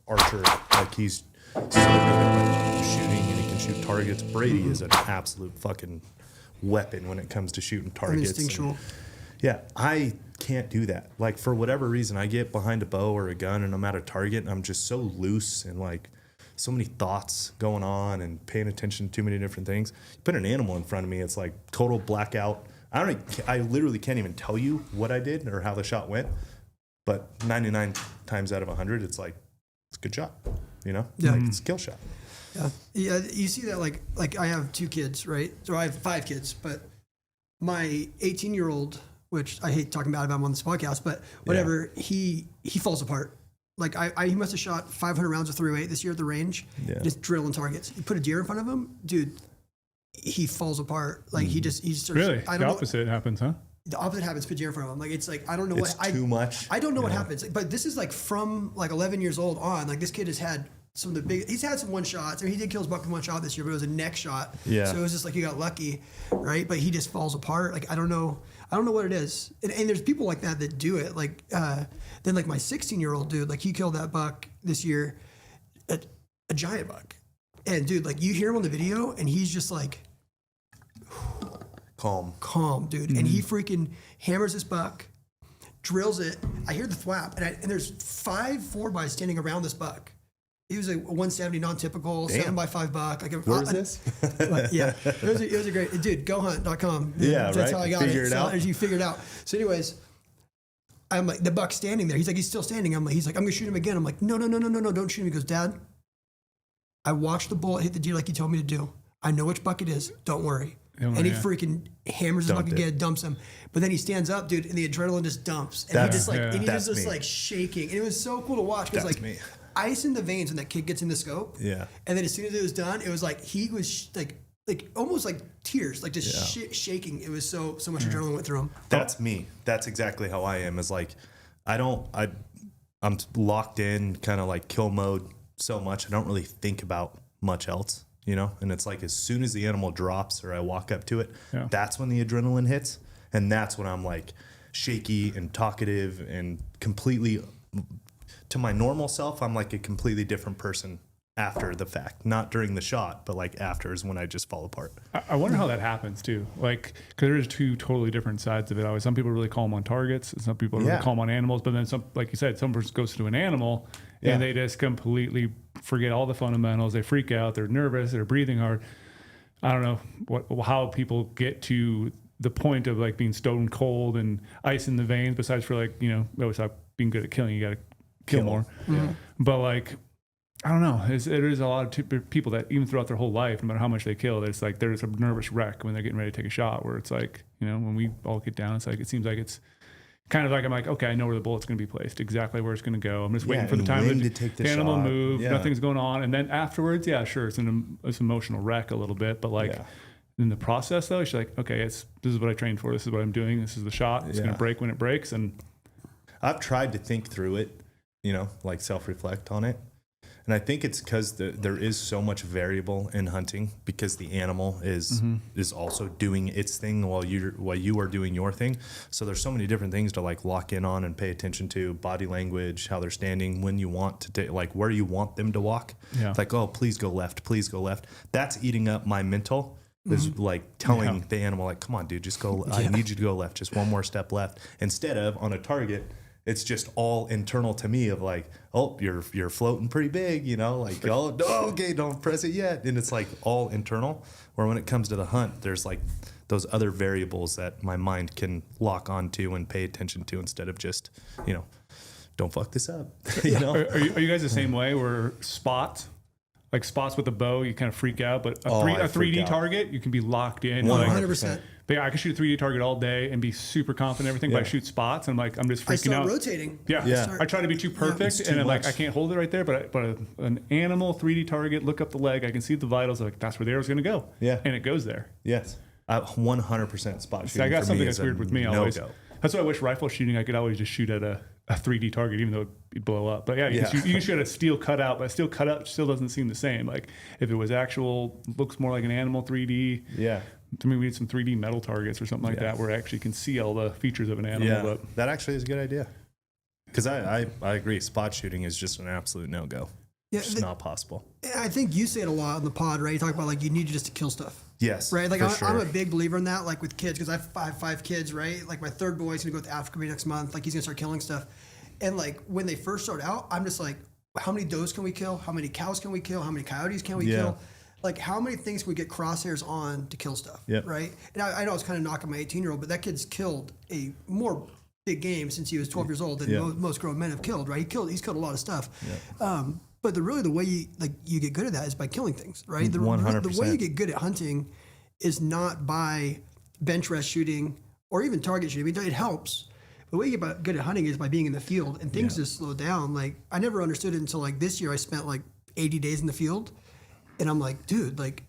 archer. Like he's so good at like shooting, and he can shoot targets. Brady is an absolute fucking weapon when it comes to shooting targets. Instinctual. Yeah, I can't do that. Like for whatever reason, I get behind a bow or a gun and I'm at a target and I'm just so loose and like so many thoughts going on and paying attention to too many different things. You put an animal in front of me, it's like total blackout. I literally can't even tell you what I did or how the shot went, but 99 times out of 100, it's like, it's a good shot, you know? Yeah. Like it's a kill shot. Yeah. Yeah. You see that like I have 2 kids, right? So I have 5 kids, but my 18-year-old, which I hate talking about him on this podcast, but whatever, he falls apart. Like he must have shot 500 rounds of .308 this year at the range, just drilling targets. You put a deer in front of him, dude, he falls apart. Like he starts, really? The opposite happens, huh? The opposite happens. Put deer in front of him. Like it's like I don't know it's too much. I don't know what happens. But this is like from like 11 years old on. Like this kid has had some of the big. He's had some one shots. I mean, he did kill his buck with one shot this year, but it was a neck shot. Yeah. So it was just like he got lucky, right? But he just falls apart. Like I don't know what it is. And there's people like that do it. Like then like my 16-year-old dude, like he killed that buck this year, a giant buck, and dude, like you hear him on the video, and he's just like. Calm, dude. And he freaking hammers this buck, drills it. I hear the thwap, and there's 5 4x standing around this buck. He was a 170 non-typical 7x5 buck. Like where is this? Yeah, it was a great dude. GOHUNT.com. Yeah, that's right. how I got Figure it out. You figured it out. So, anyways, I'm like the buck's standing there. He's like he's still standing. He's like I'm gonna shoot him again. I'm like no, don't shoot him. He goes, Dad, I watched the bullet hit the deer like you told me to do. I know which buck it is. Don't worry. And he freaking hammers his buck again, dumps him. But then he stands up, dude, and the adrenaline just dumps. And he just like shaking. And it was so cool to watch because like ice in the veins when that kid gets in the scope. Yeah. And then as soon as it was done, it was like he was like almost like tears, like just shaking. It was so much adrenaline went through him. That's me. That's exactly how I am. Is like I'm locked in kind of like kill mode so much. I don't really think about much else. You know, and it's like as soon as the animal drops or I walk up to it, that's when the adrenaline hits. And that's when I'm like shaky and talkative and completely to my normal self. I'm like a completely different person after the fact, not during the shot, but like after is when I just fall apart. I wonder how that happens too. Like, because there's 2 totally different sides of it. Always, some people really call them on targets, and some people really call them on animals. But then some, like you said, some person goes to an animal and they just completely forget all the fundamentals. They freak out. They're nervous. They're breathing hard. I don't know how people get to the point of like being stone cold and ice in the veins. Besides for like, you know, we always talk being good at killing. You got to kill more. Yeah. But like, I don't know. There's a lot of people that even throughout their whole life, no matter how much they kill, there's a nervous wreck when they're getting ready to take a shot. Where it's like, you know, when we all get down, it's like it seems like it's kind of like I'm like, okay, I know where the bullet's going to be placed, exactly where it's going to go. I'm just waiting for the time to take the animal shot. Move. Yeah. Nothing's going on, and then afterwards, sure, it's an emotional wreck a little bit, but like in the process though, she's like, okay, this is what I trained for. This is what I'm doing. This is the shot. It's going to break when it breaks, and I've tried to think through it, you know, like self-reflect on it. And I think it's because there is so much variable in hunting because the animal is also doing its thing while you are doing your thing. So there's so many different things to like lock in on and pay attention to: body language, how they're standing, when you want to like where you want them to walk. Yeah. It's like, oh, please go left, please go left. That's eating up my mental. Is like telling the animal like, come on, dude, just go. I need you to go left, just one more step left. Instead of on a target, it's just all internal to me of like, oh, you're floating pretty big, you know, like, oh, no, okay, don't press it yet. And it's like all internal. Or when it comes to the hunt, there's like those other variables that my mind can lock onto and pay attention to instead of just, you know, don't fuck this up. You know? Are you guys the same way where spots with a bow, you kind of freak out, but a 3D target, you can be locked in. 100%. But yeah, I can shoot a 3D target all day and be super confident in everything, but I shoot spots and I'm just freaking out. I start rotating. Yeah. I try to be too perfect and I'm like, I can't hold it right there, but an animal 3D target, look up the leg, I can see the vitals, like that's where the arrow's going to go. Yeah. And it goes there. Yes. 100% spot shooting. I got something that's weird with me always. No-go. That's why I wish rifle shooting, I could always just shoot at a 3D target, even though it'd blow up. But you can shoot at a steel cutout, but a steel cutout still doesn't seem the same. Like if it was actual, looks more like an animal 3D. Yeah. To me, we need some 3D metal targets or something like that where I actually can see all the features of an animal. Yeah, but that actually is a good idea. Because I agree. Spot shooting is just an absolute no-go. Yeah, It's not possible. I think you say it a lot on the pod, right? You talk about like you need just to kill stuff. Yes. Right. Like for I'm sure. a big believer in that. Like with kids, because I have five kids, right? Like my third boy's gonna go to Africa next month. Like he's gonna start killing stuff. And like when they first start out, I'm just like, how many does can we kill? How many cows can we kill? How many coyotes can we kill? Like how many things can we get crosshairs on to kill stuff? Yep. Right. And I know I was kind of knocking my 18-year-old, but that kid's killed a more big game since he was 12 years old than most grown men have killed. Right. He's killed a lot of stuff. But the way you get good at that is by killing things, right? The 100%. way you get good at hunting is not by bench rest shooting or even target shooting. I mean, it helps. The way you get good at hunting is by being in the field, and things just slow down. Like I never understood it until like this year. I spent like 80 days in the field, and I'm like, dude, like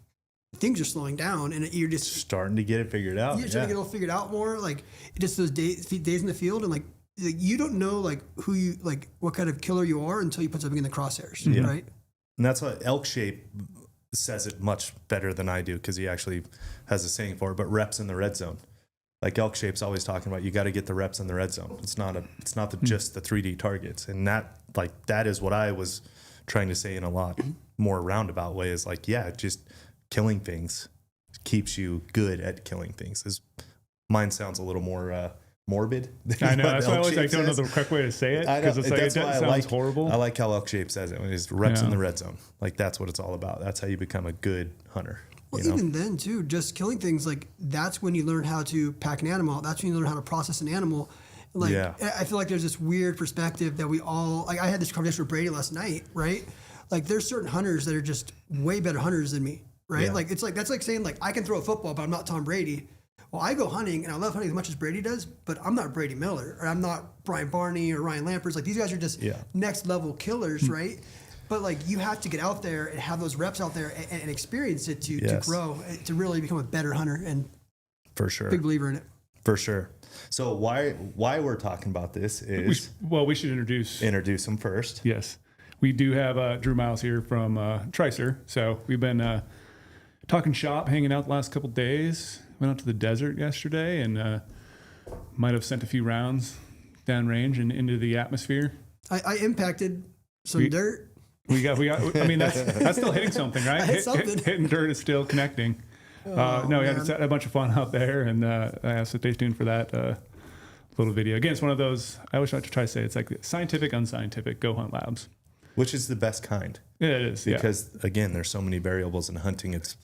things are slowing down, and you're just starting to get it figured out. You're trying to get it all figured out more. Like just those days in the field, and like you don't know like who you like what kind of killer you are until you put something in the crosshairs, right? And that's what Elk Shape says it much better than I do, because he actually has a saying for it. But reps in the red zone, like Elk Shape's always talking about, you got to get the reps in the red zone. It's not just the 3D targets, and that is what I was trying to say in a lot more roundabout way. Is like, just killing things keeps you good at killing things. Mine sounds a little more morbid. I know. That's why I always don't know the correct way to say it, because it's like, it sounds horrible. I like how Elk Shape says it. When it's reps in the red zone. Like that's what it's all about. That's how you become a good hunter. Well, even then too, just killing things, like that's when you learn how to pack an animal. That's when you learn how to process an animal. Like I feel like there's this weird perspective that we all like. I had this conversation with Brady last night, right? Like there's certain hunters that are just way better hunters than me, right? Like it's like that's like saying like I can throw a football, but I'm not Tom Brady. Well, I go hunting and I love hunting as much as Brady does, but I'm not Brady Miller, or I'm not Brian Barney or Ryan Lampers. Like these guys are just next level killers, right? But like you have to get out there and have those reps out there and experience it to grow, to really become a better hunter. And for sure, big believer in it. For sure. So why we're talking about this is we should introduce him first. Yes, we do have Drew Miles here from Tricer. So we've been talking shop, hanging out the last couple of days. Went out to the desert yesterday and might have sent a few rounds downrange and into the atmosphere. I impacted some dirt. We got. I mean, that's still hitting something, right? Hitting dirt is still connecting. We had a bunch of fun out there, and I asked to stay tuned for that little video. Again, it's one of those. I always like to try to say it's like scientific, unscientific GOHUNT labs, which is the best kind. Yeah, it is because again, there's so many variables in hunting. It's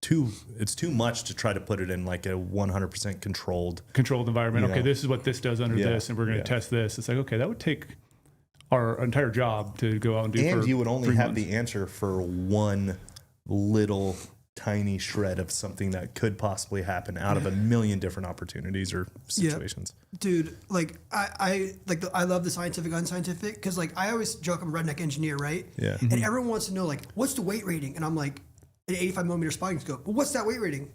too much to try to put it in like a 100% controlled environment. Okay, this is what this does under this, and we're going to test this. It's like, okay, that would take our entire job to go out and do. And for you would only 3 have months. the answer for one little tiny shred of something that could possibly happen out of a million different opportunities or situations. Dude, like I love the scientific, unscientific, because like I always joke I'm a redneck engineer, right? Yeah. And everyone wants to know like what's the weight rating, and I'm like an 85 millimeter spotting scope. Well, what's that weight rating?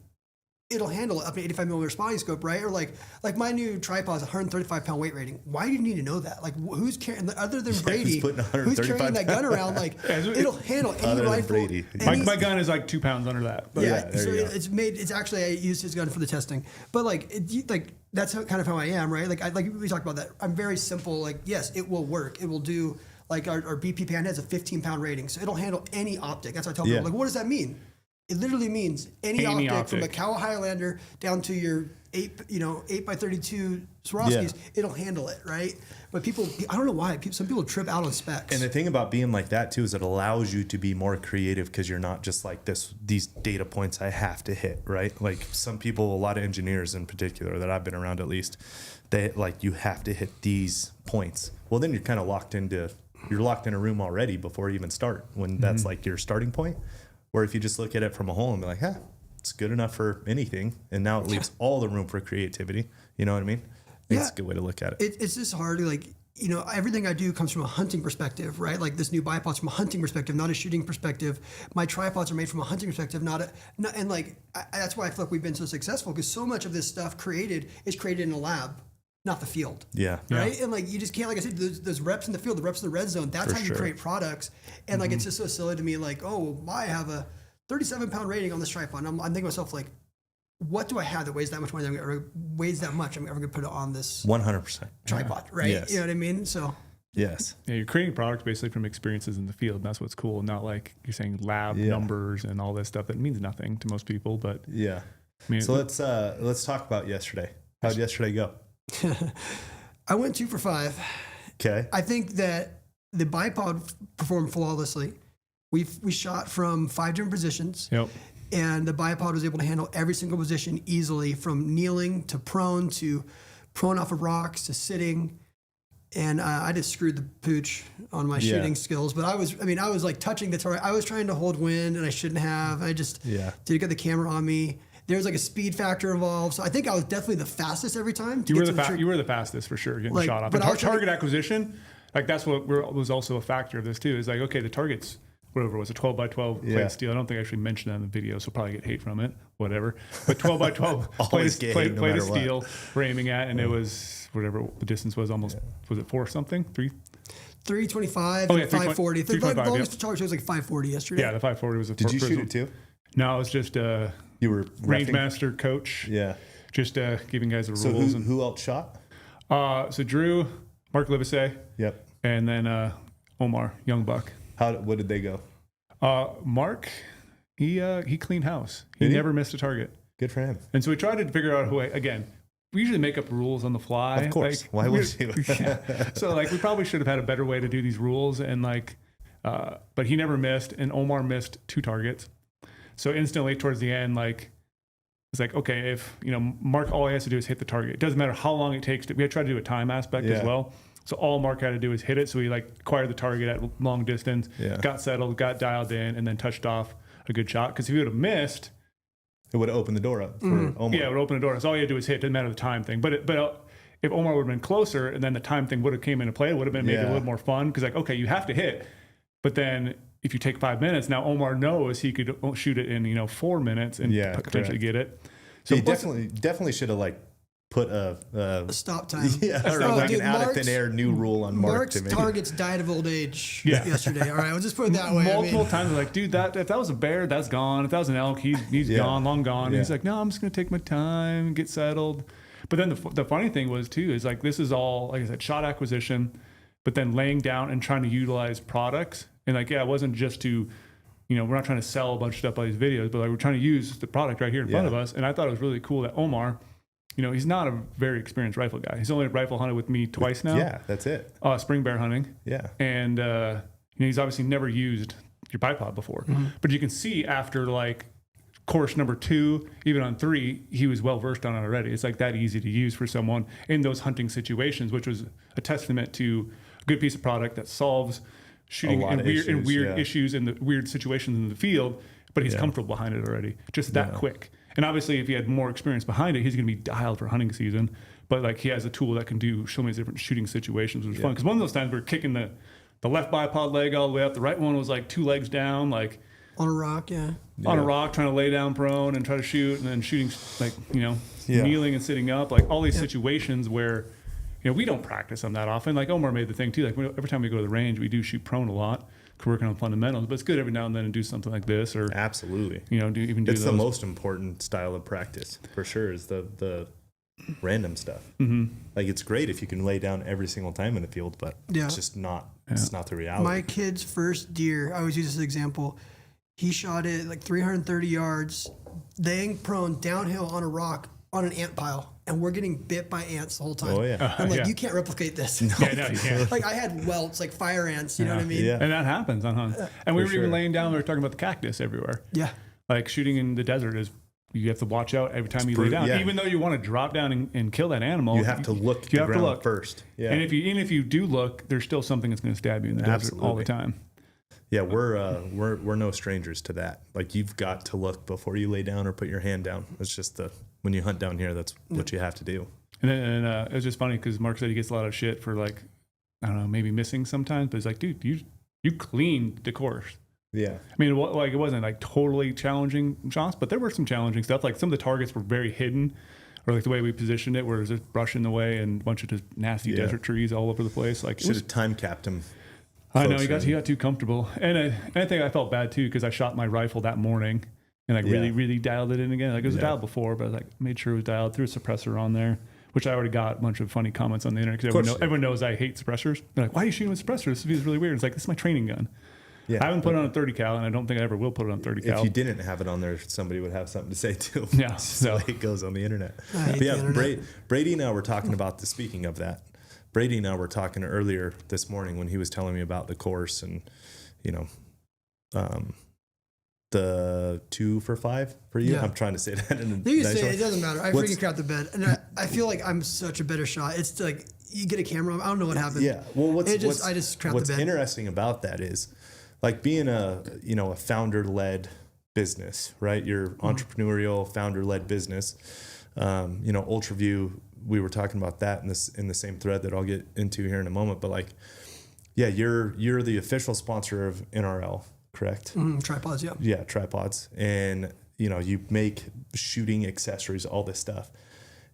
It'll handle it up to 85 millimeter spotting scope, right? Or like my new tripod is 135 pound weight rating. Why do you need to know that? Like who's carrying, other than Brady, who's carrying that gun around? Like it'll handle any rifle. Brady. My gun is like 2 pounds under that. But it's actually I used his gun for the testing. But like that's kind of how I am, right? Like we talked about that. I'm very simple. Like yes, it will work. It will do. Like our BP pan has a 15 pound rating, so it'll handle any optic. That's what I tell people. Like, what does that mean? It literally means any optic from a Cow Highlander down to your 8 by 32 Swarovskis. It'll handle it, right? But people, I don't know why. Some people trip out on specs. And the thing about being like that too is it allows you to be more creative, because you're not just like these data points I have to hit, right? Like some people, a lot of engineers in particular that I've been around at least, they like you have to hit these points. Well, then you're kind of locked in a room already before you even start, when that's like your starting point. Where if you just look at it from a whole and be like, it's good enough for anything, and now it leaves all the room for creativity. You know what I mean? It's a good way to look at it. It's just hard to like, everything I do comes from a hunting perspective, right? Like this new bipod's from a hunting perspective, not a shooting perspective. My tripods are made from a hunting perspective, and like that's why I feel like we've been so successful, because so much of this stuff is created in a lab, not the field. Yeah. Right. And like you just can't, like I said, those reps in the field, the reps in the red zone. That's how you create products. And like it's just so silly to me. Like, I have a 37 pound rating on this tripod. And I'm thinking to myself like, what do I have that weighs that much more? I'm ever going to put it on this 100%. tripod, right? Yes. You know what I mean? So Yes. Yeah, you're creating products basically from experiences in the field. And that's what's cool. Not like you're saying lab numbers and all this stuff that means nothing to most people. But Yeah. I mean, So let's talk about yesterday. How'd yesterday go? I went 2 for 5. Okay. I think that the bipod performed flawlessly. We shot from 5 different positions. Yep. And the bipod was able to handle every single position easily, from kneeling to prone off of rocks to sitting. And I just screwed the pooch on my shooting skills. But I was like touching the target. I was trying to hold wind and I shouldn't have. I just didn't get the camera on me. There's like a speed factor involved. So I think I was definitely the fastest every time. You were the fastest for sure getting shot off. But target acquisition, like that's what was also a factor of this too. Is like, okay, the target's whatever it was, a 12 by 12 plate steel. I don't think I actually mentioned that in the video, so probably get hate from it, whatever. But 12 by 12 plate of steel we're aiming at, and it was whatever the distance was, almost, was it 4 something? 325 and 540. The longest target was like 540 yesterday. Yeah, the 540 was a Did you shoot it too? No, it was just you were range master coach. Yeah. Just giving guys the rules. So who else shot? So Drew, Mark Livesey. Yep. And then Omar, young buck. What did they go? Mark, he cleaned house. He never missed a target. Good for him. And so we tried to figure out again, we usually make up rules on the fly. Of course. Why would you? So like we probably should have had a better way to do these rules, and like, but he never missed, and Omar missed 2 targets. So instantly towards the end, like, it's like, okay, if, Mark, all he has to do is hit the target. It doesn't matter how long it takes. We had tried to do a time aspect as well. So all Mark had to do is hit it. So he like acquired the target at long distance, got settled, got dialed in, and then touched off a good shot. Because if he would have missed, it would have opened the door up for Omar. Yeah, it would open the door. So all you had to do is hit. It didn't matter the time thing. But if Omar would have been closer, and then the time thing would have came into play, it would have been maybe a little more fun. Because like, okay, you have to hit, but then if you take 5 minutes, now Omar knows he could shoot it in 4 minutes and potentially get it. So he definitely should have like put a stop time. Yeah, or like an out of thin air new rule on Mark's targets died of old age yesterday. All right, I'll just put it that way. Multiple times, like, dude, if that was a bear, that's gone. If that was an elk, he's gone, long gone. And he's like, no, I'm just gonna take my time, get settled. But then the funny thing was too is like this is all, like I said, shot acquisition, but then laying down and trying to utilize products. And like, it wasn't just to, we're not trying to sell a bunch of stuff by these videos, but like we're trying to use the product right here in front of us. And I thought it was really cool that Omar, he's not a very experienced rifle guy. He's only rifle hunted with me twice now. Yeah, that's it. Spring bear hunting. Yeah. And, he's obviously never used your bipod before. But you can see after like course number 2, even on 3, he was well versed on it already. It's like that easy to use for someone in those hunting situations, which was a testament to a good piece of product that solves shooting in weird issues in the weird situations in the field, but he's comfortable behind it already. Just that quick. And obviously, if he had more experience behind it, he's going to be dialed for hunting season. But like he has a tool that can do so many different shooting situations, which is fun. Because one of those times we were kicking the left bipod leg all the way up, the right one was like 2 legs down, like on a rock, on a rock, trying to lay down prone and try to shoot, and then shooting like kneeling and sitting up, like all these situations where we don't practice them that often. Like Omar made the thing too. Like every time we go to the range, we do shoot prone a lot. Working on fundamentals, but it's good every now and then to do something like this, or absolutely, do the most important style of practice for sure is the random stuff. Like it's great if you can lay down every single time in the field, but it's just not. It's not the reality. My kid's first deer, I always use this example. He shot it like 330 yards, laying prone downhill on a rock on an ant pile. And we're getting bit by ants the whole time. Oh, yeah. I'm like, you can't replicate this. No, you can't. Like I had welts, like fire ants, you know what I mean? Yeah. And that happens on hunt. And we were even laying down, we were talking about the cactus everywhere. Yeah. Like shooting in the desert is, you have to watch out every time you lay down. Even though you want to drop down and kill that animal. You have to look you have to look first. Yeah. And if you do look, there's still something that's going to stab you in the desert all the time. Yeah, we're no strangers to that. Like you've got to look before you lay down or put your hand down. It's just when you hunt down here, that's what you have to do. And it was just funny because Mark said he gets a lot of shit for like, I don't know, maybe missing sometimes, but it's like, dude, you cleaned the course. Yeah. I mean, like it wasn't like totally challenging shots, but there were some challenging stuff. Like some of the targets were very hidden, or like the way we positioned it, where there's just brush in the way and a bunch of just nasty desert trees all over the place. Like should have time capped him. I know he got too comfortable, and I think I felt bad too because I shot my rifle that morning, and like really dialed it in again. Like it was dialed before, but like made sure it was dialed, threw a suppressor on there, which I already got a bunch of funny comments on the internet because everyone knows I hate suppressors. They're like, why are you shooting with suppressors? This feels really weird. It's like, this is my training gun. Yeah, I haven't put it on a 30 cal, and I don't think I ever will put it on 30 cal. If you didn't have it on there, somebody would have something to say too. Yeah, so it goes on the internet. But yeah, Brady and I were talking about the. Speaking of that, Brady and I were talking earlier this morning when he was telling me about the course and, you know, the 2 for 5 for you. Yeah. I'm trying to say that in a you can say it doesn't matter. I freaking crap the bed, and I feel like I'm such a better shot. It's like you get a camera. I don't know what happened. Yeah. Well, I just crap the bed. What's interesting about that is, like being a founder-led business, right? Your entrepreneurial founder-led business. UltraView, we were talking about that in the same thread that I'll get into here in a moment. But like, yeah, you're the official sponsor of NRL, correct? Tripods, yeah. Yeah, tripods. And, you make shooting accessories, all this stuff.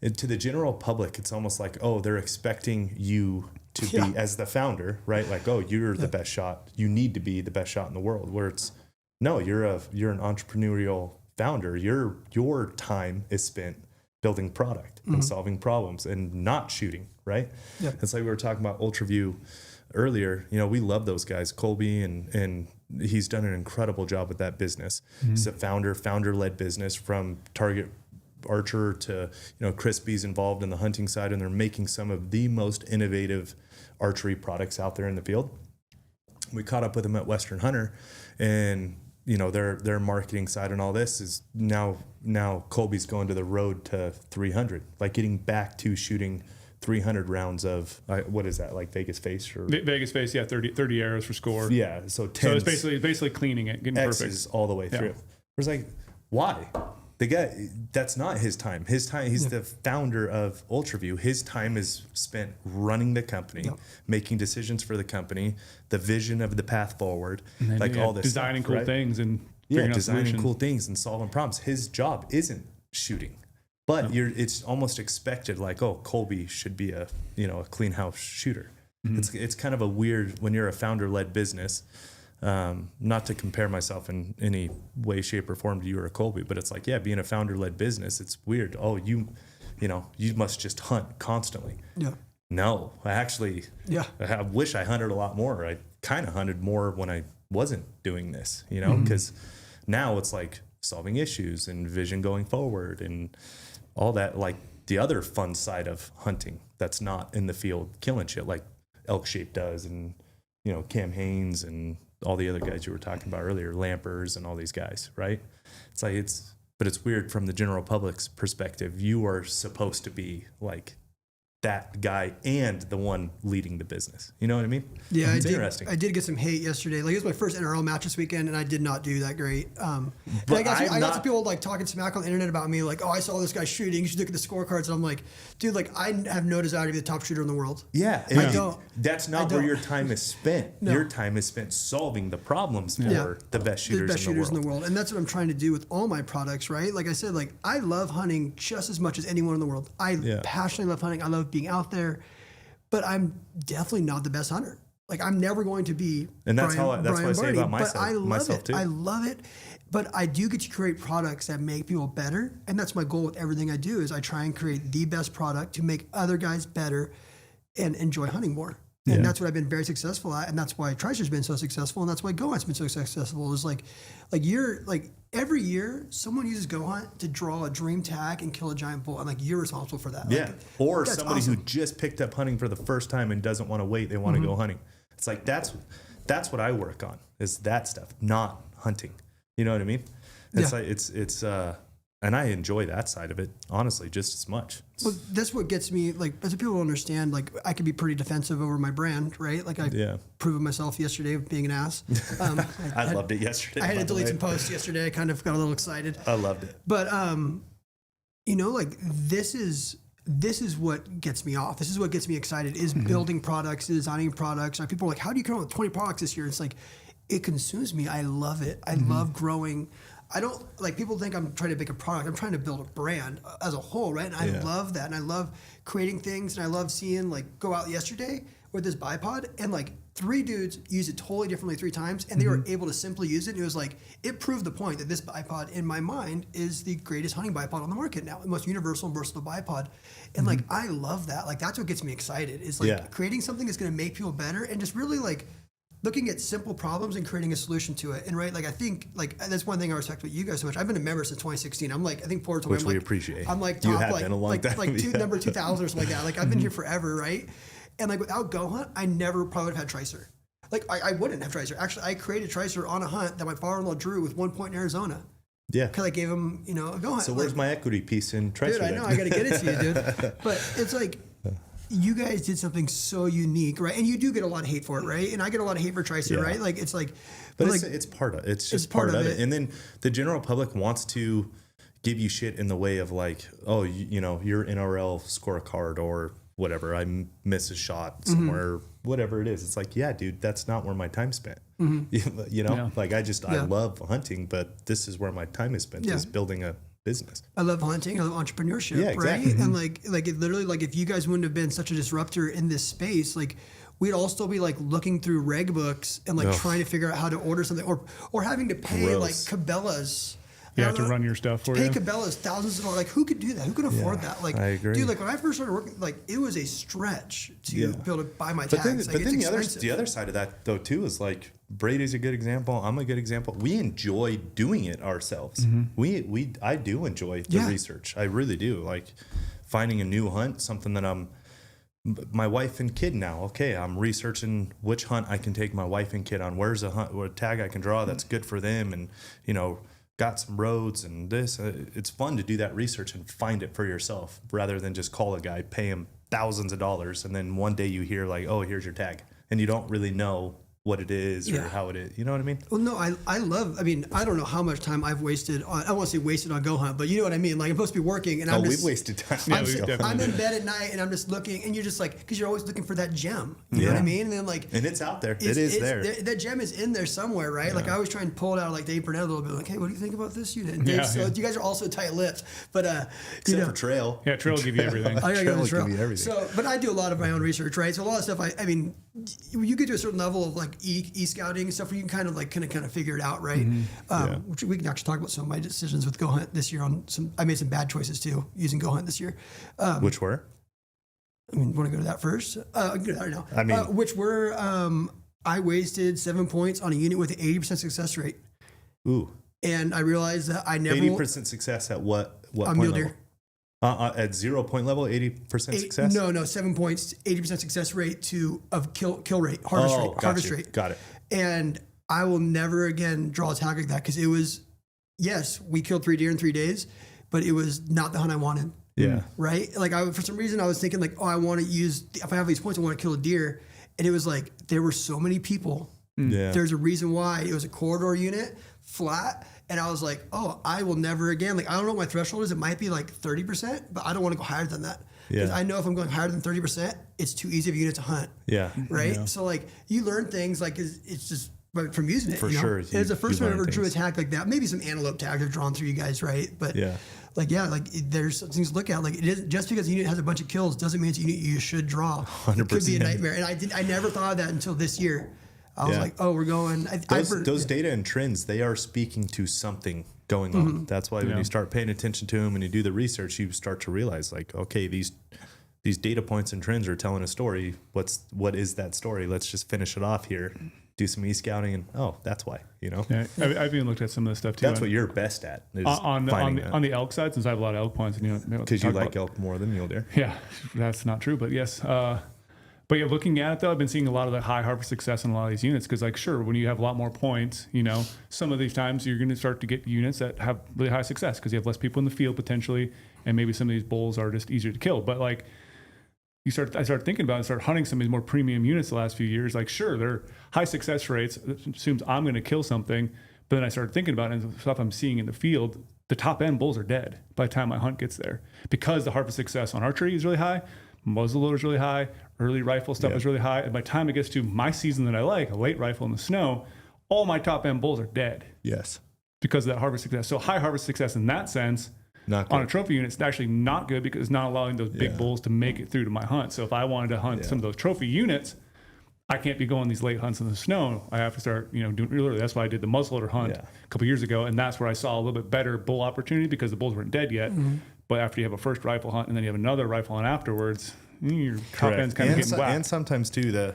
And to the general public, it's almost like, oh, they're expecting you to be as the founder, right? Like, oh, you're the best shot. You need to be the best shot in the world. Where it's, no, you're an entrepreneurial founder. Your time is spent building product and solving problems and not shooting, right? Yeah. It's like we were talking about UltraView earlier. We love those guys, Colby, and he's done an incredible job with that business. He's a founder-led business from Target Archer to, Crispy's involved in the hunting side, and they're making some of the most innovative archery products out there in the field. We caught up with them at Western Hunter, and their marketing side and all this is now Colby's going to the road to 300, like getting back to shooting 300 rounds of what is that, like Vegas face or Vegas face? Yeah, 30 arrows for score. Yeah, so 10. So it's basically cleaning it, getting X's perfect all the way through. It's like, why? The guy, that's not his time. His time, he's the founder of UltraView. His time is spent running the company, making decisions for the company, the vision of the path forward, like all this designing stuff, cool things and figuring out designing solutions. Cool things and solving problems. His job isn't shooting, but it's almost expected. Like, oh, Colby should be a clean house shooter. It's kind of a weird when you're a founder-led business. Not to compare myself in any way, shape, or form to you or Colby, but it's like, being a founder-led business, it's weird. Oh, you must just hunt constantly. Yeah. No, I wish I hunted a lot more. I kind of hunted more when I wasn't doing this, because now it's like solving issues and vision going forward and all that, like the other fun side of hunting that's not in the field killing shit like Elk Shape does and, Cam Haynes and all the other guys you were talking about earlier, Lampers and all these guys, right? It's like, but it's weird from the general public's perspective. You are supposed to be like that guy and the one leading the business. You know what I mean? Yeah, it's interesting. I did get some hate yesterday. Like, it was my first NRL match this weekend, and I did not do that great. But I got some people like talking smack on the internet about me, like, oh, I saw this guy shooting. You should look at the scorecards. And I'm like, dude, like, I have no desire to be the top shooter in the world. Yeah, I don't. That's not where your time is spent. No. Your time is spent solving the problems for the best shooters in the world. And that's what I'm trying to do with all my products, right? Like I said, like, I love hunting just as much as anyone in the world. I passionately love hunting. I love being out there, but I'm definitely not the best hunter. Like, I'm never going to be. And that's what I say about myself. But I love it. Too. I love it. But I do get to create products that make people better, and that's my goal with everything I do. Is I try and create the best product to make other guys better and enjoy hunting more. And that's what I've been very successful at, and that's why Tricer's been so successful, and that's why GOHUNT's been so successful. Is like every year someone uses GOHUNT to draw a dream tag and kill a giant bull, and like you're responsible for that. Yeah, like, or somebody who just picked up hunting for the first time and doesn't want to wait; they want to go hunting. It's like that's what I work on, is that stuff, not hunting. You know what I mean? It's like it's and I enjoy that side of it, honestly, just as much. Well, that's what gets me, like, as people don't understand, like, I can be pretty defensive over my brand, right? Like, I proved myself yesterday of being an ass. I loved it yesterday. I had to delete some posts yesterday. I kind of got a little excited. I loved it. But, like, this is what gets me off. This is what gets me excited, is building products, designing products. People are like, how do you come up with 20 products this year? It's like, it consumes me. I love it. I love growing. I don't, like, people think I'm trying to make a product. I'm trying to build a brand as a whole, right? And I love that. And I love creating things. And I love seeing, like, go out yesterday with this bipod and, like, 3 dudes used it totally differently 3 times, and they were able to simply use it. And it was like, it proved the point that this bipod, in my mind, is the greatest hunting bipod on the market now, the most universal and versatile bipod. And like, I love that. Like, that's what gets me excited. Is like creating something that's going to make people better, and just really like looking at simple problems and creating a solution to it. And right, like I think like that's one thing I respect about you guys so much. I've been a member since 2016. I'm like, I think Porter told me, Which we appreciate. I'm like You top have like been a long like time, number 2000 or something like that. Like I've been here forever, right? And like without GOHUNT, I never probably would have had Tricer. Like I wouldn't have Tricer. Actually, I created Tricer on a hunt that my father-in-law drew with 1 point in Arizona. Yeah. Because I gave him, a GOHUNT. So where's my equity piece in Tricer? Dude, I know. I got to get it to you, dude. But it's like, you guys did something so unique, right? And you do get a lot of hate for it, right? And I get a lot of hate for Tricer, right? Like it's like, but like, it's part of it's just part of it. And then the general public wants to give you shit in the way of like, oh, your NRL scorecard or whatever. I miss a shot somewhere, whatever it is. It's like, yeah, dude, that's not where my time spent. Like I love hunting, but this is where my time is spent is building a business. I love hunting. I love entrepreneurship, exactly. right? And like it literally, like if you guys wouldn't have been such a disruptor in this space, like we'd all still be like looking through reg books and like trying to figure out how to order something, or having to pay like Cabela's. You have to run your stuff for you. Pay Cabela's thousands of dollars. Like who could do that? Who could afford that? Like, I agree. Dude, like when I first started working, like it was a stretch to be able to buy my tags. But then the other side of that though too is like Brady's a good example. I'm a good example. We enjoy doing it ourselves. I do enjoy the research. I really do. Like finding a new hunt, something that my wife and kid now. Okay, I'm researching which hunt I can take my wife and kid on. Where's a hunt or a tag I can draw that's good for them, and got some roads and this. It's fun to do that research and find it for yourself rather than just call a guy, pay him thousands of dollars, and then one day you hear like, oh, here's your tag, and you don't really know what it is or how it is. You know what I mean? Well, no, I mean, I don't know how much time I've wasted on, I don't want to say wasted on GOHUNT, but you know what I mean? Like I'm supposed to be working and we've wasted time. I'm in bed at night and I'm just looking, and you're just like, because you're always looking for that gem. You know what I mean? And then like, and it's out there. It is there. That gem is in there somewhere, right? Yeah. Like I always try and pull it out of like Dave Burnett a little bit. Like, hey, what do you think about this unit? And Dave, so you guys are also tight-lipped, but except for Trail. Yeah, Trail will give you everything. Trail will give you everything. So, but I do a lot of my own research, right? So a lot of stuff. I mean, you get to a certain level of like e-scouting and stuff where you can kind of figure it out, right? Which we can actually talk about some of my decisions with GOHUNT this year. I made some bad choices too using GOHUNT this year. Which were? I mean, want to go to that first? I don't know. I mean, which were I wasted 7 points on a unit with an 80% success rate. Ooh. And I realized that I never 80% success at what point mule level? deer. At 0 point level, 80% success? No, 7 points, 80% success rate of kill rate, harvest rate. Got it. And I will never again draw a tag like that because it was, yes, we killed 3 deer in 3 days, but it was not the hunt I wanted. Yeah. Right? Like for some reason I was thinking like, oh, I want to use, if I have these points, I want to kill a deer. And it was like, there were so many people. Yeah. There's a reason why. It was a corridor unit, flat. And I was like, oh, I will never again. Like, I don't know what my threshold is. It might be like 30%, but I don't want to go higher than that. Because I know if I'm going higher than 30%, it's too easy of a unit to hunt. Yeah. Right? Yeah. So like, you learn things like, it's just from using it. For sure. It was the first time I ever drew a tag like that. Maybe some antelope tags are drawn through you guys, right? But there's some things to look at. Like, it isn't just because a unit has a bunch of kills doesn't mean it's a unit you should draw. 100%. It could be a nightmare. And I never thought of that until this year. I was like, oh, we're going. Those data and trends, they are speaking to something going on. That's why when you start paying attention to them and you do the research, you start to realize like, okay, these data points and trends are telling a story. What is that story? Let's just finish it off here. Do some e-scouting and that's why, Yeah, I've even looked at some of this stuff too. That's what you're best at is on the elk side, since I have a lot of elk points, and because you like elk more than mule deer. Yeah, that's not true, but yes. But yeah, looking at it though, I've been seeing a lot of the high harvest success in a lot of these units because, like, sure, when you have a lot more points, some of these times you're going to start to get units that have really high success because you have less people in the field potentially, and maybe some of these bulls are just easier to kill. But like, I started thinking about it and started hunting some of these more premium units the last few years. Like, sure, they're high success rates. It assumes I'm going to kill something, but then I started thinking about it and the stuff I'm seeing in the field. The top end bulls are dead by the time my hunt gets there because the harvest success on archery is really high. Muzzleloader is really high, early rifle stuff is really high. And by the time it gets to my season that I like, a late rifle in the snow, all my top end bulls are dead. Yes. Because of that harvest success. So high harvest success in that sense, on a trophy unit, it's actually not good because it's not allowing those big bulls to make it through to my hunt. So if I wanted to hunt some of those trophy units, I can't be going these late hunts in the snow. I have to start, doing it early. That's why I did the muzzleloader hunt a couple years ago. And that's where I saw a little bit better bull opportunity because the bulls weren't dead yet. But after you have a first rifle hunt and then you have another rifle hunt afterwards, your top end's kind of getting whacked. And sometimes too,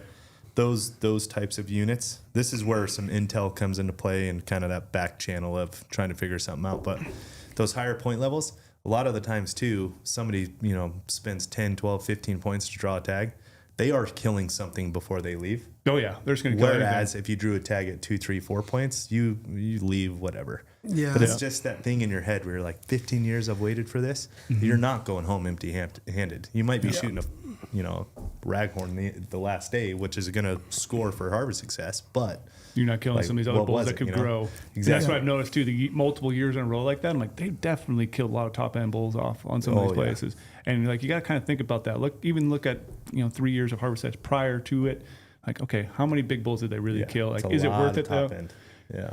those types of units, this is where some intel comes into play and kind of that back channel of trying to figure something out. But those higher point levels, a lot of the times too, somebody, spends 10, 12, 15 points to draw a tag. They are killing something before they leave. Oh yeah, they're just going to kill Whereas if you drew a tag at 2, 3, 4 points, you leave whatever. Yeah. But it's just that thing in your head where you're like, 15 years I've waited for this. You're not going home empty-handed. You might be shooting a raghorn the last day, which is going to score for harvest success, but you're not killing some of these other bulls that could grow. Exactly. That's what I've noticed too. The multiple years in a row like that, I'm like, they've definitely killed a lot of top end bulls off on some of these places. And you got to kind of think about that. Look at 3 years of harvest sets prior to it. Like, okay, how many big bulls did they really kill? Like, is it worth it though? End. Yeah.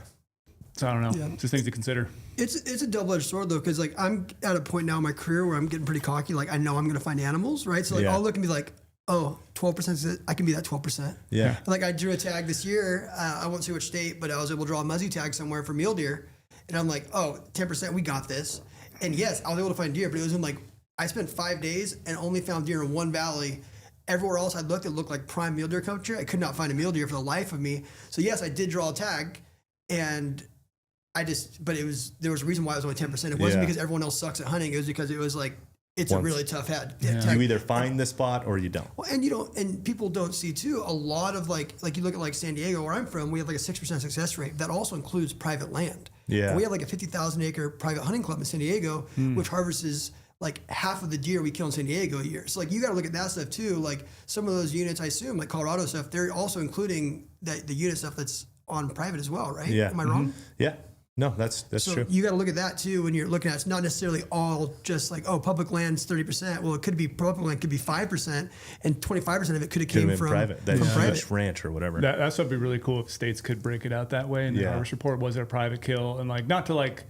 So I don't know. Yeah. Just things to consider. It's a double-edged sword though, because like I'm at a point now in my career where I'm getting pretty cocky. Like I know I'm going to find animals, right? So like I'll look and be like, oh, 12%, I can be that 12%. Yeah. Like I drew a tag this year. I won't say which state, but I was able to draw a muzzy tag somewhere for mule deer. And I'm like, oh, 10%, we got this. And yes, I was able to find deer, but it was in like, I spent 5 days and only found deer in one valley. Everywhere else I looked, it looked like prime mule deer country. I could not find a mule deer for the life of me. So yes, I did draw a tag, and but there was a reason why it was only 10%. It wasn't because everyone else sucks at hunting. It was because it was like, it's a really tough head. Yeah. You either find the spot or you don't. Well, and people don't see too, a lot of like you look at like San Diego where I'm from, we have like a 6% success rate. That also includes private land. Yeah. And we have like a 50,000 acre private hunting club in San Diego, which harvests like half of the deer we kill in San Diego a year. So like, you got to look at that stuff too. Like some of those units, I assume like Colorado stuff, they're also including the unit stuff that's on private as well, right? Yeah. Am I wrong? Yeah. No, that's so true. You got to look at that too when you're looking at it's not necessarily all just like, oh, public land's 30%. Well, it could be public land could be 5%, and 25% of it could have came from private. That's private ranch or whatever. That's what'd be really cool if states could break it out that way. And the harvest report was it a private kill, and like not to like,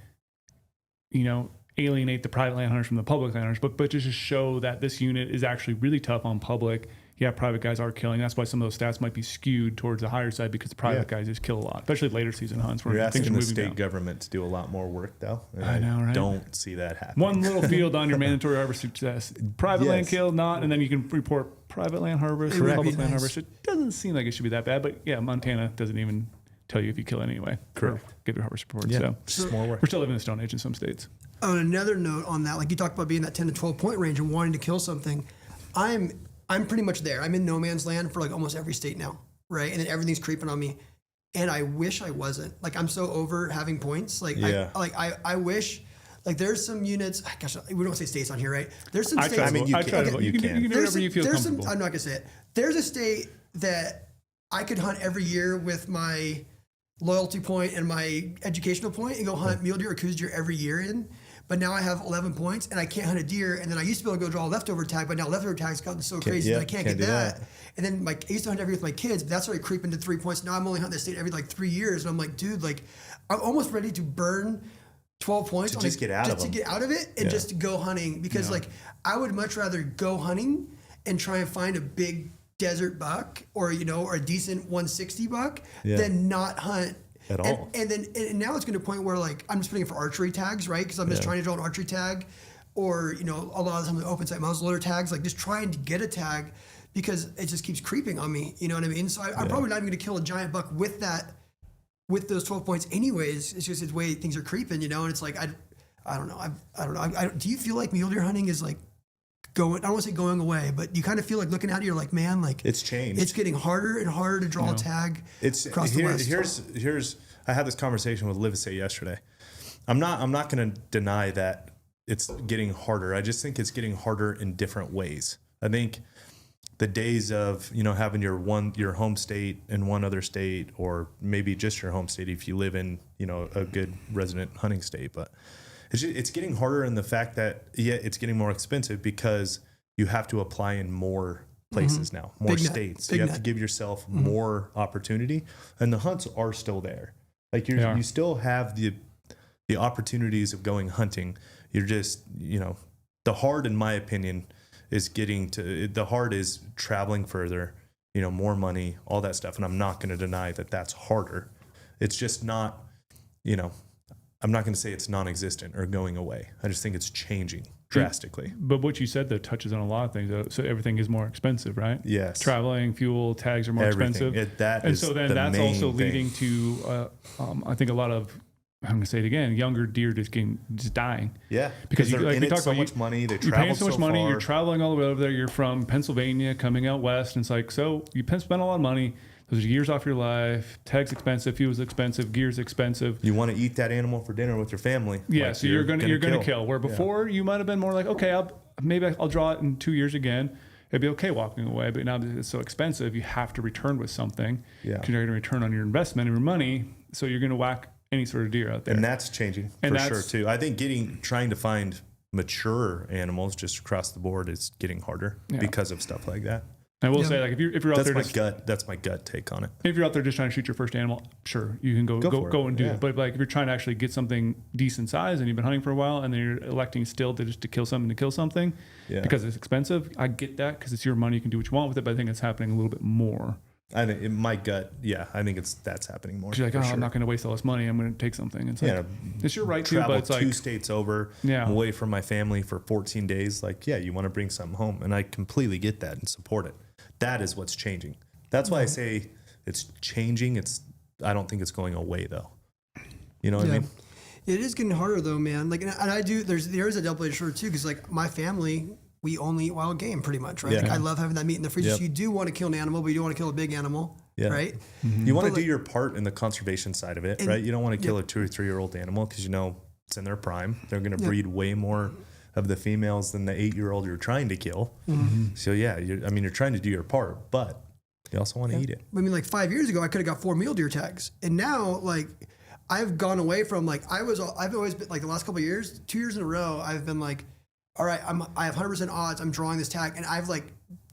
alienate the private land hunters from the public land hunters, but just to show that this unit is actually really tough on public. Yeah, private guys are killing. That's why some of those stats might be skewed towards the higher side because the private guys just kill a lot, especially later season hunts where you're things asking are the moving state down. government to do a lot more work, though. And I know, right? Don't see that happen. One little field on your mandatory harvest success. Private land kill, not, and then you can report private land harvest or public land harvest. It doesn't seem like it should be that bad, but yeah, Montana doesn't even tell you if you kill it anyway. Correct. Give your harvest report. Yeah, so more work. We're still living in the Stone Age in some states. On another note on that, like you talked about being that 10 to 12 point range and wanting to kill something, I'm pretty much there. I'm in no man's land for like almost every state now, right? And then everything's creeping on me, and I wish I wasn't. Like I'm so over having points. Like I wish. Like there's some units. Gosh, we don't say states on here, right? There's some states. You can do whatever you feel comfortable. I'm not gonna say it. There's a state that I could hunt every year with my loyalty point and my educational point and go hunt mule deer or coos deer every year in. But now I have 11 points and I can't hunt a deer. And then I used to be able to go draw a leftover tag, but now leftover tag's gotten so crazy that I can't get that. And then I used to hunt every year with my kids, but that's already creeping to 3 points. Now I'm only hunting the state every like 3 years. And I'm like, dude, like I'm almost ready to burn 12 points to get out of it and just to go hunting because like I would much rather go hunting and try and find a big desert buck or a decent 160 buck than not hunt at all. And now it's going to a point where like I'm just putting it for archery tags, right? Because I'm just trying to draw an archery tag, or a lot of the open sight muzzleloader tags, like just trying to get a tag because it just keeps creeping on me. You know what I mean? So I'm probably not even going to kill a giant buck with those 12 points, anyways. It's just the way things are creeping, and it's like I don't know. Do you feel like mule deer hunting is like going? I don't want to say going away, but you kind of feel like looking at it, you're like, man, like it's changed. It's getting harder and harder to draw a tag. Across the West. Here's I had this conversation with Livesay yesterday. I'm not going to deny that it's getting harder. I just think it's getting harder in different ways. I think the days of having your home state in one other state, or maybe just your home state if you live in a good resident hunting state, but it's getting harder in the fact that it's getting more expensive because you have to apply in more places now, more states. You have to give yourself more opportunity, and the hunts are still there. Like you still have the opportunities of going hunting. You're just the hard, in my opinion, is traveling further. more money, all that stuff. And I'm not going to deny that that's harder. It's just not, I'm not going to say it's non-existent or going away. I just think it's changing drastically. But what you said though touches on a lot of things. So everything is more expensive, right? Yes. Traveling, fuel, tags are more expensive. So then that's also leading to, I think a lot of, I'm going to say it again, younger deer just dying. Yeah. Because they're like in we it talked so about, much money. They you're travel paying so much money. far. You're traveling all the way over there. You're from Pennsylvania coming out west. And it's like, so you spend a lot of money. Those are years off your life. Tag's expensive, fuel's expensive, gear's expensive. You want to eat that animal for dinner with your family. Yeah, like so you're gonna kill. Where before you might have been more like, okay, I'll draw it in 2 years again. It'd be okay walking away, but now that it's so expensive, you have to return with something. Yeah, because you're going to return on your investment and your money. So you're going to whack any sort of deer out there, and that's changing for sure too. I think trying to find mature animals just across the board is getting harder because of stuff like that. I will say, like, if you're out there, that's my gut take on it. If you're out there just trying to shoot your first animal, sure, you can go and do it. But like, if you're trying to actually get something decent size and you've been hunting for a while and then you're electing still to kill something because it's expensive, I get that because it's your money. You can do what you want with it. But I think it's happening a little bit more. I think in my gut, I think that's happening more. You're like, I'm not going to waste all this money. I'm going to take something. It's like, it's your right to, but it's like 2 states over, away from my family for 14 days. Like, you want to bring something home, and I completely get that and support it. That is what's changing. That's why I say it's changing. I don't think it's going away though. You know what I mean? It is getting harder though, man. Like, and I do. There is a double-edged sword too, because like my family, we only eat wild game pretty much, right? Like, I love having that meat in the fridge. So you do want to kill an animal, but you don't want to kill a big animal, right? Mm-hmm. You want to do your part in the conservation side of it, right? You don't want to kill a 2 or 3 year old animal because it's in their prime. They're going to breed way more of the females than the 8-year-old you're trying to kill. Mm-hmm. So you're trying to do your part, but you also want to eat it. I mean, like 5 years ago, I could have got 4 mule deer tags, and now like I've gone away from like I've always been like the last couple of years, 2 years in a row, I've been like, all right, I have 100% odds. I'm drawing this tag, and I've like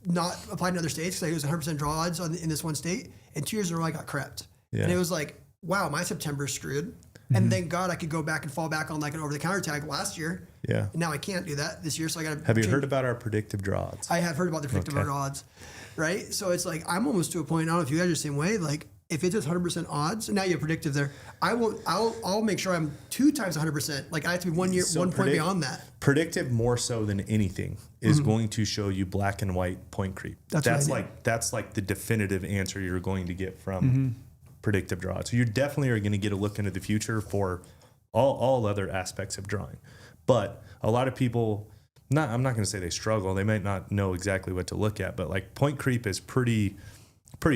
not applied in other states because I was 100% draw odds in this one state, and 2 years in a row I got crept, and it was like, wow, my September's screwed. And thank God I could go back and fall back on like an over-the-counter tag last year. Yeah. And now I can't do that this year, so I got to. Have you heard about our predictive draw odds? I have heard about the predictive draw odds, right? So it's like I'm almost to a point. I don't know if you guys are the same way. Like if it's 100% odds, and now you have predictive there, I'll make sure I'm 2 times 100%. Like I have to be 1 year, 1 point beyond that. Predictive more so than anything is going to show you black and white point creep. That's like the definitive answer you're going to get from. Predictive draw. So you definitely are going to get a look into the future for all other aspects of drawing. But a lot of people, I'm not going to say they struggle. They might not know exactly what to look at, but like point creep is pretty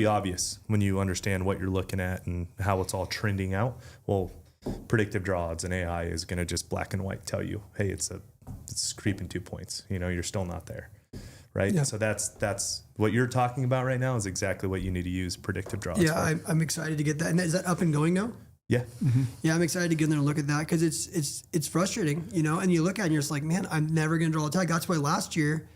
obvious when you understand what you're looking at and how it's all trending out. Well, predictive draw odds and AI is going to just black and white tell you, hey, it's creeping 2 points. You're still not there. Right. Yeah. So that's what you're talking about right now is exactly what you need to use predictive draws. Yeah, I'm excited to get that. And is that up and going now? Yeah. Mm-hmm. Yeah, I'm excited to get in there and look at that because it's frustrating, and you look at it and you're just like, man, I'm never going to draw a tag. That's why last year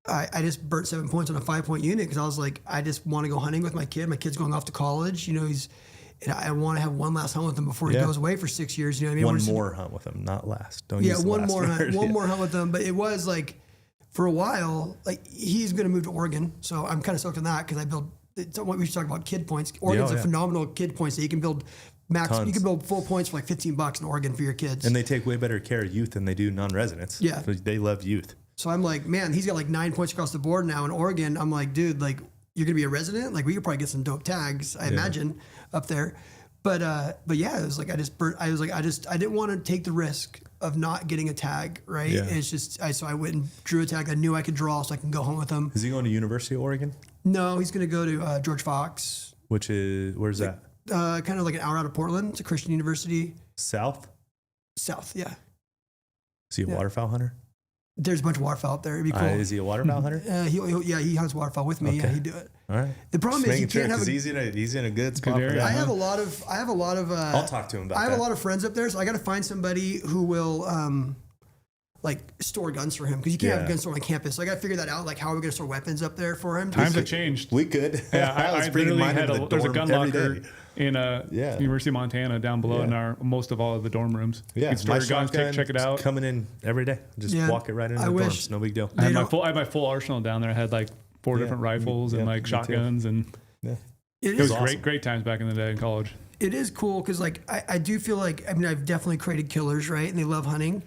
I just burnt 7 points on a 5-point unit because I was like, I just want to go hunting with my kid. My kid's going off to college. I want to have one last hunt with him before he goes away for 6 years. You know what I mean? One more hunt with him, not last. Don't use the one last more word. hunt. One more hunt with him. But it was like, for a while, like he's going to move to Oregon, so I'm kind of stoked on that because I build. It's what we should talk about kid points. Oregon's a phenomenal kid points that you can build max. Tons. You can build full points for like $15 in Oregon for your kids, and they take way better care of youth than they do non-residents. Yeah, they love youth. So I'm like, man, he's got like 9 points across the board now in Oregon. I'm like, dude, like you're gonna be a resident. Like we could probably get some dope tags, I imagine, up there. But yeah, it was like I didn't want to take the risk of not getting a tag, right? Yeah. And it's just so I went and drew a tag I knew I could draw, so I can go home with him. Is he going to University of Oregon? No, he's going to go to George Fox. Where's that? Kind of like an hour out of Portland. It's a Christian university. South, yeah. Is he a waterfowl hunter? There's a bunch of waterfowl up there. It'd be cool. Is he a waterfowl hunter? He hunts waterfowl with me. Okay. Yeah, he'd do it. All right. The problem is you can't have. He's in a good spot. For that, I have a lot of. I'll talk to him about that. I have a lot of friends up there, so I got to find somebody who will like store guns for him because you can't have a gun store on campus. So I got to figure that out. Like, how are we going to store weapons up there for him? Times have changed. We could. Yeah, I was bringing mine into the dorm. There's a gun locker in University of Montana down below in most of all of the dorm rooms. Yeah, you can store your guns, check it out. Coming in every day. Just walk it right into the dorms. No big deal. I had my full arsenal down there. I had like 4 different rifles and like shotguns, and it was awesome. great times back in the day in college. It is cool because like I do feel like, I mean, I've definitely created killers, right? And they love hunting.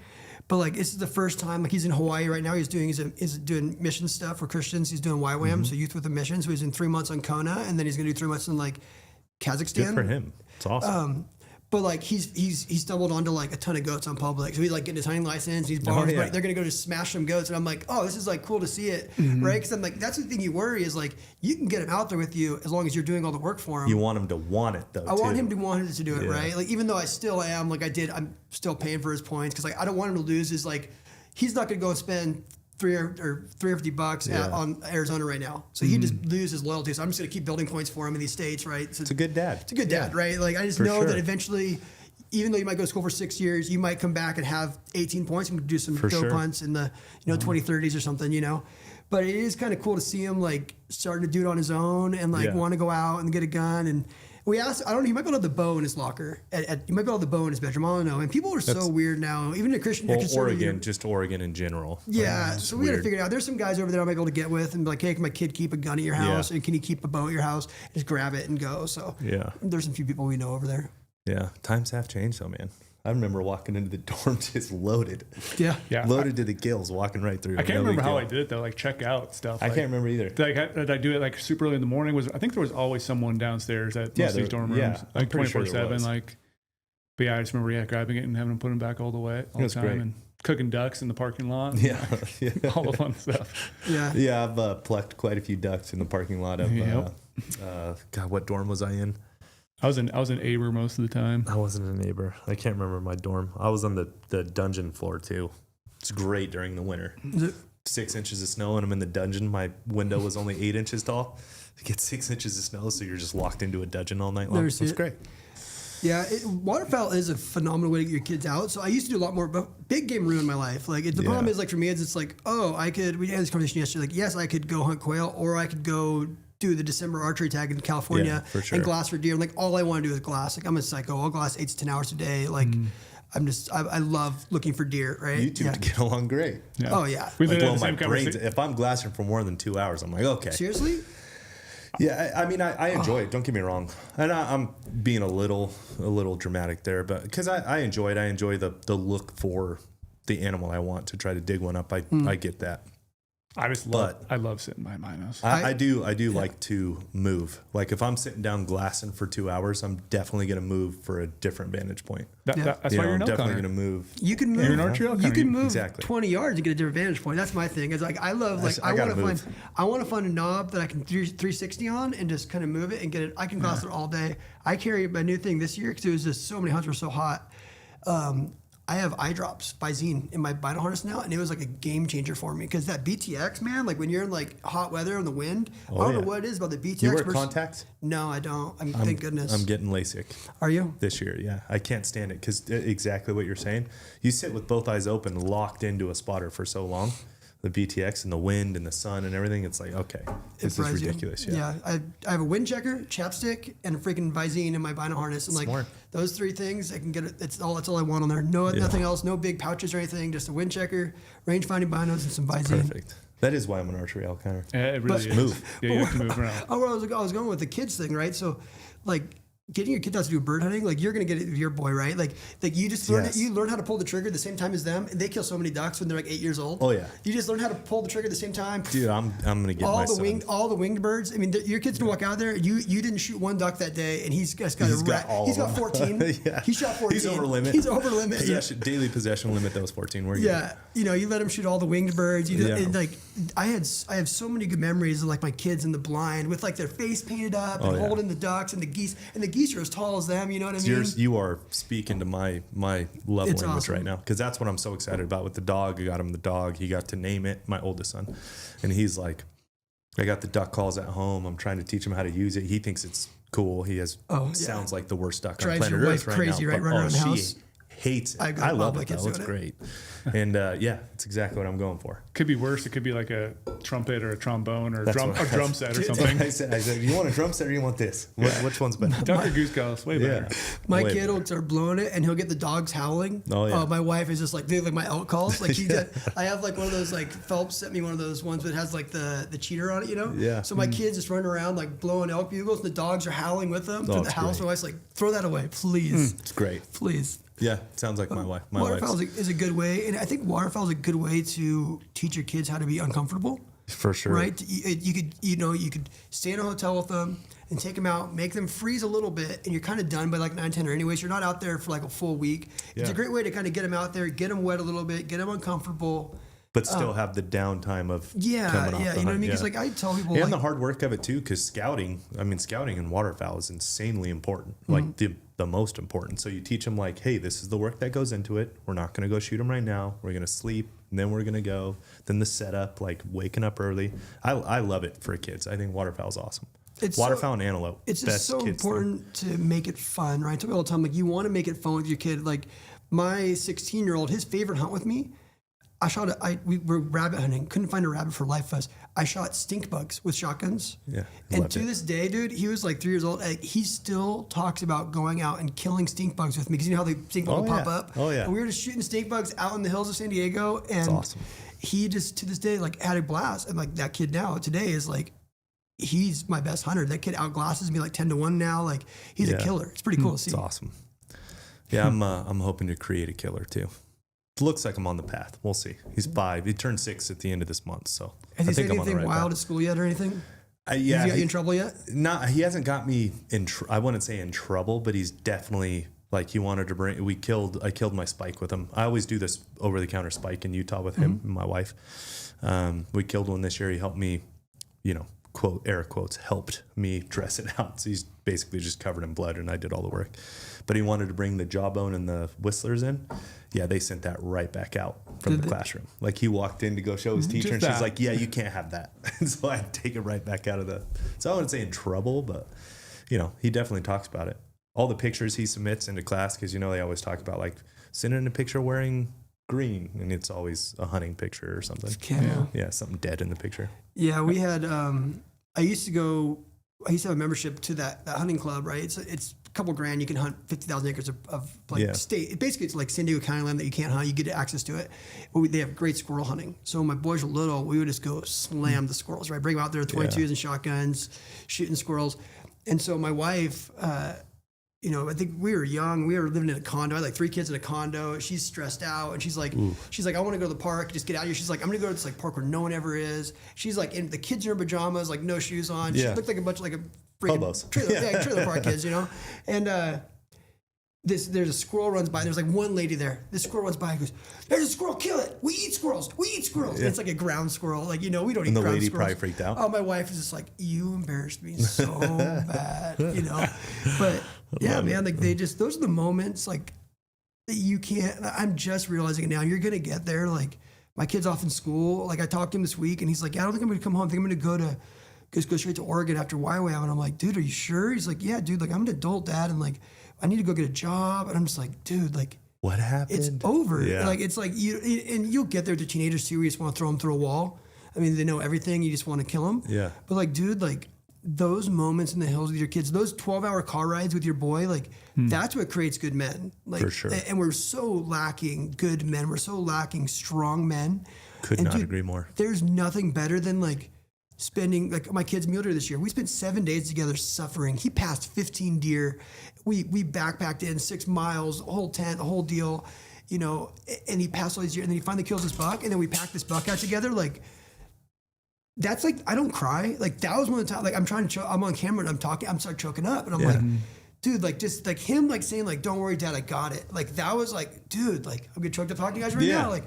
But like this is the first time, like he's in Hawaii right now. He's doing mission stuff for Christians. He's doing YWAM, so Youth with a Mission. So he's in 3 months on Kona, and then he's gonna do 3 months in like Kazakhstan. Good for him. It's awesome. But like he stumbled onto like a ton of goats on public. So he's like getting his hunting license. He's borrowing. They're gonna go to smash some goats, and I'm like, oh, this is like cool to see it, right? Because I'm like, that's the thing you worry is like you can get him out there with you as long as you're doing all the work for him. You want him to want it though. I want him to want to do it, right? Like even though I still am, like I'm still paying for his points because like I don't want him to lose. Is like he's not gonna go and spend $350 on Arizona right now. So he just lose his loyalty. So I'm just gonna keep building points for him in these states, right? So it's a good dad. It's a good dad, right? Like I just know that eventually, even though you might go to school for 6 years, you might come back and have 18 points and do some dope hunts in the 2030s or something, you know. But it is kind of cool to see him like starting to do it on his own and like want to go out and get a gun. And we asked, I don't know, he might be able to have the bow in his locker. He might be able to have the bow in his bedroom. I don't know. And people are so weird now. Even a Christian, Oregon in general. Yeah, so we got to figure it out. There's some guys over there I might be able to get with and be like, hey, can my kid keep a gun at your house? And can he keep a bow at your house? Just grab it and go. So there's some few people we know over there. Yeah, times have changed though, man. I remember walking into the dorms just loaded. Yeah. Loaded to the gills, walking right through. I can't remember how I did it though, like check out stuff. I can't remember either. Did I do it like super early in the morning? I think there was always someone downstairs at most of these dorm rooms, like 24/7. Like, but yeah, I just remember grabbing it and having them put them back all the way all the time, great. And cooking ducks in the parking lot. All the fun stuff. Yeah, I've plucked quite a few ducks in the parking lot of. God, what dorm was I in? I was an Aber most of the time. I wasn't a neighbor. I can't remember my dorm. I was on the dungeon floor too. It's great during the winter. 6 inches of snow and I'm in the dungeon. My window was only 8 inches tall. You get 6 inches of snow, so you're just locked into a dungeon all night long. It's great. Yeah, Waterfowl is a phenomenal way to get your kids out. So I used to do a lot more, but big game ruined my life. Like the problem is like for me, it's like, we had this conversation yesterday. Like, yes, I could go hunt quail or I could go do the December archery tag in California and glass for deer. And like all I want to do is glass. Like I'm a psycho. I'll glass 8 to 10 hours a day. Like I love looking for deer, right? You two get along great. Yeah. Oh yeah. We've like, been the same brains, if I'm glassing for more than 2 hours, I'm like, okay. Seriously? Yeah, I mean, I enjoy it. Don't get me wrong, and I'm being a little dramatic there, but because I enjoy it. I enjoy the look for the animal I want to try to dig one up. I get that. I love sitting by binos. I do like to move. Like if I'm sitting down glassing for 2 hours, I'm definitely going to move for a different vantage point. That's why you're an elk definitely hunter. going to move. You can move. You're an archery elk hunter. You can move Exactly. 20 yards and get a different vantage point. That's my thing. It's like I love like I want to find a knob that I can 360 on and just kind of move it and get it. I can glass it all day. I carry my new thing this year because it was just so many hunts were so hot. I have eye drops by Zine in my bino harness now, and it was like a game changer for me because that BTX, man, like when you're in like hot weather and the wind, I don't know what it is about the BTX. You wear contacts? No, I don't. Thank goodness. I'm getting LASIK. Are you? This year, yeah. I can't stand it because exactly what you're saying. You sit with both eyes open, locked into a spotter for so long. The BTX and the wind and the sun and everything, it's like, okay, this is ridiculous. Yeah, I have a wind checker, chapstick, and a freaking Visine in my bino harness. And like those 3 things, I can get it. That's all I want on there. Nothing else. No big pouches or anything. Just a wind checker, range finding binos, and some Visine. Perfect. That is why I'm an archery elk hunter. Yeah, it really is. Move. Yeah, you have to move around. I was going with the kids thing, right? So, like, getting your kids out to do bird hunting, like you're gonna get it with your boy, right? Like you just learn you learn how to pull the trigger at the same time as them, and they kill so many ducks when they're like 8 years old. Oh yeah, you just learn how to pull the trigger at the same time. Dude, I'm gonna get all the winged birds. I mean, your kids can walk out there. You didn't shoot one duck that day, and he's got 14. He shot 14. He's over limit. Daily possession limit. Those 14. We're good. You let him shoot all the winged birds. And like I have so many good memories of like my kids in the blind with like their face painted up and holding the ducks and the geese, and the geese are as tall as them. You know what I mean? You are speaking to my love language right now because that's what I'm so excited about with the dog. I got him the dog. He got to name it, my oldest son, and he's like, I got the duck calls at home. I'm trying to teach him how to use it. He thinks it's cool. He has sounds like the worst duck on planet Earth right now. Crazy, right? Running around the house. hates it. I I love my it kids though. It's doing great. And yeah, it's exactly what I'm going for. Could be worse. It could be like a trumpet or a trombone or a That's drum what- drum set or something. I said, you want a drum set or you want this? Which one's better? Duck or goose goose, way better. My Way kid better. will start blowing it, and he'll get the dogs howling. Oh, yeah. My wife is just like, dude, like my elk calls. Like I have like one of those, like Phelps sent me one of those ones that has like the cheater on it, you know? Yeah. So my kids just running around like blowing elk bugles, and the dogs are howling with them through the it's house. great. My wife's like, throw that away, please, It's great. please. Yeah, sounds like my wife. My Waterfowl wife's is a good way, and I think waterfowl is a good way to teach your kids how to be uncomfortable. for sure. Right? You could stay in a hotel with them and take them out, make them freeze a little bit, and you're kind of done by like 9, 10 or anyways. You're not out there for like a full week. It's Yeah. a great way to kind of get them out there, get them wet a little bit, get them uncomfortable. But still have the downtime of Yeah, coming off yeah, the you know what I hunt, mean? Because yeah. like I tell people, And like, the hard work of it too, because scouting in waterfowl is insanely important, like the most important. So you teach them like, hey, this is the work that goes into it. We're not going to go shoot them right now. We're going to sleep, and then we're going to go. Then the setup, like waking up early. I love it for kids. I think waterfowl is awesome. It's Waterfowl and antelope. it's just best so kids thing. important to make it fun, right? I tell people all the time, like you want to make it fun with your kid. Like my 16-year-old, his favorite hunt with me, we were rabbit hunting, couldn't find a rabbit for life us. I shot stink bugs with shotguns. Yeah, And loved to it. this day, dude, he was like 3 years old. Like, he still talks about going out and killing stink bugs with me because you know how the stink bugs will pop up. Oh, yeah. And we were just shooting stink bugs out in the hills of San Diego, and awesome. he just to this day like had a blast. And like that kid now today is like, he's my best hunter. That kid outglasses me like 10-1 now. Like he's a Yeah. killer. It's pretty cool to see. It's awesome. Yeah, I'm hoping to create a killer too. Looks like I'm on the path. We'll see. He's 5. He turned 6 at the end of this month, so Has I he said think I'm on the anything right wild path. at school yet or anything? Has Yeah, he got you in trouble yet? he hasn't got me in. I wouldn't say in trouble, but he's definitely like he wanted to bring. I killed my spike with him. I always do this over the counter spike in Utah with him and my wife. We killed one this year. He helped me, quote air quotes, helped me dress it out. So he's basically just covered in blood, and I did all the work. But he wanted to bring the jawbone and the whistlers in. Yeah, they sent that right back out from the classroom. Like he walked in to go show his teacher, and she's like, "Yeah, you can't have that." And so I had to take it right back out of the. So I wouldn't say in trouble, but he definitely talks about it. All the pictures he submits into class, because they always talk about like sending a picture wearing green, and it's always a hunting picture or something. Yeah, something dead in the picture. Yeah, we had. I used to have a membership to that hunting club, right? It's a couple grand. You can hunt 50,000 acres of state. Basically, it's like San Diego County land that you can't hunt. You get access to it. But they have great squirrel hunting. So when my boys were little, we would just go slam the squirrels, right? Bring them out there with 22s and shotguns, shooting squirrels. And so my wife, I think we were young. We were living in a condo. I had like 3 kids in a condo. She's stressed out, and she's like, I want to go to the park. Just get out here. She's like, I'm gonna go to this like park where no one ever is. She's like, and the kids are in pajamas, like no shoes on. She looked like a bunch of like a freaking Hobos. trailer park kids, And there's a squirrel runs by. There's like one lady there. This squirrel runs by and goes, "There's a squirrel. Kill it. We eat squirrels. We eat squirrels." And it's like a ground squirrel. Like we don't eat And the ground lady squirrels. probably freaked out. Oh, my wife is just like, "You embarrassed me so bad," But yeah, man, like those are the moments like that you can't. I'm just realizing it now. You're gonna get there. Like my kid's off in school. Like I talked to him this week, and he's like, "Yeah, I don't think I'm gonna come home. I think I'm gonna go straight to Oregon after YWAM." And I'm like, "Dude, are you sure?" He's like, "Yeah, dude. Like I'm an adult dad, and like I need to go get a job." And I'm just like, "Dude, like." What happened? It's over. Yeah. Like it's like you'll get there to teenagers too. Where you just want to throw them through a wall. I mean, they know everything. You just want to kill them. Yeah. But like, dude, like those moments in the hills with your kids, those 12-hour car rides with your boy, like that's what creates good men. Like, For sure. And we're so lacking good men. We're so lacking strong men. Could And not dude, agree more. There's nothing better than like spending like my kid's mule deer this year. We spent 7 days together suffering. He passed 15 deer. We backpacked in 6 miles, the whole tent, the whole deal. And he passed all these deer, and then he finally kills this buck, and then we packed this buck out together. Like, that's like, I don't cry. Like, that was one of the times, like, I'm on camera and I'm talking, I'm start choking up, and I'm like, dude, like, just like him, like saying, like, "Don't worry, Dad, I got it." Like, that was like, dude, like, I'm getting choked up talking to you guys right now. Like,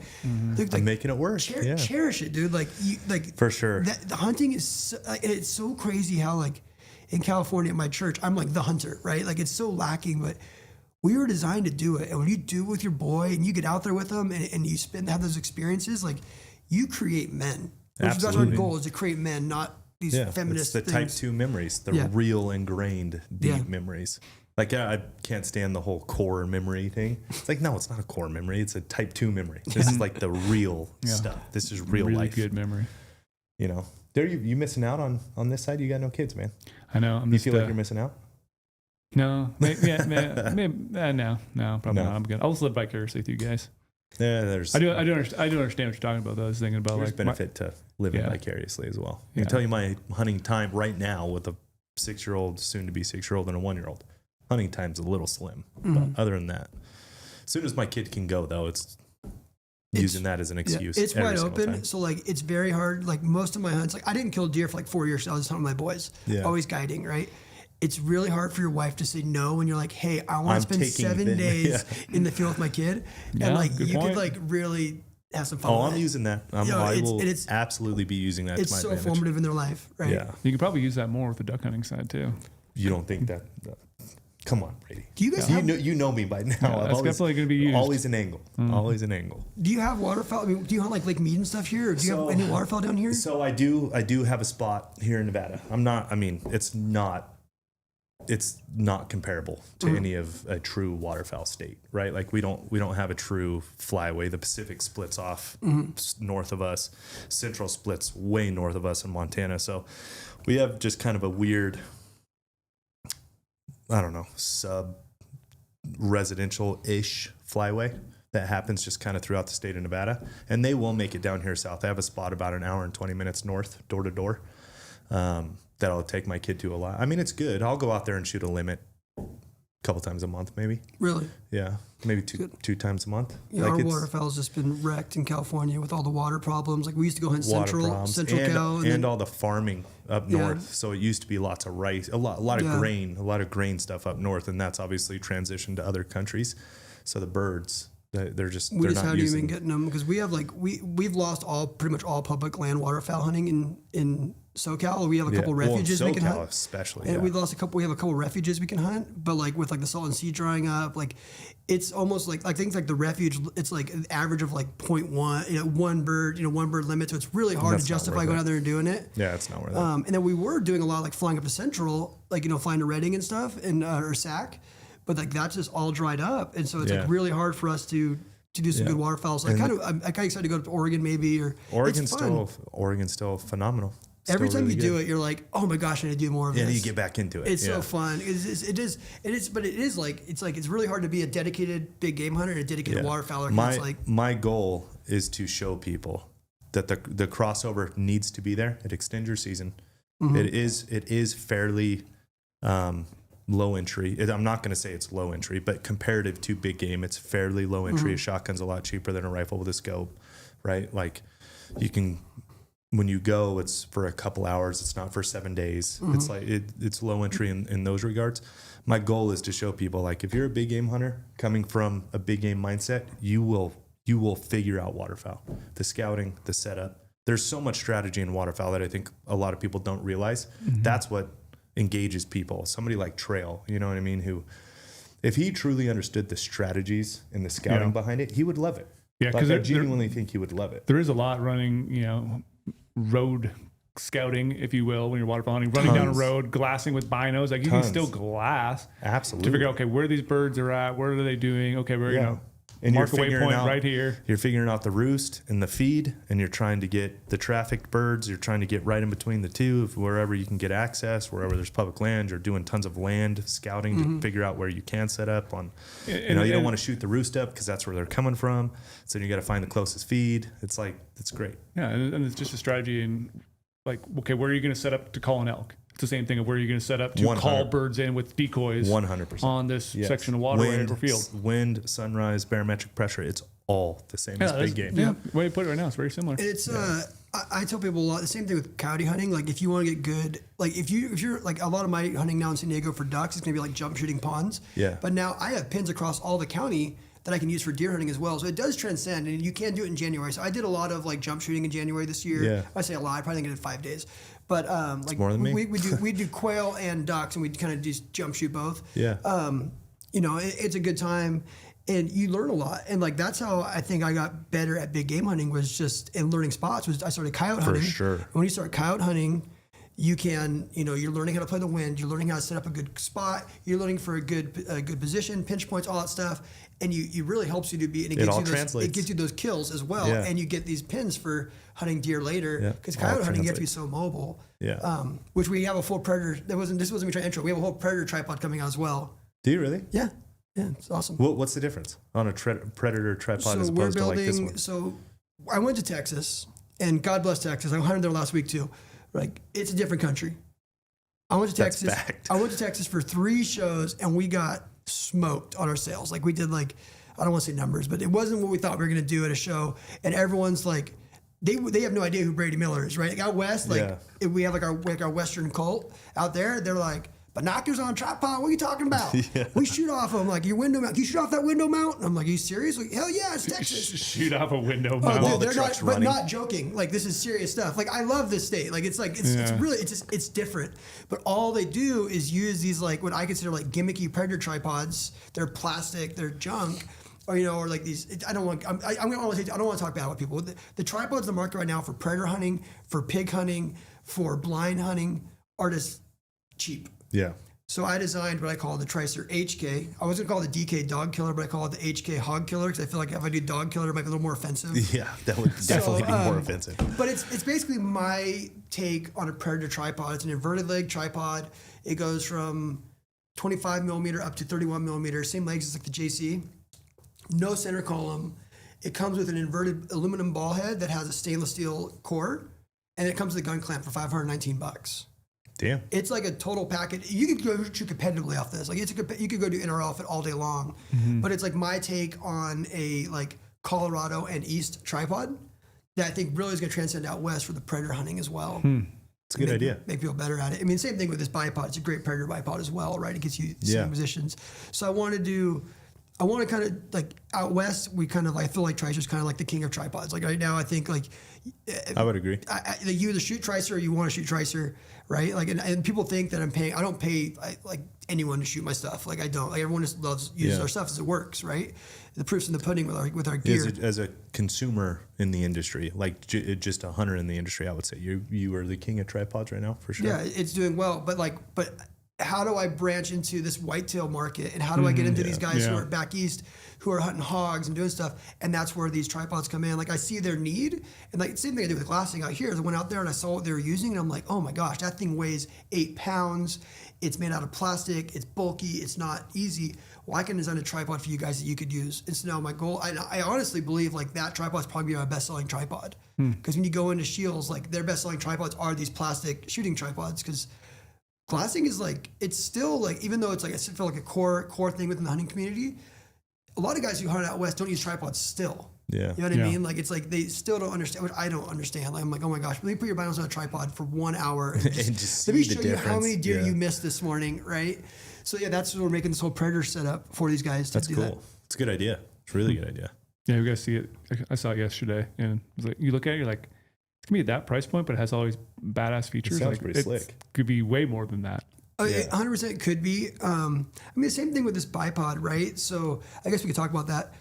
dude, I'm making it work. cherish it, dude. Like, For sure. the hunting is, and it's so crazy how, like, in California at my church, I'm like the hunter, right? Like, it's so lacking, but we were designed to do it. And when you do it with your boy and you get out there with them and you have those experiences, like, you create men. That's our goal, is to create men, not these feminist it's the things. type 2 memories, the real ingrained deep memories. Like I can't stand the whole core memory thing. It's like, no, it's not a core memory. It's a type 2 memory. This is like the real stuff. This is real really life. good memory. You know, there you missing out on this side. You got no kids, man. I know. You feel like you're missing out? No, no, probably not. I'm good. I'll just live vicariously with you guys. Yeah, I do understand what you're talking about. Though I was thinking about there's like benefit to living vicariously as well. I Yeah. can tell you my hunting time right now with a 6-year-old, soon to be 6-year-old, and a 1-year-old. Hunting time's a little slim. But other than that, as soon as my kid can go, though, it's using that as an excuse. It's every wide single open. time. So like, it's very hard. Like most of my hunts, like I didn't kill deer for like 4 years. So I was hunting with my boys, always guiding, right? It's really hard for your wife to say no when you're like, hey, I want to spend 7 days in the field with my kid. And like, you could like really have some fun. I'm using that. I will absolutely be using that to my advantage. It's so formative in their life, right? Yeah. You could probably use that more with the duck hunting side too. You don't think that? Come on, Brady. Do you guys you know me by now. That's definitely going to be used. Always an angle. Always an angle. Do you have waterfowl? I mean, do you hunt like Lake Mead and stuff here? Or do you have any waterfowl down here? So I do have a spot here in Nevada. It's not comparable to any of a true waterfowl state, right? Like we don't have a true flyway. The Pacific splits off north of us. Central splits way north of us in Montana. So we have just kind of a weird, I don't know, sub-residential-ish flyway that happens just kind of throughout the state of Nevada. And they will make it down here south. I have a spot about an hour and 20 minutes north, door to door, that I'll take my kid to a lot. I mean, it's good. I'll go out there and shoot a limit a couple times a month, maybe. Really? Yeah, maybe two times a month. Yeah, like our waterfowl's just been wrecked in California with all the water problems. Like we used to go hunt Central Cal, and all the farming up north. So it used to be lots of rice, a lot of grain, stuff up north, and that's obviously transitioned to other countries. So the birds, they're just we they're just not haven't using even getting them because we have like we've lost pretty much all public land waterfowl hunting in SoCal. We have a couple refuges we can hunt, especially. And we lost a couple. We have a couple refuges we can hunt, but like with like the Salton Sea drying up, like it's almost like things like the refuge. It's like an average of like 0.1, one bird limit. So it's really hard to justify going out there and doing it. Yeah, it's not worth it. And then we were doing a lot like flying up to Central, like flying to Redding and stuff, and or Sac, but like that's just all dried up, and so it's like really hard for us to do some good waterfowl. So I'm kind of excited to go to Oregon maybe, or Oregon's still phenomenal. Every time you do it, you're like, oh my gosh, I need to do more of this. Yeah, you get back into it. It's so fun. It is, but it's really hard to be a dedicated big game hunter and a dedicated waterfowler. My goal is to show people that the crossover needs to be there at extender season. It is fairly low entry. I'm not going to say it's low entry, but comparative to big game, it's fairly low entry. A shotgun's a lot cheaper than a rifle with a scope, right? Like you can. When you go, it's for a couple hours. It's not for 7 days. It's like it's low entry in those regards. My goal is to show people, like, if you're a big game hunter coming from a big game mindset, you will figure out waterfowl, the scouting, the setup. There's so much strategy in waterfowl that I think a lot of people don't realize. That's what engages people. Somebody like Trail, you know what I mean? Who, if he truly understood the strategies and the scouting behind it, he would love it. Yeah, because I genuinely think he would love it. There is a lot running, road scouting, if you will, when you're waterfowl hunting, running down a road, glassing with binos. Like you can still glass. Absolutely. To figure out, okay, where these birds are at, what are they doing? Okay, we're and mark a waypoint right here. You're figuring out the roost and the feed, and you're trying to get the trafficked birds. You're trying to get right in between the two, wherever you can get access, wherever there's public land. You're doing tons of land scouting to figure out where you can set up on. You don't want to shoot the roost up because that's where they're coming from. So you got to find the closest feed. It's great. Yeah, and it's just a strategy. And like, okay, where are you going to set up to call an elk? It's the same thing of where you're going to set up to 100. Call birds in with decoys 100% on this section of waterway or field. Wind, sunrise, barometric pressure, it's all the same as big game. Yeah, the way you put it right now, it's very similar. It's I tell people a lot the same thing with coyote hunting. Like if you want to get good, like if you're like a lot of my hunting now in San Diego for ducks, it's gonna be like jump shooting ponds. Yeah. But now I have pins across all the county that I can use for deer hunting as well. So it does transcend, and you can do it in January. So I did a lot of like jump shooting in January this year. Yeah. I say a lot. I probably think I did 5 days. But like more than me. we do quail and ducks, and we kind of just jump shoot both. Yeah. It's a good time, and you learn a lot. And like that's how I think I got better at big game hunting was just in learning spots. Was I started coyote hunting. For sure. When you start coyote hunting, You can, you're learning how to play the wind. You're learning how to set up a good spot. You're learning for a good position, pinch points, all that stuff. And you really helps you to be, and it gives you those kills as well. Yeah. And you get these pins for hunting deer later. Because coyote hunting, you have to be so mobile. Yeah. Which we have a full predator. This wasn't me trying to intro. We have a whole predator tripod coming out as well. Do you really? Yeah. Yeah, it's awesome. What's the difference on a predator tripod as opposed to like this one? So I went to Texas, and God bless Texas. I hunted there last week too. Like, it's a different country. I went to Texas. I went to Texas for 3 shows, and we got smoked on our sales. Like, we did I don't want to say numbers, but it wasn't what we thought we were going to do at a show. And everyone's like, they have no idea who Brady Miller is, right? Like out west, we have our Western cult out there. They're like, binoculars on a tripod? What are you talking about? Yeah. We shoot off them, like your window mount. Can you shoot off that window mount? And I'm like, are you serious? Like, hell yeah, it's Texas. Shoot off a window mount. Oh, dude, but not joking. Like, this is serious stuff. Like, I love this state. Like, it's really, it's different. But all they do is use these, like, what I consider like gimmicky predator tripods. They're plastic, they're junk. Or like these, I don't want to talk bad about people. The tripods in the market right now for predator hunting, for pig hunting, for blind hunting are just cheap. Yeah. So I designed what I call the Tricer HK. I was going to call it the DK dog killer, but I call it the HK hog killer because I feel like if I do dog killer, it might be a little more offensive. Yeah, that would definitely be more offensive. But it's basically my take on a predator tripod. It's an inverted leg tripod. It goes from 25 millimeter up to 31 millimeter, same legs as like the JC. No center column. It comes with an inverted aluminum ball head that has a stainless steel core, and it comes with a gun clamp for $519. Damn. It's like a total package. You could go shoot competitively off this. Like you could go do NRL off it all day long. Mm-hmm. But it's like my take on a like Colorado and East tripod that I think really is going to transcend out west for the predator hunting as well. It's a good idea. Make people better at it. I mean, same thing with this bipod. It's a great predator bipod as well, right? It gets you same positions. So I want to kind of like out west, I feel like Tricer's kind of like the king of tripods. Like right now, I think like I would agree. You either shoot Tricer or you want to shoot Tricer, right? Like, and people think that I don't pay like anyone to shoot my stuff. Like I don't. Like everyone just uses our stuff as it works, right? The proof's in the pudding with our gear. As a consumer in the industry, like just a hunter in the industry, I would say you are the king of tripods right now for sure. Yeah, it's doing well, but how do I branch into this whitetail market, and how do I get into these guys who are back east who are hunting hogs and doing stuff? And that's where these tripods come in. Like I see their need, and like same thing I did with glassing out here. I went out there and I saw what they were using, and I'm like, oh my gosh, that thing weighs 8 pounds. It's made out of plastic. It's bulky. It's not easy. Well, I can design a tripod for you guys that you could use. And so now my goal, I honestly believe like that tripod is probably my best-selling tripod. Because when you go into Shields, like their best-selling tripods are these plastic shooting tripods. Because glassing is like, it's still like, even though it's like, I feel like a core thing within the hunting community, a lot of guys who hunt out west don't use tripods still. Yeah. You know what I mean? Like, it's like they still don't understand, which I don't understand. Like, I'm like, oh my gosh, let me put your binoculars on a tripod for 1 hour and just let me show you how many deer you missed this morning, right? So yeah, that's what we're making this whole predator setup for these guys to do. That's cool. It's a good idea. It's a really good idea. Yeah, we got to see it. I saw it yesterday, and it was like, you look at it, you're like, it's gonna be at that price point, but it has all these badass features. It sounds pretty slick. Could be way more than that. Oh, yeah. 100% could be. I mean, the same thing with this bipod, right? So I guess we could talk about that.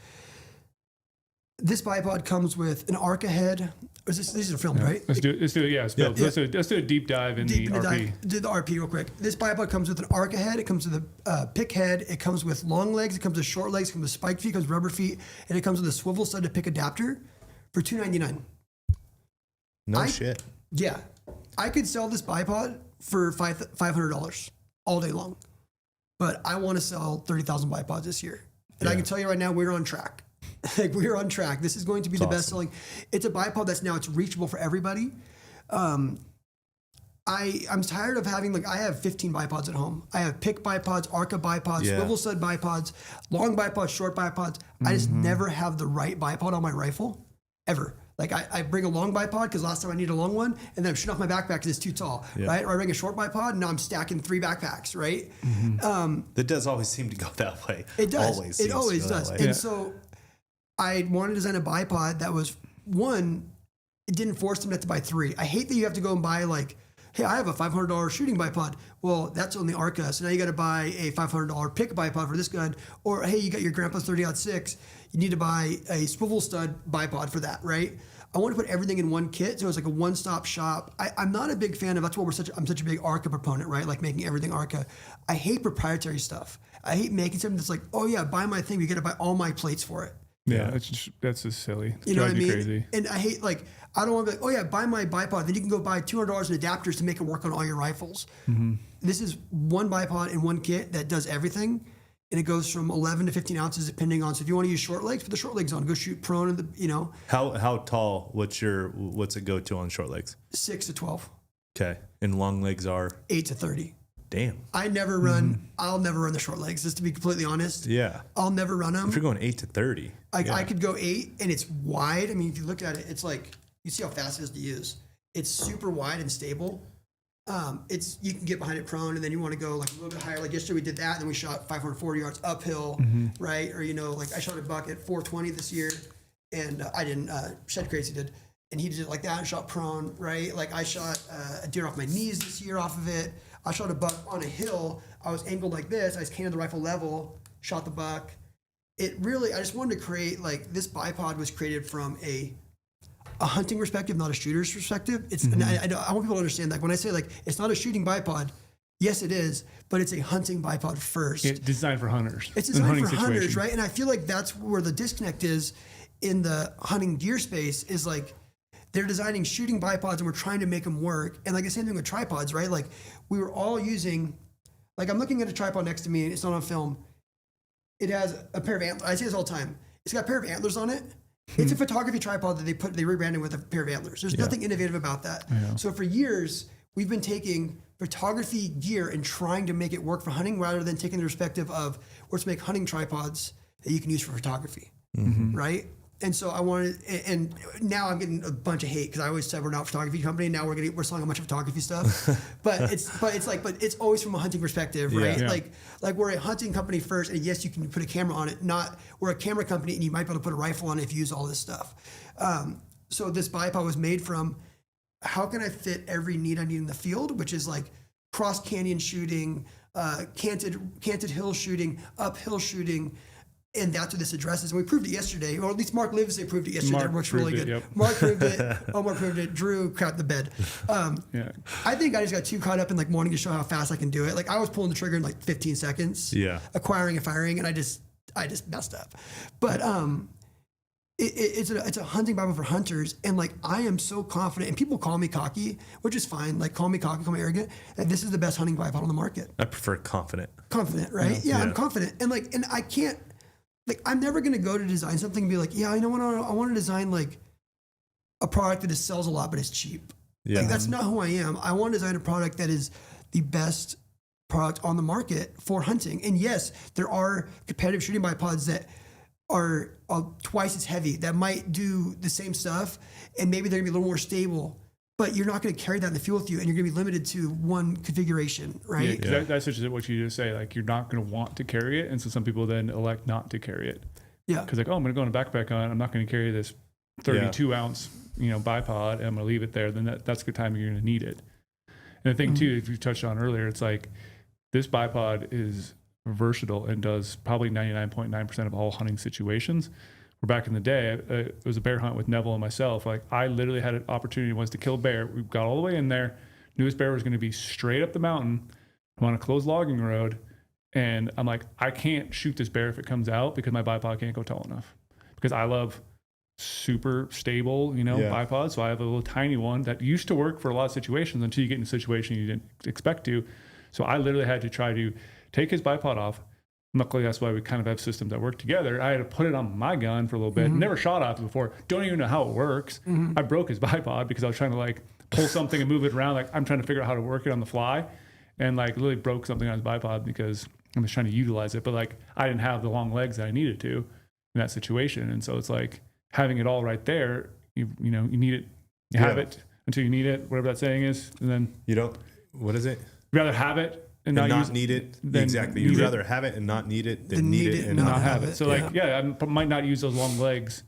This bipod comes with an Arca head. This is a film, right? Let's do it. Yeah, let's do a deep dive in the RP. Do the RP real quick. This bipod comes with an Arca head. It comes with a pick head. It comes with long legs. It comes with short legs. It comes with spiked feet. It comes with rubber feet. And it comes with a swivel stud to pick adapter for $299. No shit. Yeah. I could sell this bipod for $500 all day long. But I want to sell 30,000 bipods this year. And I can tell you right now, we're on track. Like we're on track. This is going to be the best selling. It's a bipod it's reachable for everybody. I'm tired of having I have 15 bipods at home. I have pick bipods, Arca bipods, swivel stud bipods, long bipods, short bipods. I just never have the right bipod on my rifle ever. Like I bring a long bipod because last time I needed a long one, and then I'm shooting off my backpack because it's too tall, right? Or I bring a short bipod, and now I'm stacking 3 backpacks, right? That does always seem to go that way. It does. It always does. And so I wanted to design a bipod that was, one, it didn't force them to buy 3. I hate that you have to go and buy hey, I have a $500 shooting bipod. Well, that's on the Arca, so now you got to buy a $500 pick bipod for this gun. Or hey, you got your grandpa's 30-06. You need to buy a swivel stud bipod for that, right? I want to put everything in one kit, so it's like a one-stop shop. I'm not a big fan of, that's why I'm such a big ARCA proponent, right? Like making everything ARCA. I hate proprietary stuff. I hate making something that's like, oh yeah, buy my thing, you got to buy all my plates for it. Yeah, that's just silly. You know what I mean? Crazy. And I hate, like, I don't want to be like, oh yeah, buy my bipod. Then you can go buy $200 in adapters to make it work on all your rifles. Mm-hmm. This is one bipod in one kit that does everything. And it goes from 11 to 15 ounces depending on, so if you want to use short legs, put the short legs on, go shoot prone, and How tall, what's it go to on short legs? 6 to 12. Okay. And long legs are? 8 to 30. Damn. I'll never run the short legs, just to be completely honest. Yeah. I'll never run them. If you're going 8 to 30. I could go 8 and it's wide. I mean, if you look at it, it's like, you see how fast it is to use. It's super wide and stable. You can get behind it prone, and then you want to go like a little bit higher. Like yesterday we did that, and then we shot 540 yards uphill, right? Or, like I shot a buck at 420 this year, and I didn't, Shed Crazy did. And he did it like that and shot prone, right? Like I shot a deer off my knees this year off of it. I shot a buck on a hill. I was angled like this. I just came to the rifle level, shot the buck. I just wanted to create, like, this bipod was created from a hunting perspective, not a shooter's perspective. And I want people to understand that when I say, like, it's not a shooting bipod, yes, it is, but it's a hunting bipod first. It's designed for hunters. It's designed for hunters, right? And I feel like that's where the disconnect is in the hunting gear space, is like, they're designing shooting bipods and we're trying to make them work. And like the same thing with tripods, right? Like we were all using, like I'm looking at a tripod next to me and it's not on film. It has a pair of antlers. I say this all the time. It's got a pair of antlers on it. It's a photography tripod that they rebranded with a pair of antlers. There's nothing innovative about that. Yeah. So for years, we've been taking photography gear and trying to make it work for hunting rather than taking the perspective of, let's make hunting tripods that you can use for photography, right? And so I wanted, and now I'm getting a bunch of hate because I always said we're not a photography company. Now we're selling a bunch of photography stuff, but it's always from a hunting perspective, right? Yeah. Like we're a hunting company first, and yes, you can put a camera on it. Not we're a camera company, and you might be able to put a rifle on it if you use all this stuff. So this bipod was made from how can I fit every need I need in the field, which is like cross canyon shooting, canted hill shooting, uphill shooting. And that's what this addresses. And we proved it yesterday, or at least Mark Livesay proved it yesterday. That works really good. Yep. Mark proved it. Omar proved it. Drew crapped the bed. I think I just got too caught up in like wanting to show how fast I can do it. Like I was pulling the trigger in like 15 seconds. Yeah. Acquiring and firing, and I just messed up. But it's a hunting Bible for hunters, and like I am so confident. And people call me cocky, which is fine. Like call me cocky, call me arrogant. That this is the best hunting Bible on the market. I prefer confident. Confident, right? Yeah, I'm confident, and I can't. Like, I'm never going to go to design something and be like, yeah, you know what? I want to design like a product that sells a lot, but it's cheap. Yeah. Like, that's not who I am. I want to design a product that is the best product on the market for hunting. And yes, there are competitive shooting bipods that are twice as heavy that might do the same stuff. And maybe they're gonna be a little more stable, but you're not going to carry that in the field with you, and you're going to be limited to one configuration, right? Yeah, that's just what you just say. Like, you're not going to want to carry it, and so some people then elect not to carry it. Yeah. Because like, I'm going to go on a backpack on. I'm not going to carry this 32 ounce, bipod, and I'm going to leave it there. Then that's the time you're going to need it. And the thing too, if you touched on earlier, it's like this bipod is versatile and does probably 99.9% of all hunting situations. Where back in the day, it was a bear hunt with Neville and myself. Like I literally had an opportunity once to kill a bear. We got all the way in there. Knew this bear was going to be straight up the mountain. I'm on a closed logging road. And I'm like, I can't shoot this bear if it comes out because my bipod can't go tall enough. Because I love super stable, bipods. So I have a little tiny one that used to work for a lot of situations until you get in a situation you didn't expect to. So I literally had to try to take his bipod off. Luckily, that's why we kind of have systems that work together. I had to put it on my gun for a little bit. Never shot off it before. Don't even know how it works. I broke his bipod because I was trying to like pull something and move it around. Like I'm trying to figure out how to work it on the fly, and like literally broke something on his bipod because I'm just trying to utilize it. But like I didn't have the long legs that I needed to in that situation, and so it's like having it all right there. You need it. You have it until you need it. Whatever that saying is, and then you don't. What is it? You rather have it. And not need it. Exactly. You'd rather have it and not need it than need it and not have it. So I might not use those long legs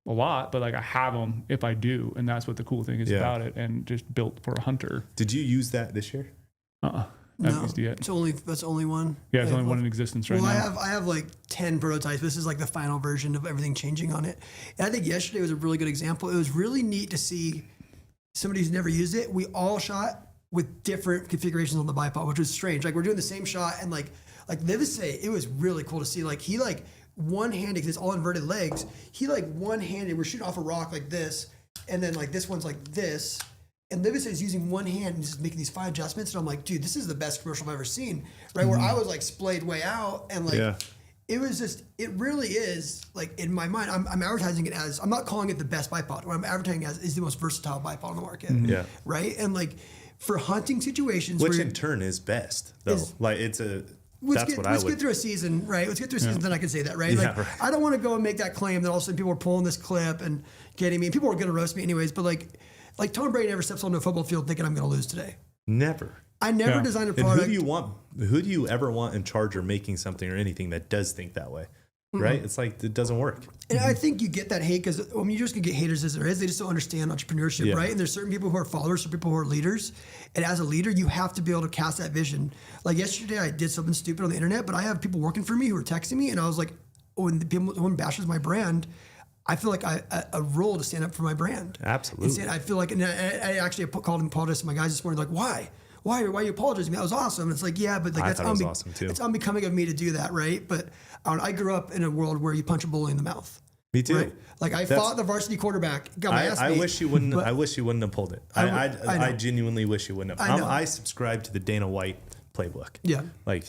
a lot, but like I have them if I do. And that's what the cool thing is about it, and just built for a hunter. Did you use that this year? I haven't used it yet. That's only one. Yeah, it's only one in existence right now. I have like 10 prototypes. This is like the final version of everything changing on it. And I think yesterday was a really good example. It was really neat to see somebody who's never used it. We all shot with different configurations on the bipod, which was strange. Like we're doing the same shot, and like Livesay, it was really cool to see. Like he like one-handed, because it's all inverted legs. He like one-handed. We're shooting off a rock like this, and then like this one's like this. And Livesay is using one hand and just making these fine adjustments. And I'm like, dude, this is the best commercial I've ever seen. Right? Where I was like splayed way out, and like it was just, it really is like in my mind, I'm advertising it as, I'm not calling it the best bipod. What I'm advertising as is the most versatile bipod on the market. Yeah. Right? And like for hunting situations, which in turn is best though. Like it's a, let's get through a season, right? Let's get through a season, then I can say that, right? Yeah, like, I don't want to go and make that claim that all of a sudden people are pulling this clip and getting me. And people are going to roast me anyways, but like Tom Brady never steps onto a football field thinking I'm going to lose today. Never. I never designed a product. And who do you ever want in charge or making something or anything that does think that way? Right? It's like, it doesn't work. And I think you get that hate because, I mean, you're just going to get haters as there is. They just don't understand entrepreneurship, right? And there's certain people who are followers, some people who are leaders. And as a leader, you have to be able to cast that vision. Like yesterday, I did something stupid on the internet, but I have people working for me who are texting me. And I was like, when someone bashes my brand, I feel like a role to stand up for my brand. Absolutely. I feel like, and I actually called and apologized to my guys this morning, like, why? Why are you apologizing? That was awesome. It's like, yeah, but like that's awesome too. It's unbecoming of me to do that, right? But I grew up in a world where you punch a bully in the mouth. Me too. Right? Like I fought the varsity quarterback, got my ass beat. I wish you wouldn't. I wish you wouldn't have pulled it. I genuinely wish you wouldn't have. I subscribe to the Dana White playbook. Yeah. Like,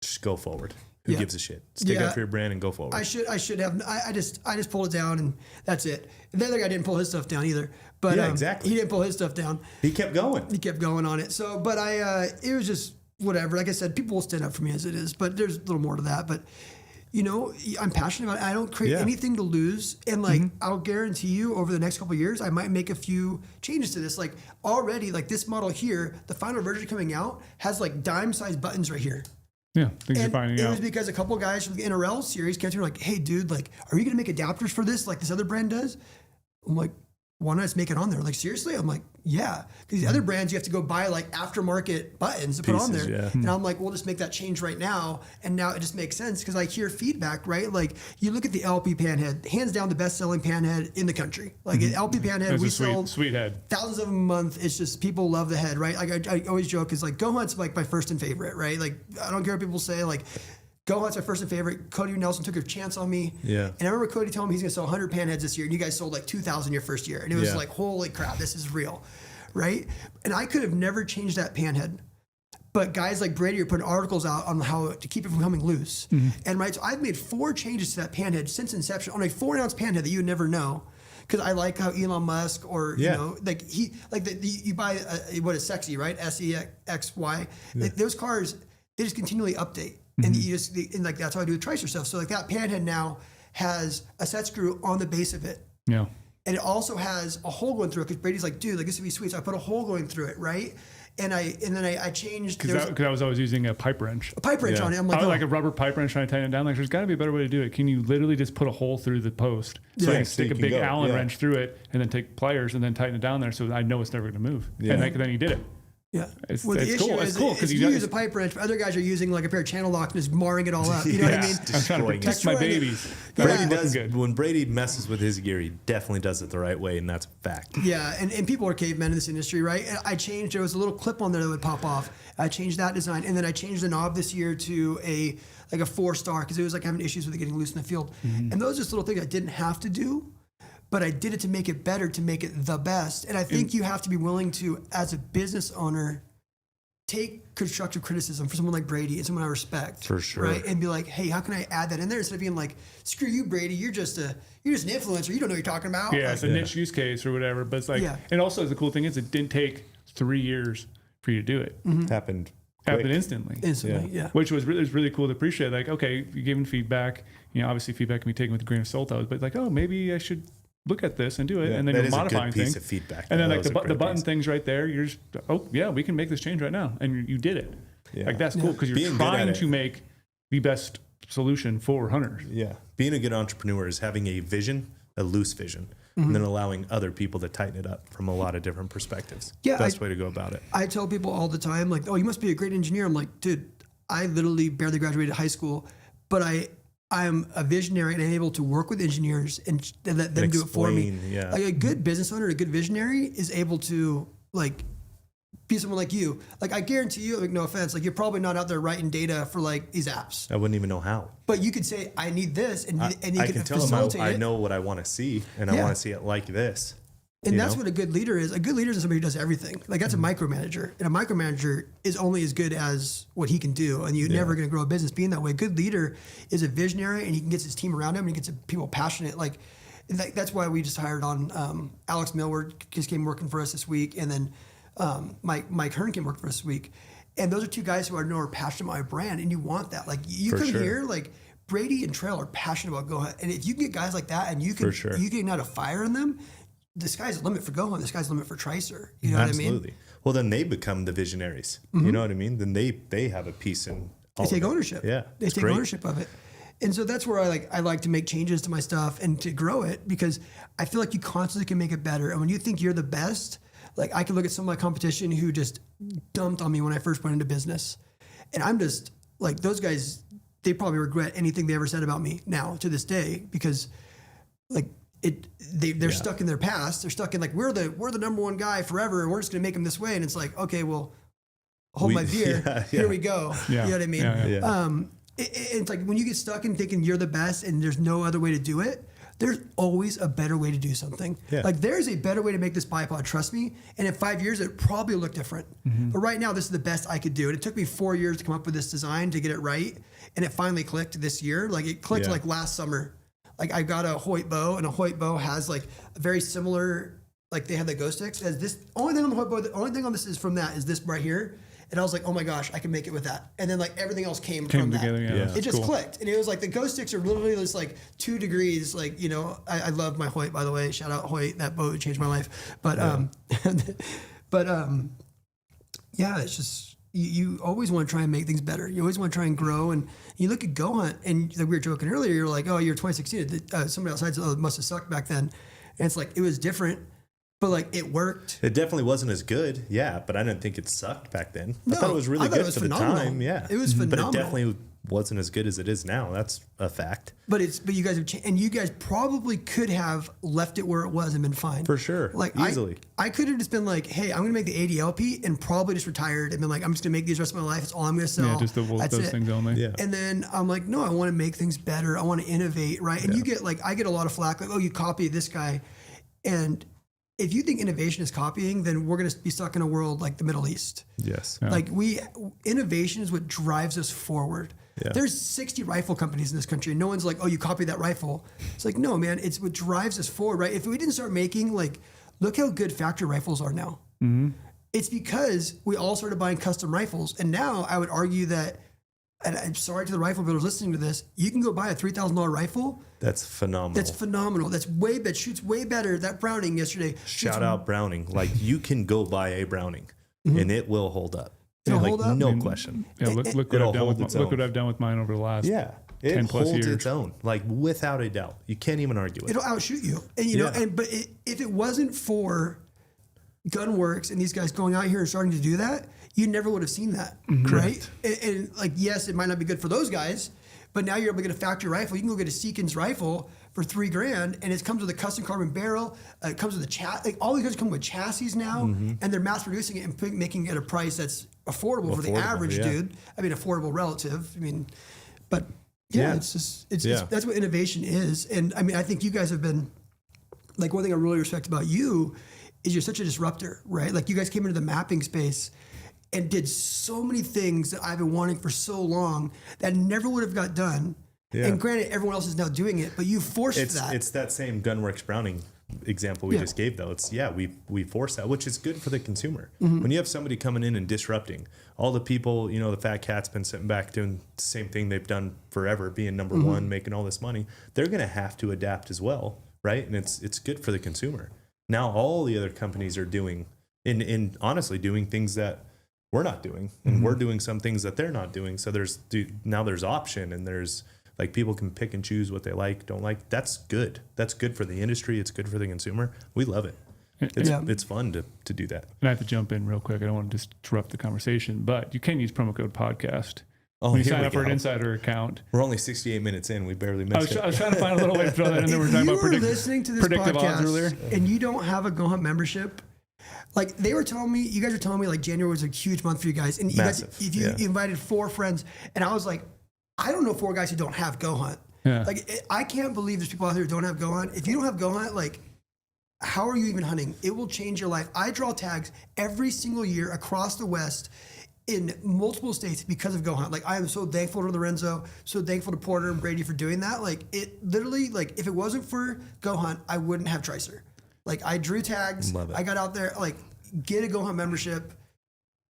just go forward. Who gives a shit? Stick up for your brand and go forward. I should have. I just pulled it down and that's it. And the other guy didn't pull his stuff down either. But exactly. He didn't pull his stuff down. He kept going. He kept going on it. So, but it was just whatever. Like I said, people will stand up for me as it is. But there's a little more to that. But you know, I'm passionate about it. I don't create anything to lose. And like, I'll guarantee you over the next couple of years, I might make a few changes to this. Like already, like this model here, the final version coming out has like dime-sized buttons right here. Yeah, things you're finding out. It was because a couple of guys from the NRL series came to me like, hey, dude, like, are you going to make adapters for this like this other brand does? I'm like, why not just make it on there? Like, seriously? I'm like, yeah. Because these other brands, you have to go buy like aftermarket buttons to put on there. Yeah. And I'm like, we'll just make that change right now. And now it just makes sense because I hear feedback, right? Like, you look at the LP panhead, hands down the best-selling panhead in the country. Like, an LP panhead, we sell sweet head. Thousands of them a month. It's just people love the head, right? Like, I always joke is like, GOHUNT's like my first and favorite, right? Like, I don't care what people say, like, GOHUNT's my first and favorite. Cody Nelson took a chance on me. Yeah. And I remember Cody telling me he's going to sell 100 panheads this year, and you guys sold like 2,000 your first year. And it was like, holy crap, this is real, right? And I could have never changed that panhead. But guys like Brady are putting articles out on how to keep it from coming loose. And right, so I've made 4 changes to that panhead since inception on a 4-ounce panhead that you would never know. Because I like how Elon Musk or, you know, like you buy what is sexy, right? SEXY. Like those cars, they just continually update. And and like that's how I do the Tricer stuff. So like that panhead now has a set screw on the base of it. Yeah. And it also has a hole going through it because Brady's like, dude, like this would be sweet. So I put a hole going through it, right? And then I changed because I was always using a pipe wrench. A pipe wrench on it. I'm like, like a rubber pipe wrench trying to tighten it down. Like there's got to be a better way to do it. Can you literally just put a hole through the post so I can stick a big Allen wrench through it and then take pliers and then tighten it down there so I know it's never going to move. And then you did it. Yeah. It's cool. It's cool because you use a pipe wrench, but other guys are using like a pair of channel locks and just marring it all up. You know what I mean? I'm trying to protect my babies. Brady does, when Brady messes with his gear, he definitely does it the right way, and that's a fact. Yeah, and people are cavemen in this industry, right? And I changed, there was a little clip on there that would pop off. I changed that design, and then I changed the knob this year to a 4-star because it was like having issues with it getting loose in the field. And those are just little things I didn't have to do. But I did it to make it better, to make it the best. And I think you have to be willing to, as a business owner, take constructive criticism for someone like Brady and someone I respect. For sure. Right? And be like, hey, how can I add that in there? Instead of being like, screw you, Brady, you're just an influencer. You don't know what you're talking about. Yeah, like, it's a niche use case or whatever. But it's like, and also the cool thing is it didn't take 3 years for you to do it. Happened instantly. Which was really cool to appreciate. Like, okay, you gave him feedback. You know, obviously feedback can be taken with a grain of salt. But like, oh, maybe I should look at this and do it, and then you're modifying things. Of feedback. And then like the button things right there, you're just, oh yeah, we can make this change right now, and you did it. Yeah. Like that's cool because you're trying to make the best solution for hunters. Yeah, being a good entrepreneur is having a vision, a loose vision. and then allowing other people to tighten it up from a lot of different perspectives. Yeah, Best way to go about it. I tell people all the time, like, oh, you must be a great engineer. I'm like, dude, I literally barely graduated high school, but I'm a visionary and I'm able to work with engineers and let them do it for me. Yeah. Like a good business owner, a good visionary is able to like be someone like you. Like I guarantee you, like no offense, like you're probably not out there writing data for like these apps. I wouldn't even know how. But you could say, I need this, and you I can can tell them facilitate I it. know what I want to see, and I Yeah. want to see it like this. And that's know? what a good leader is. A good leader is somebody who does everything. Like that's a micromanager. And a micromanager is only as good as what he can do. And you're never going to grow a business being that way. A good leader is a visionary and he can get his team around him and he gets people passionate. Like that's why we just hired on Alex Millward just came working for us this week. And then Mike Hearn came work for us this week. And those are two guys who are passionate about my brand. And you want that. Like you For come sure. here, like Brady and Trail are passionate about GOHUNT. And if you can get guys like that and you can, For sure. you can ignite a fire in them, the sky's the limit for GOHUNT. The sky's the limit for Tricer. You know what I mean? Absolutely. Well, then they become the visionaries. You know what I mean? Then they have a piece in all They take of it. ownership. Yeah. They it's take great. ownership of it. And so that's where I like to make changes to my stuff and to grow it because I feel like you constantly can make it better. And when you think you're the best, like I can look at some of my competition who just dumped on me when I first went into business. And I'm just like those guys, they probably regret anything they ever said about me now to this day because like they're stuck in their past. They're stuck in like we're the number one guy forever, and we're just gonna make them this way. And it's like, okay, well, hold my beer. Here we go. Yeah. You know what I mean? Yeah. It's like when you get stuck in thinking you're the best and there's no other way to do it. There's always a better way to do something. Yeah. Like there's a better way to make this bipod. Trust me. And in 5 years, it probably look different. But right now, this is the best I could do. And it took me 4 years to come up with this design to get it right. And it finally clicked this year. Like it clicked like last summer. Like I got a Hoyt bow, and a Hoyt bow has like a very similar, like they have the ghost sticks. As this only thing on the Hoyt bow, the only thing on this is from that is this right here. And I was like, oh my gosh, I can make it with that. And then like everything else came from together. that. Yeah, It just cool. clicked. And it was like the ghost sticks are literally just like 2 degrees. Like, you know, I love my Hoyt, by the way. Shout out Hoyt. That boat changed my life. But yeah, it's just you always want to try and make things better. You always want to try and grow. And you look at GOHUNT, and like we were joking earlier, you're like, oh, you're 2016. Somebody outside said, oh, it must have sucked back then. And it's like, it was different, but like it worked. It definitely wasn't as good, but I didn't think it sucked back then. I No, thought it was really I thought it good was for phenomenal. the time. Yeah, It was phenomenal. But it definitely wasn't as good as it is now. That's a fact. But you guys have changed, and you guys probably could have left it where it was and been fine. For sure. Like Easily. I could have just been like, hey, I'm going to make the ADLP and probably just retired and been like, I'm just going to make these the rest of my life. It's all I'm going to sell. Yeah, just That's those it. things only. Yeah. And then I'm like, no, I want to make things better. I want to innovate, right? And you get like, I get a lot of flack, like, oh, you copy this guy. And if you think innovation is copying, then we're going to be stuck in a world like the Middle East. Yes. Yeah. Like innovation is what drives us forward. Yeah. There's 60 rifle companies in this country, and no one's like, oh, you copied that rifle. It's like, no, man, it's what drives us forward, right? If we didn't start making, like, look how good factory rifles are now. It's because we all started buying custom rifles. And now I would argue that, and I'm sorry to the rifle builders listening to this, you can go buy a $3,000 rifle. That's phenomenal. That's phenomenal. That shoots way better. That Browning yesterday. Shout out Browning. Like you can go buy a Browning and it will hold up. It'll Like hold up? no question. Yeah, look what It'll I've done hold with its look own. what I've done with mine over the last Yeah. It 10 plus holds years. its own, like without a doubt. You can't even argue it. It'll outshoot you. And you know, Yeah. but if it wasn't for Gunworks and these guys going out here and starting to do that, you never would have seen that, right? And like, yes, it might not be good for those guys, but now you're able to get a factory rifle. You can go get a Seekins rifle for $3,000, and it comes with a custom carbon barrel. It comes with a like all these guys come with chassis now, and they're mass producing it and making it at a price that's affordable for the average dude. I mean, affordable relative. I mean, but yeah, it's just it's that's what innovation is. And I mean, I think you guys have been like one thing I really respect about you is you're such a disruptor, right? Like you guys came into the mapping space and did so many things that I've been wanting for so long that never would have got done. Yeah. And granted, everyone else is now doing it, but you forced that. It's that same Gunworks Browning example we just gave though. It's we force that, which is good for the consumer. When you have somebody coming in and disrupting all the people, you know, the fat cat's been sitting back doing the same thing they've done forever, being number one, making all this money. They're going to have to adapt as well, right? And it's good for the consumer. Now all the other companies are doing and honestly doing things that we're not doing, and we're doing some things that they're not doing. So there's option and there's Like people can pick and choose what they like, don't like. That's good. That's good for the industry. It's good for the consumer. We love it. It's fun to do that. And I have to jump in real quick. I don't want to disrupt the conversation, but you can use promo code podcast. Oh, when you sign up for an insider account. We're only 68 minutes in. We barely missed it. I was trying to find a little way to throw that in there. We're talking about listening to this predictive odds earlier. And you don't have a GOHUNT membership. Like they were telling me, you guys were telling me like January was a huge month for you guys. And you Massive, guys, you invited 4 friends. And I was like, I don't know 4 guys who don't have GOHUNT. Yeah. Like I can't believe there's people out there who don't have GOHUNT. If you don't have GOHUNT, like how are you even hunting? It will change your life. I draw tags every single year across the West in multiple states because of GOHUNT. Like I am so thankful to Lorenzo, so thankful to Porter and Brady for doing that. Like it literally, like if it wasn't for GOHUNT, I wouldn't have Tricer. Like I drew tags, I got out there, like get a GOHUNT membership.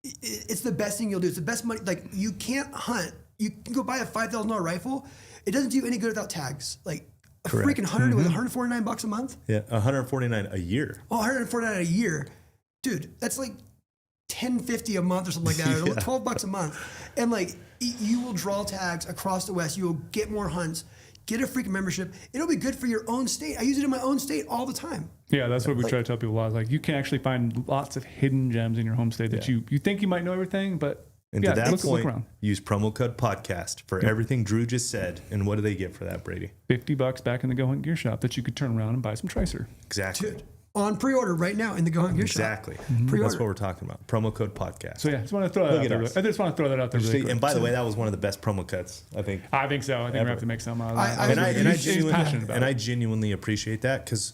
It's the best thing you'll do. It's the best money. Like you can't hunt. You can go buy a $5,000 rifle. It doesn't do you any good without tags. Like a freaking 100 with $149 a month. Yeah, $149 a year. Oh, $149 a year, dude. That's like $10.50 a month or something like that, or $12 a month. And like you will draw tags across the West. You will get more hunts. Get a freaking membership. It'll be good for your own state. I use it in my own state all the time. Yeah, that's what we try to tell people a lot. Like you can actually find lots of hidden gems in your home state that you think you might know everything, but and to that point, use promo code podcast for everything Drew just said. And what do they get for that, Brady? $50 back in the GOHUNT gear shop that you could turn around and buy some Tricer. Exactly. Dude, on pre-order right now in the GOHUNT gear shop. Exactly. That's what we're talking about. Promo code podcast. So yeah, I just want to throw that out there. I just want to throw that out there. Really quick. And by the way, that was one of the best promo cuts, I think. I think so. I think we have to make some out of that. I genuinely appreciate that because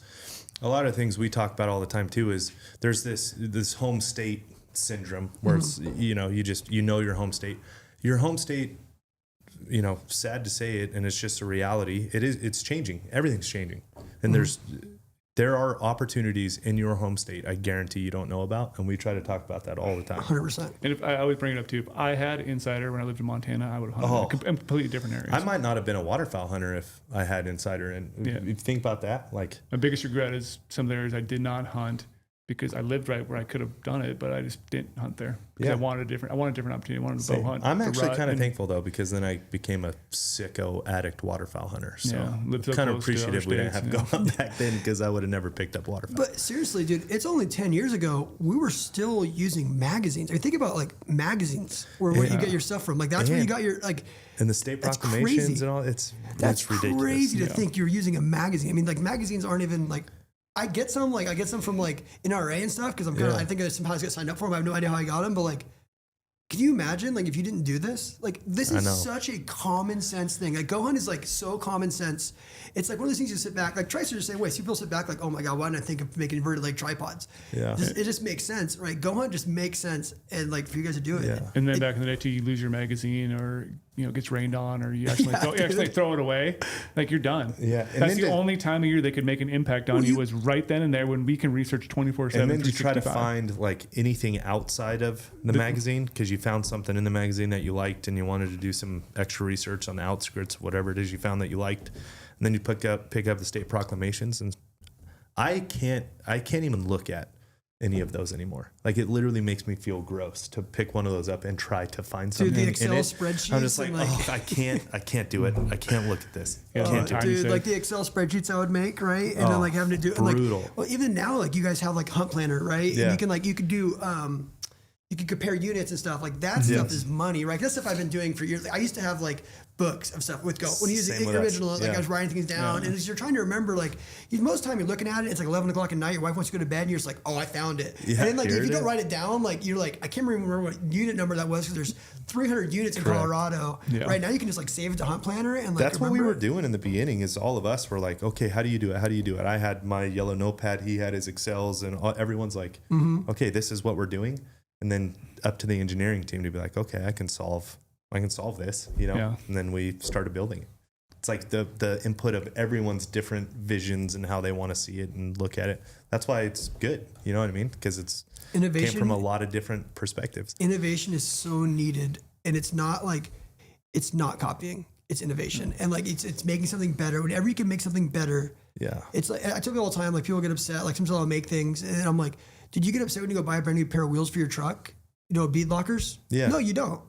a lot of things we talk about all the time too is there's this home state syndrome where it's you know your home state. Your home state, sad to say it, and it's just a reality. It's changing. Everything's changing, and there are opportunities in your home state I guarantee you don't know about, and we try to talk about that all the time. 100%. And if I always bring it up too. If I had Insider when I lived in Montana, I would have hunted in completely different areas. I might not have been a waterfowl hunter if I had Insider. And if you think about that, like my biggest regret is some of the areas I did not hunt because I lived right where I could have done it, but I just didn't hunt there because I wanted a different opportunity. I wanted to bow hunt. I'm actually kind of thankful though, because then I became a sicko addict waterfowl hunter. So I'm kind of appreciative we didn't have GOHUNT back then because I would have never picked up waterfowl. But seriously, dude, it's only 10 years ago. We were still using magazines. I mean, think about like magazines where you get your stuff from. Like that's where you got your like. And the state proclamations and all. That's ridiculous. Crazy to think you're using a magazine. I mean, like magazines aren't even like. I get some from like NRA and stuff because I think I somehow get signed up for them. I have no idea how I got them, but like, can you imagine like if you didn't do this? Like this is such a common sense thing. Like GOHUNT is like so common sense. It's like one of those things you sit back. Like Tricer the same way. So people sit back like, oh my god, why didn't I think of making inverted leg tripods? Yeah, it just makes sense, right? GOHUNT just makes sense, and like for you guys to do it. Yeah. And then back in the day, too, you lose your magazine or it gets rained on or you actually throw it away. Like you're done. Yeah, and that's the only time of year they could make an impact on you was right then and there when we can research 24/7. And then to try to find like anything outside of the magazine because you found something in the magazine that you liked and you wanted to do some extra research on the outskirts, whatever it is you found that you liked, and then you pick up the state proclamations, and I can't even look at any of those anymore. Like it literally makes me feel gross to pick one of those up and try to find something the Excel in it. Spreadsheets. I'm just like, I can't do it. I can't look at this. Dude, like the Excel spreadsheets I would make, right? And then like having to do it. Brutal. Like, well, even now, like you guys have like Hunt Planner, right? Yeah. And you could do you can compare units and stuff. Like that stuff is money, right? That's stuff I've been doing for years. I used to have like books of stuff with when you use the original, like I was writing things down, and as you're trying to remember, like most of the time you're looking at it, it's like 11 o'clock at night. Your wife wants to go to bed, and you're just like, oh, I found it. Yeah, and then like if you don't write it down, like you're like, I can't remember what unit number that was because there's 300 units in Colorado. Yeah. Right now you can just like save it to Hunt Planner and like. That's what we were doing in the beginning. Is all of us were like, okay, how do you do it? How do you do it? I had my yellow notepad. He had his Excels, and everyone's like, okay, this is what we're doing. And then up to the engineering team to be like, okay, I can solve this, and then we started building it. It's like the input of everyone's different visions and how they want to see it and look at it. That's why it's good. You know what I mean? Because it's innovation came from a lot of different perspectives. Innovation is so needed, and it's not copying. It's innovation, and like it's making something better. Whenever you can make something better, it's like I tell people all the time. Like people get upset. Like sometimes I'll make things, and I'm like, did you get upset when you go buy a brand new pair of wheels for your truck? Bead lockers? Yeah. No, you don't.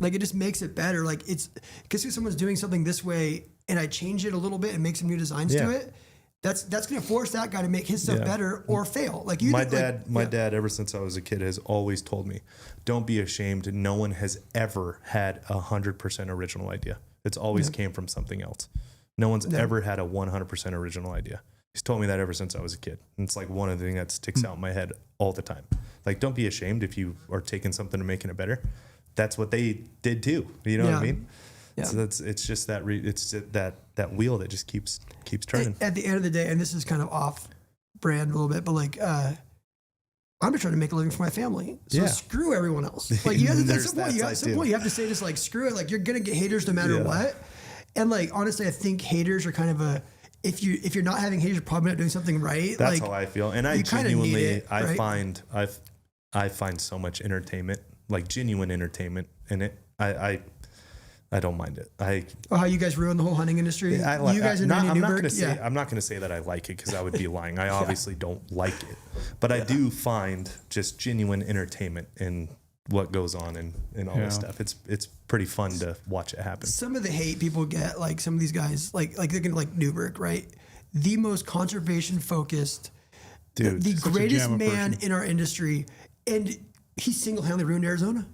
Like, it just makes it better. Like, it's because if someone's doing something this way and I change it a little bit and make some new designs to it, that's going to force that guy to make his stuff better or fail. Like my dad, ever since I was a kid, has always told me, don't be ashamed. No one has ever had 100% original idea. It's always came from something else. No one's ever had a 100% original idea. He's told me that ever since I was a kid. And it's like one of the things that sticks out in my head all the time. Like, don't be ashamed if you are taking something and making it better. That's what they did too. You know what I mean? Yeah. So it's just that that wheel that just keeps turning. At the end of the day, and this is kind of off brand a little bit, but like I'm just trying to make a living for my family. So screw everyone else. Like, you have to, at some point you have to say just like, screw it. Like, you're gonna get haters no matter what. And like, honestly, I think haters are kind of if you're not having haters, you're probably not doing something right. That's like, how I feel. And I genuinely I find so much entertainment, like genuine entertainment in it. I don't mind it. How you guys ruin the whole hunting industry? You guys in I'm not going to say that I like it, because I would be lying. I obviously don't like it, but I do find just genuine entertainment in what goes on and all this stuff. It's pretty fun to watch it happen. Some of the hate people get, like some of these guys, like they're gonna like Newberg, right? The most conservation focused, dude, the greatest man in our industry, and he single-handedly ruined Arizona.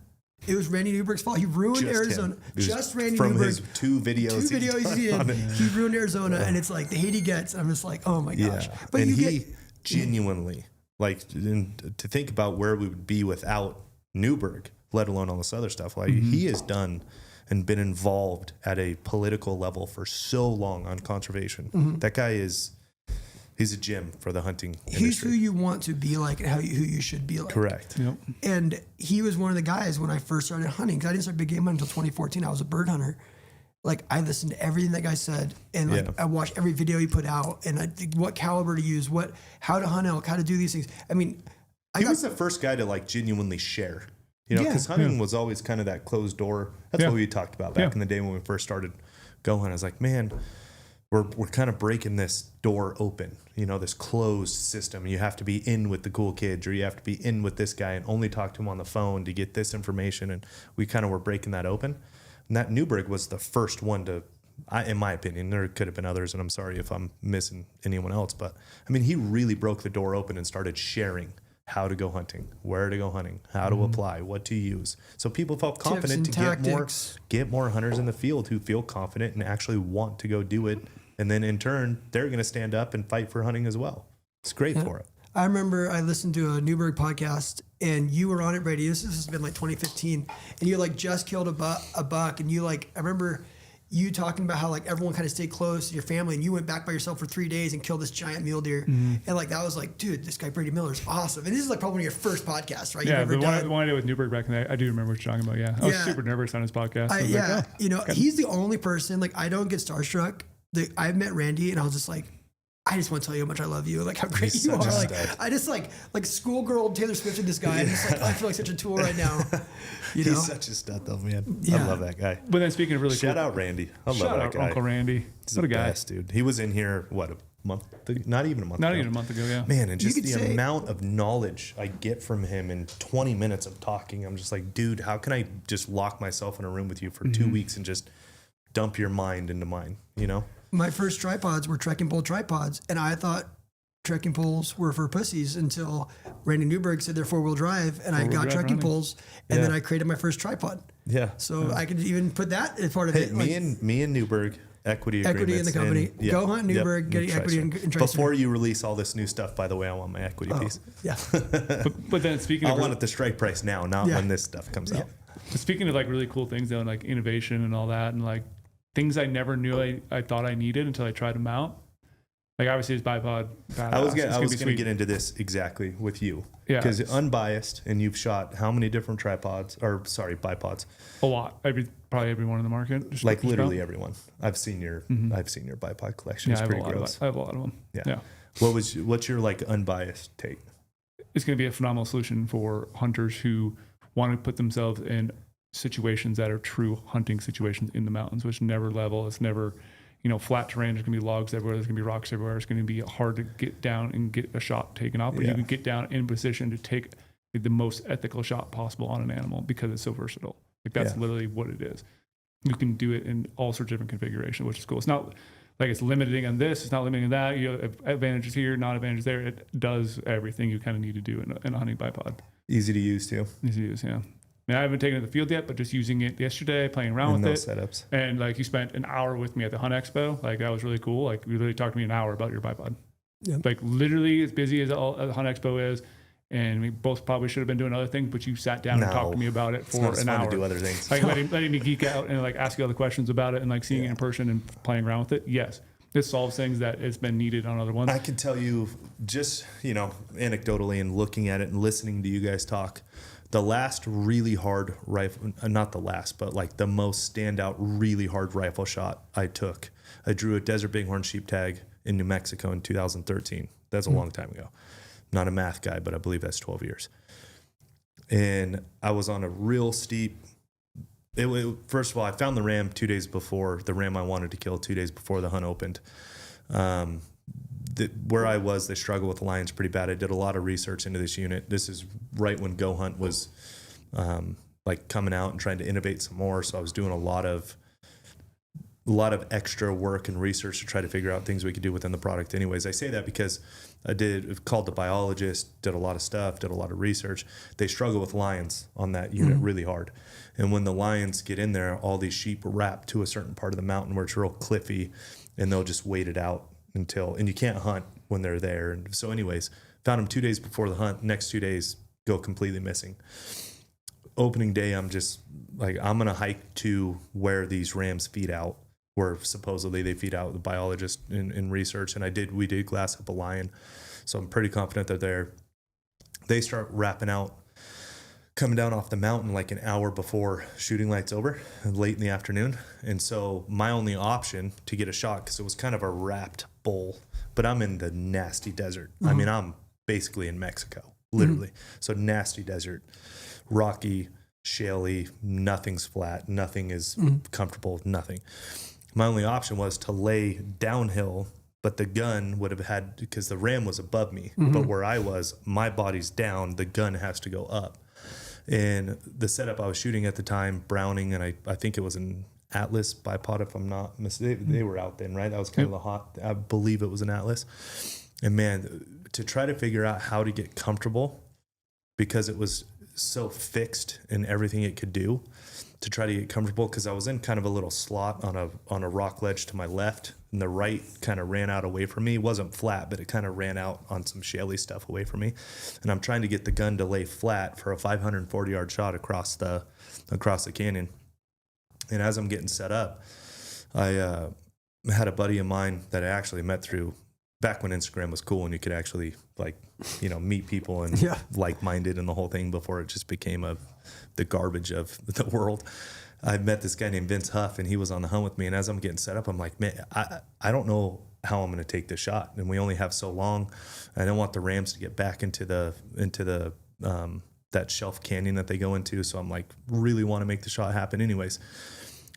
It was Randy Newberg's fault. He ruined Arizona. Just Randy from Newberg. His two videos he did. He ruined Arizona, and it's like the hate he gets. I'm just like, oh my gosh. But and he genuinely, like, to think about where we would be without Newberg, let alone all this other stuff. Like, he has done and been involved at a political level for so long on conservation. That guy he's a gem for the hunting industry. He's who you want to be like and who you should be like. Correct. Yep. And he was one of the guys when I first started hunting, because I didn't start big game hunting until 2014. I was a bird hunter. Like, I listened to everything that guy said, and like I watched every video he put out, and what caliber to use, how to hunt elk, how to do these things. I mean, he was the first guy to like genuinely share, you know, because hunting was always kind of that closed door. That's what we talked about back in the day when we first started going. I was like, man, we're kind of breaking this door open, you know, this closed system. You have to be in with the cool kids, or you have to be in with this guy and only talk to him on the phone to get this information. And we kind of were breaking that open. And that Newberg was the first one to, in my opinion, there could have been others, and I'm sorry if I'm missing anyone else, but I mean, he really broke the door open and started sharing how to go hunting, where to go hunting, how to apply, what to use. So people felt confident to get more hunters in the field who feel confident and actually want to go do it. And then in turn, they're going to stand up and fight for hunting as well. It's great for it. I remember I listened to a Newberg podcast, and you were on it, Brady. This has been like 2015, and you like just killed a buck, and you like, I remember you talking about how like everyone kind of stayed close to your family, and you went back by yourself for 3 days and killed this giant mule deer. And like, that was like, dude, this guy Brady Miller is awesome. And this is like probably one of your first podcasts, right? Yeah, the one I did with Newberg back in the day, I do remember what you're talking about. Yeah, I was super nervous on his podcast. You know, he's the only person, like, I don't get starstruck. I've met Randy, and I was just like, I just want to tell you how much I love you, like how great you are. Like, I just like schoolgirl Taylor Swift with this guy. I'm just like, I feel like such a tool right now. He's such a stud though, man. I love that guy. But then speaking of really shout out Randy. I love that guy. Uncle Randy. He's what a guy, dude. He was in here a month ago? Not even a month ago. Yeah. Man, and just the amount of knowledge I get from him in 20 minutes of talking, I'm just like, dude, how can I just lock myself in a room with you for 2 weeks and just dump your mind into mine, you know? My first tripods were trekking pole tripods, and I thought trekking poles were for pussies until Randy Newberg said they're 4-wheel drive, and I got trekking poles, and then I created my first tripod. Yeah. So I could even put that as part of it. Me and Newberg, equity in the company. Go Hunt Newberg, getting equity in Tricer. Before you release all this new stuff, by the way, I want my equity piece. Yeah. but then speaking of... I want it the strike price now, not when this stuff comes out. Speaking of like really cool things though, and like innovation and all that, and like things I never knew I thought I needed until I tried them out. Like obviously it's bipod. I was going to get into this exactly with you. Yeah. Because Unbiased, and you've shot how many different bipods? A lot. Probably everyone in the market. Like literally everyone. I've seen your bipod collection. It's pretty gross. I have a lot of them. Yeah. What's your like unbiased take? It's going to be a phenomenal solution for hunters who want to put themselves in situations that are true hunting situations in the mountains, which never level. It's never, flat terrain. There's going to be logs everywhere. There's going to be rocks everywhere. It's going to be hard to get down and get a shot taken off. But you can get down in position to take the most ethical shot possible on an animal because it's so versatile. Like that's literally what it is. You can do it in all sorts of different configurations, which is cool. It's not like it's limiting on this. It's not limiting on that. You have advantages here, not advantages there. It does everything you kind of need to do in a hunting bipod. Easy to use too. Easy to use, yeah. I mean, I haven't taken it to the field yet, but just using it yesterday, playing around with it. Setups. And like you spent an hour with me at the Hunt Expo. Like that was really cool. Like you literally talked to me an hour about your bipod. Yeah. Like literally as busy as the Hunt Expo is. And we both probably should have been doing other things, but you sat down and talked to me about it for an hour. To do other things. Like letting me geek out and like ask you other questions about it and like seeing it in person and playing around with it. Yes. This solves things that it's been needed on other ones. I can tell you just, anecdotally and looking at it and listening to you guys talk, the last really hard rifle, not the last, but like the most standout really hard rifle shot I took. I drew a desert bighorn sheep tag in New Mexico in 2013. That's a long time ago. Not a math guy, but I believe that's 12 years. And I was on a real steep. First of all, I found the ram 2 days before, the ram I wanted to kill 2 days before the hunt opened. Where I was, they struggle with lions pretty bad. I did a lot of research into this unit. This is right when GOHUNT was like coming out and trying to innovate some more. So I was doing a lot of extra work and research to try to figure out things we could do within the product. Anyways, I say that because I called the biologist, did a lot of stuff, did a lot of research. They struggle with lions on that unit really hard. And when the lions get in there, all these sheep wrap to a certain part of the mountain where it's real cliffy, and they'll just wait it out and you can't hunt when they're there. And so anyways, found them 2 days before the hunt. Next 2 days go completely missing. Opening day, I'm just like, I'm going to hike to where these rams feed out, where supposedly they feed out, the biologist in research. And we did glass up a lion. So I'm pretty confident they're there. They start wrapping out, coming down off the mountain like an hour before shooting light's over, late in the afternoon. And so my only option to get a shot, because it was kind of a wrapped bowl, but I'm in the nasty desert. I mean, I'm basically in Mexico, literally. So nasty desert, rocky, shaly, nothing's flat, nothing is comfortable, nothing. My only option was to lay downhill, but the gun would have had, because the ram was above me, but where I was, my body's down, the gun has to go up. And the setup I was shooting at the time, Browning, and I think it was an Atlas bipod, if I'm not mistaken. They were out then, right? That was kind of the hot, I believe it was an Atlas. And man, to try to figure out how to get comfortable, because it was so fixed in everything it could do, to try to get comfortable, because I was in kind of a little slot on a rock ledge to my left, and the right kind of ran out away from me. It wasn't flat, but it kind of ran out on some shaly stuff away from me. And I'm trying to get the gun to lay flat for a 540-yard shot across the canyon. And as I'm getting set up, I had a buddy of mine that I actually met through back when Instagram was cool and you could actually meet people and like-minded and the whole thing before it just became the garbage of the world. I met this guy named Vince Huff, and he was on the hunt with me. And as I'm getting set up, I'm like, man, I don't know how I'm going to take this shot. And we only have so long. I don't want the rams to get back into the that shelf canyon that they go into. So I'm like, really want to make the shot happen. Anyways,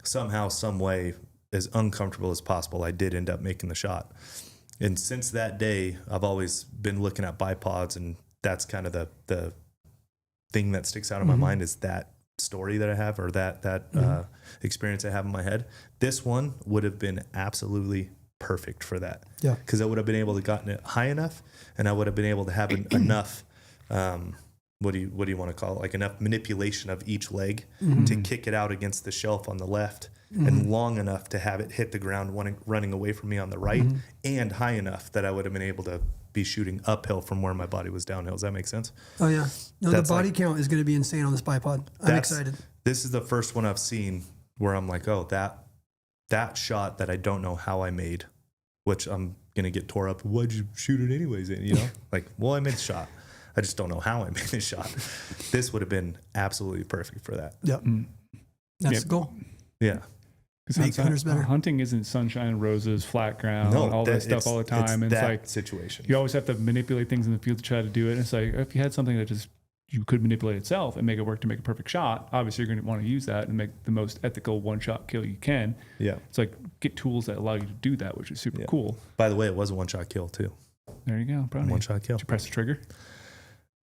somehow, some way, as uncomfortable as possible, I did end up making the shot. And since that day, I've always been looking at bipods, and that's kind of the thing that sticks out in my mind is that story that I have, or that experience I have in my head. This one would have been absolutely perfect for that. Yeah. Because I would have been able to gotten it high enough, and I would have been able to have enough, what do you want to call it? Like enough manipulation of each leg to kick it out against the shelf on the left, and long enough to have it hit the ground running away from me on the right, and high enough that I would have been able to be shooting uphill from where my body was downhill. Does that make sense? Oh yeah. No, the body count is going to be insane on this bipod. I'm excited. This is the first one I've seen where I'm like, oh, that shot that I don't know how I made, which I'm going to get tore up. Why'd you shoot it anyways? Like, well, I made the shot. I just don't know how I made the shot. This would have been absolutely perfect for that. Yep. That's the goal. Yeah. Make hunters better. Hunting isn't sunshine and roses, flat ground, all that stuff all the time. It's that like situation. You always have to manipulate things in the field to try to do it. And it's like, if you had something that just you could manipulate itself and make it work to make a perfect shot, obviously you're going to want to use that and make the most ethical one-shot kill you can. Yeah. It's like get tools that allow you to do that, which is super cool. By the way, it was a one-shot kill too. There you go. One-shot kill. Did you press the trigger?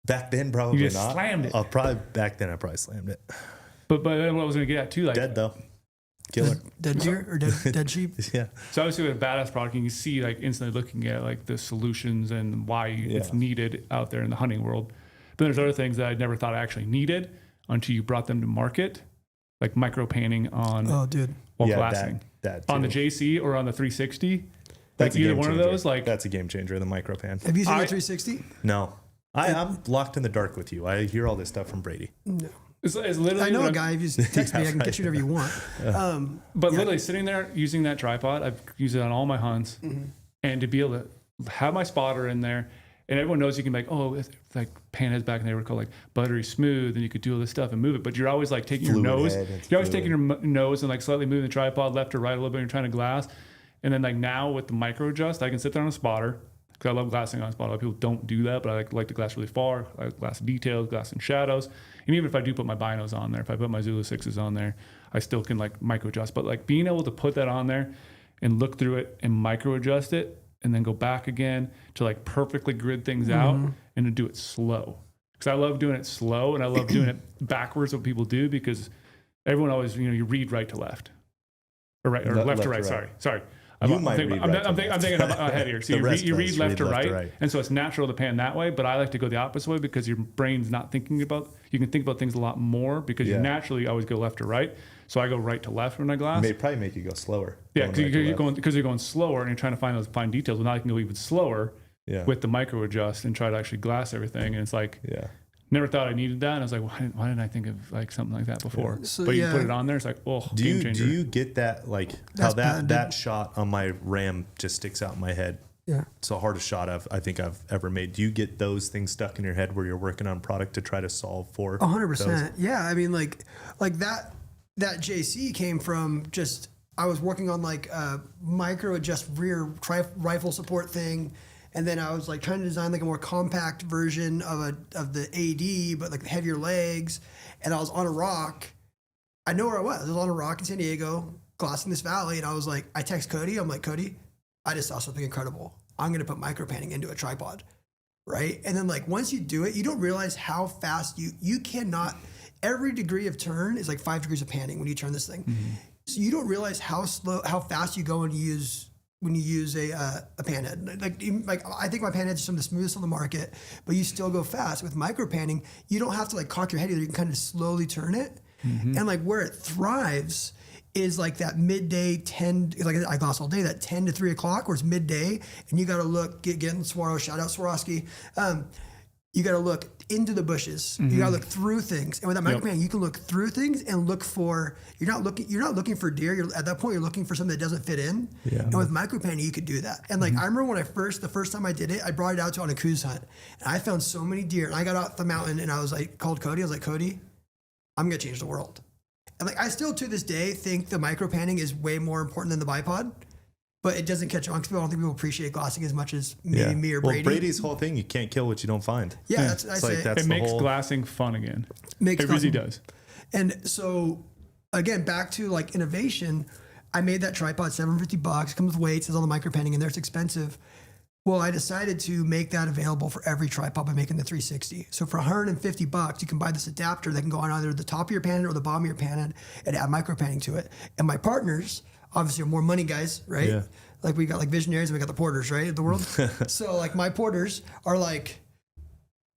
Back then, probably you just not. Slammed it. Back then, I probably slammed it. But what I was going to get at too, like Dead though. Killer. Dead deer or dead sheep. Yeah. So obviously with a badass product, you can see like instantly looking at like the solutions and why it's needed out there in the hunting world. But there's other things that I never thought I actually needed until you brought them to market, like micro panning on while glassing. That on the JC or on the 360. That's like either one of those. Like that's a game changer. The micro pan. Have you seen the 360? No, I'm locked in the dark with you. I hear all this stuff from Brady. No. It's literally. I know a guy. If you text me, I can get you whatever you want. But literally sitting there using that tripod, I've used it on all my hunts, and to be able to have my spotter in there, and everyone knows you can like, oh, it's like panheads back in they were called like buttery smooth, and you could do all this stuff and move it. But you're always like taking your nose, you're always taking your nose and like slightly moving the tripod left or right a little bit. And you're trying to glass, and then like now with the micro adjust, I can sit there on a spotter. Because I love glassing on a spot. A lot of people don't do that, but I like to glass really far. I glass details, glass in shadows. And even if I do put my binos on there, if I put my Zulu 6s on there, I still can like micro adjust. But like being able to put that on there and look through it and micro adjust it and then go back again to like perfectly grid things out and to do it slow. Because I love doing it slow and I love doing it backwards what people do because everyone always, you read right to left. Or right or left to right. Sorry. I'm thinking ahead here. So you read left to right, and so it's natural to pan that way. But I like to go the opposite way because your brain's not thinking about. You can think about things a lot more because you naturally always go left to right. So I go right to left when I glass. It may probably make you go slower. Yeah, because you're going slower and you're trying to find those fine details. Well, now I can go even slower with the micro adjust and try to actually glass everything. And it's like, never thought I needed that. And I was like, why didn't I think of like something like that before? So, but you put it on there, it's like, game changer. Do you get that, like how that shot on my Ram just sticks out in my head? Yeah. It's the hardest shot I think I've ever made. Do you get those things stuck in your head where you're working on product to try to solve for 100%. Yeah. I mean, like that JC came from just, I was working on like a micro adjust rear rifle support thing. And then I was like trying to design like a more compact version of the AD, but like heavier legs. And I was on a rock. I know where I was. I was on a rock in San Diego, glassing this valley. And I was like, I text Cody. I'm like, Cody, I just saw something incredible. I'm going to put micro panning into a tripod. Right. And then like, once you do it, you don't realize how fast you cannot, every degree of turn is like 5 degrees of panning when you turn this thing. Mm-hmm. So you don't realize how fast you go when you use a panhead. Like I think my panheads are some of the smoothest on the market, but you still go fast. With micro panning, you don't have to like cock your head either. You can kind of slowly turn it. Mm-hmm. And like where it thrives is like that midday 10, like I glass all day, that 10 to 3 o'clock where it's midday and you got to look, getting Swaro, shout out Swarovski. You got to look into the bushes. Mm-hmm. You got to look through things. And with that micro panning, you can look through things and look for, you're not looking for deer. At that point, you're looking for something that doesn't fit in. Yeah. And with micro panning, you could do that. And like, I remember when the first time I did it, I brought it out on a coos hunt and I found so many deer and I got out the mountain and I was like, called Cody. I was like, Cody, I'm going to change the world. And like, I still to this day think the micro panning is way more important than the bipod. But it doesn't catch on because I don't think people appreciate glassing as much as maybe me or Brady. Well, Brady's whole thing, you can't kill what you don't find. Yeah, that's what I say. It makes glassing fun again. It really does. And so, again, back to like innovation, I made that tripod, $750. It comes with weights, has all the micro panning in there. It's expensive. Well, I decided to make that available for every tripod by making the 360. So for $150, you can buy this adapter that can go on either the top of your panhead or the bottom of your panhead and add micro panning to it. And my partners, obviously, are more money guys, right? Yeah. Like we got like visionaries and we got the porters, right? Of the world. So like my porters are like,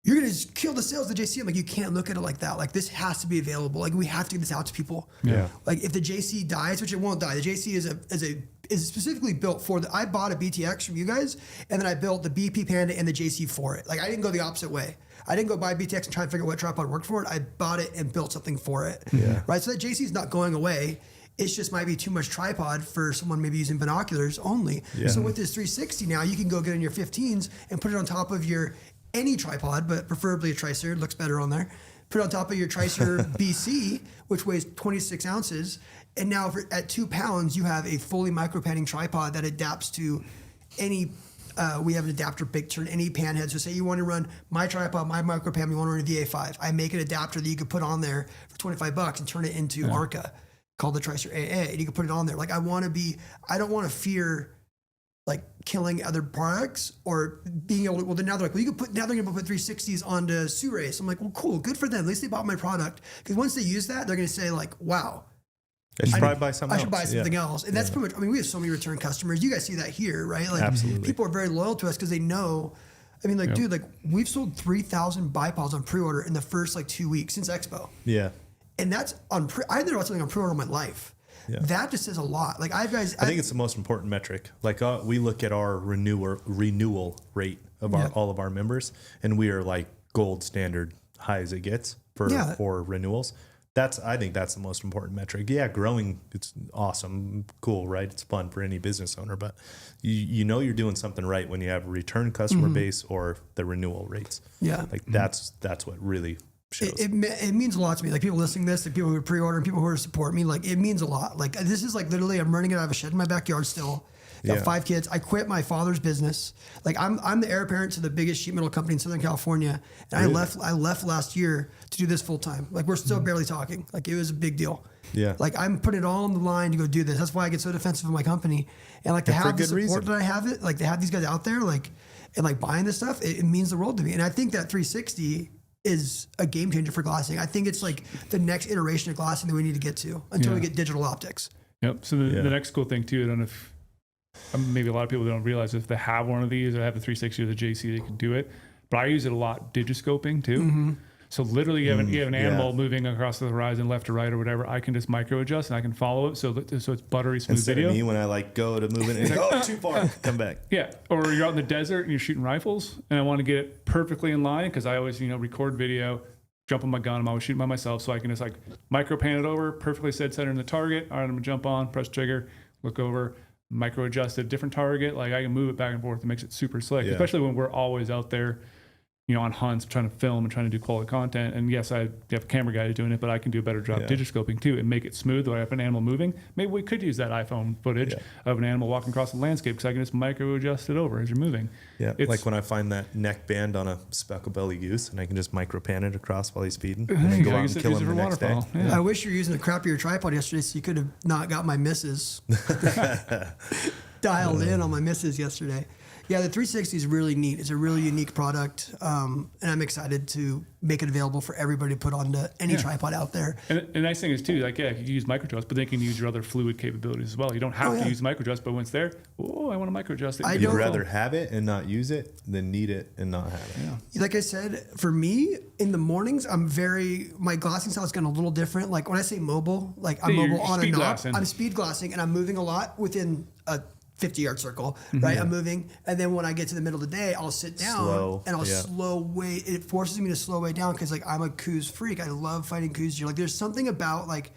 you're going to kill the sales of the JC. I'm like, you can't look at it like that. Like this has to be available. Like we have to get this out to people. Yeah. Like if the JC dies, which it won't die. The JC is specifically built for I bought a BTX from you guys and then I built the BP Panda and the JC for it. Like I didn't go the opposite way. I didn't go buy BTX and try to figure out what tripod worked for it. I bought it and built something for it. Yeah. Right. So that JC is not going away. It's just might be too much tripod for someone maybe using binoculars only. Yeah. So with this 360 now, you can go get in your 15s and put it on top of any tripod, but preferably a Tricer. It looks better on there. Put it on top of your Tricer BC, which weighs 26 ounces. And now at 2 pounds, you have a fully micro panning tripod that adapts to any, we have an adapter big turn, any panhead. So say you want to run my tripod, my micro pan, you want to run a VA5. I make an adapter that you could put on there for $25 and turn it into Arca, called the Tricer AA, and you can put it on there. Like I don't want to fear like killing other products or being able to, well, then now they're like, well, now they're going to put 360s onto Sioux Race. I'm like, well, cool, good for them. At least they bought my product. Because once they use that, they're going to say like, wow. I should probably buy something else. I should buy something else. And that's pretty much, I mean, we have so many return customers. You guys see that here, right? Like Absolutely. People are very loyal to us because they know, I mean, like, dude, like we've sold 3,000 bipods on pre-order in the first like 2 weeks since Expo. Yeah. And that's on I've never bought something on pre-order in my life. Yeah. That just says a lot. Like I think it's the most important metric. Like we look at our renewal rate of all of our members, and we are like gold standard, high as it gets for renewals. I think that's the most important metric. Yeah, growing, it's awesome, cool, right? It's fun for any business owner, but you know you're doing something right when you have a return customer base or the renewal rates. Yeah, like that's what really shows. It means a lot to me. Like people listening to this, like people who pre-order and people who support me, like it means a lot. Like this is like literally, I'm running it out of a shed in my backyard still. Got 5 kids. I quit my father's business. Like I'm the heir apparent to the biggest sheet metal company in Southern California, and really? I left last year to do this full time. Like we're still barely talking. Like it was a big deal. Yeah. Like I'm putting it all on the line to go do this. That's why I get so defensive of my company, and like to have the support that I have it, like to have these guys out there, like and like buying this stuff, it means the world to me. And I think that 360 is a game changer for glassing. I think it's like the next iteration of glassing that we need to get to until we get digital optics. Yep. So the next cool thing too, I don't know if maybe a lot of people don't realize if they have one of these or have the 360 or the JC, they can do it. But I use it a lot, digiscoping too. Mm-hmm. So literally you have an animal moving across the horizon, left to right or whatever. I can just micro adjust and I can follow it. So it's buttery smooth Instead video. Of me when I like go to move it and it's like, too far, come back. Yeah. Or you're out in the desert and you're shooting rifles and I want to get it perfectly in line because I always, record video, jump on my gun. I'm always shooting by myself. So I can just like micro pan it over, perfectly set center in the target. All right, I'm gonna jump on, press trigger, look over, micro adjust a different target. Like I can move it back and forth. It makes it super slick, especially when we're always out there, on hunts, trying to film and trying to do quality content. And yes, I have a camera guy doing it, but I can do a better job digiscoping too and make it smooth. When I have an animal moving, maybe we could use that iPhone footage of an animal walking across the landscape because I can just micro adjust it over as you're moving. Yeah, like when I find that neck band on a speckled belly goose and I can just micro pan it across while he's feeding and then go out and kill him the next day. Yeah. I wish you were using a crappier tripod yesterday so you could have not got my misses dialed in on my misses yesterday. Yeah, the 360 is really neat. It's a really unique product, and I'm excited to make it available for everybody to put onto any tripod out there. And the nice thing is, too, like, you can use micro adjust, but they can use your other fluid capabilities as well. You don't have to use micro adjust, but when it's there, I want to micro adjust it. You'd rather have it and not use it than need it and not have it. Yeah. Like I said, for me, in the mornings, my glassing style is kind of a little different. Like when I say mobile, like I'm mobile on and off. I'm speed glassing, and I'm moving a lot within a 50-yard circle, right? I'm moving, and then when I get to the middle of the day, I'll sit down and I'll slow way. It forces me to slow way down because like I'm a coos freak. I love fighting coos deer. Like there's something about like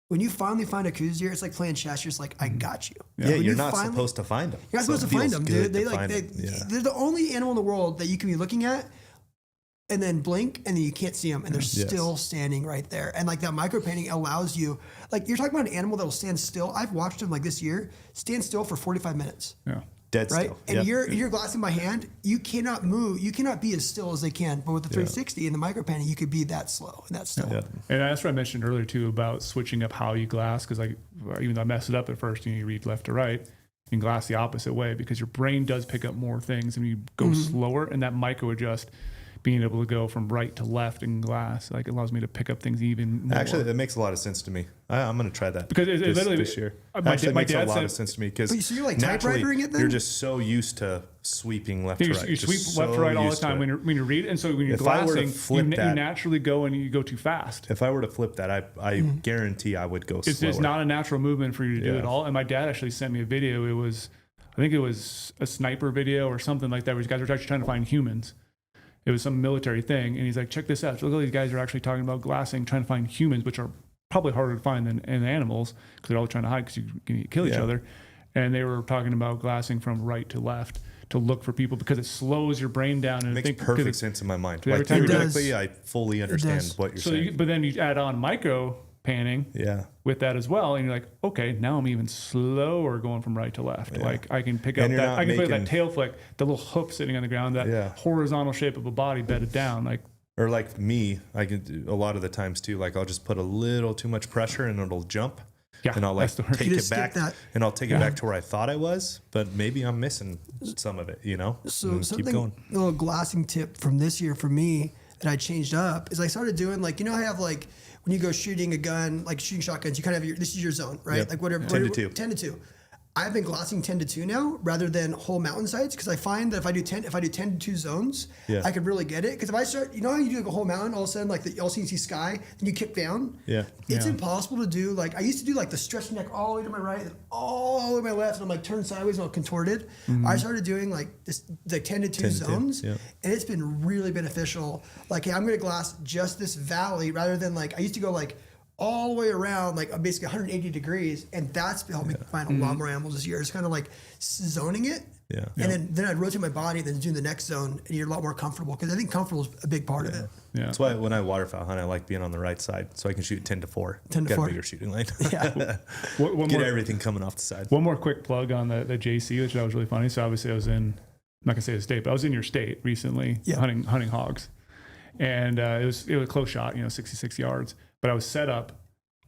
when you finally find a coos deer, it's like playing chess. You're just like, I got you. Yeah, you're not supposed to find them. You're not supposed to find them, dude. They're the only animal in the world that you can be looking at and then blink and then you can't see them and they're still standing right there. And like that micro painting allows you, like you're talking about an animal that will stand still. I've watched them like this year, stand still for 45 minutes. Yeah. Dead right? still. And you're glassing by hand. You cannot move. You cannot be as still as they can. But with the 360 and the micro painting, you could be that slow and that still. Yeah. And that's what I mentioned earlier too about switching up how you glass. Cause like, even though I messed it up at first, you read left to right, you can glass the opposite way because your brain does pick up more things and you go slower and that micro adjust. Being able to go from right to left in glass, like it allows me to pick up things even more. Actually, that makes a lot of sense to me. I'm going to try that because it literally this year. Actually, makes a lot of sense to me because so you're like typewritering it then? You're just so used to sweeping left to right. You sweep left to right all the time when you read, and so when you're glassing, you naturally go and you go too fast. If I were to flip that, I guarantee I would go slower. It's just not a natural movement for you to do at all. And my dad actually sent me a video. I think it was a sniper video or something like that, where these guys were actually trying to find humans. It was some military thing, and he's like, check this out. So look, all these guys are actually talking about glassing, trying to find humans, which are probably harder to find than animals because they're all trying to hide because you can kill each other. And they were talking about glassing from right to left to look for people because it slows your brain down. And it makes perfect sense in my mind. Like theoretically, I fully understand what you're saying. But then you add on micro panning with that as well, and you're like, okay, now I'm even slower going from right to left. Like I can pick up that, I can pick that tail flick, the little hook sitting on the ground, that horizontal shape of a body bedded down, like. Or like me, I can do a lot of the times too. Like I'll just put a little too much pressure and it'll jump. Yeah, and I'll like that's the word. take You it just skip back that. and I'll take it back to where I thought I was, but maybe I'm missing some of it, you know? So And keep going. a little glassing tip from this year for me that I changed up is I started doing like, you know, I have like when you go shooting a gun, like shooting shotguns, you kind of have this is your zone, right? Yep. Like whatever. 10 to 2. 10 to 2. I've been glassing 10 to 2 now rather than whole mountainsides because I find that if I do 10 to 2 zones, I could really get it. Because if I start, you know how you do like a whole mountain, all of a sudden like all of a sudden you see sky, then you kick down. Yeah. It's impossible to do. Like I used to do like the stretch neck all the way to my right and all the way to my left, and I'm like turned sideways and all contorted. I started doing like this like 10 to 2 zones, and it's been really beneficial. Like, hey, I'm going to glass just this valley rather than like I used to go like all the way around, like basically 180 degrees, and that's helped me find a lot more animals this year. It's kind of like zoning it, and then I'd rotate my body, then do the next zone, and you're a lot more comfortable because I think comfortable is a big part of it. Yeah. That's why when I waterfowl hunt, I like being on the right side so I can shoot 10 to 4. 10 to Get 4. a bigger shooting lane. Yeah. Get everything coming off the side. One more quick plug on the JC, which I was really funny. So obviously I was I'm not gonna say the state, but I was in your state recently hunting hogs, and it was a close shot, 66 yards. But I was set up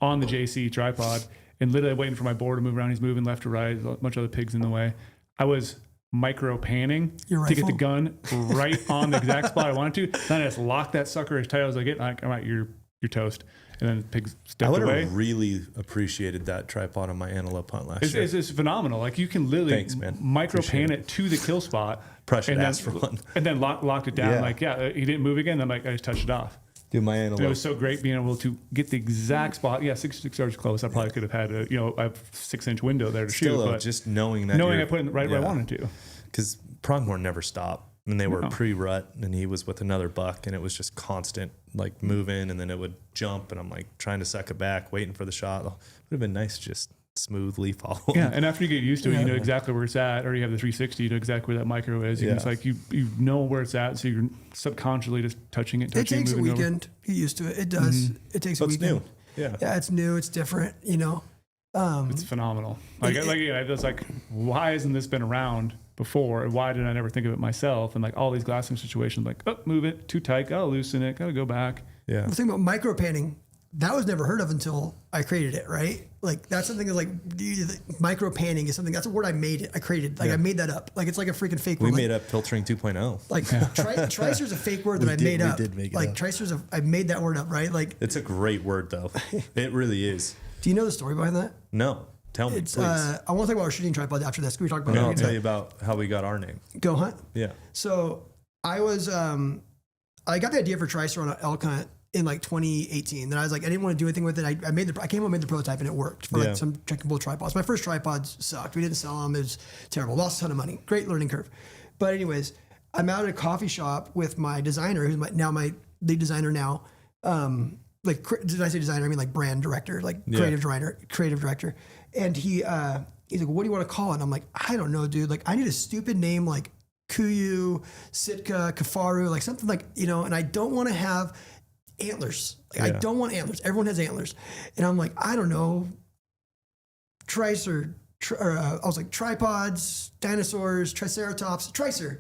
on the JC tripod and literally waiting for my boar to move around. He's moving left to right, a bunch of other pigs in the way. I was micro panning to get the gun right on the exact spot I wanted to. Then I just locked that sucker as tight as I get. I'm like, you're toast. And then the pigs stepped I would away. have really appreciated that tripod on my antelope hunt last year. It's phenomenal. Like you can literally micro pan it to the kill spot. Probably should ask for one. And then locked it down. Like, he didn't move again. I'm like, I just touched it off. Dude, my antelope. It was so great being able to get the exact spot. Yeah, 66 yards close. I probably could have had a 6-inch window there to shoot. But just knowing that I put it right where I wanted to. Because pronghorn never stopped. And they were pre-rut, and he was with another buck, and it was just constant, like moving, and then it would jump, and I'm like trying to suck it back, waiting for the shot. It would have been nice to just smoothly follow. Yeah, and after you get used to it, you know exactly where it's at, or you have the 360, you know exactly where that micro is. It's like you know where it's at, so you're subconsciously just touching it. It takes a weekend. Get used to it. It does. It takes a weekend. It's new. Yeah, it's new. It's different. It's phenomenal. It's like, why hasn't this been around before? And why did I never think of it myself? And like all these glassing situations, like, move it too tight, gotta loosen it, gotta go back. Yeah. The thing about micro panning, that was never heard of until I created it, right? Like that's something that's like micro panning is something, that's a word I made it. I created, I made that up. Like it's like a freaking fake word. We made up filtering 2.0. Like Tricer's a fake word that I made up. We did make it like up. Tricer's I made that word up, right? Like it's a great word though. It really is. Do you know the story behind that? No. Tell me, It's please. I want to talk about our shooting tripod after this. Can we talk about I'll tell you about how we got our name. Go Hunt? Yeah. So I was I got the idea for Tricer on an elk hunt in like 2018. Then I was like, I didn't want to do anything with it. I came home and made the prototype and it worked for like some checkable tripods. My first tripods sucked. We didn't sell them. It was terrible. Lost a ton of money. Great learning curve. But anyways, I'm out at a coffee shop with my designer, who's my lead designer now. Like, did I say designer? I mean like brand director, like creative director. And he's like, what do you want to call it? And I'm like, I don't know, dude. Like, I need a stupid name like Kuyu, Sitka, Kafaru, like something like, and I don't want to have antlers. Like, I don't want antlers. Everyone has antlers. And I'm like, I don't know, Tricer. I was like, tripods, dinosaurs, Triceratops, Tricer,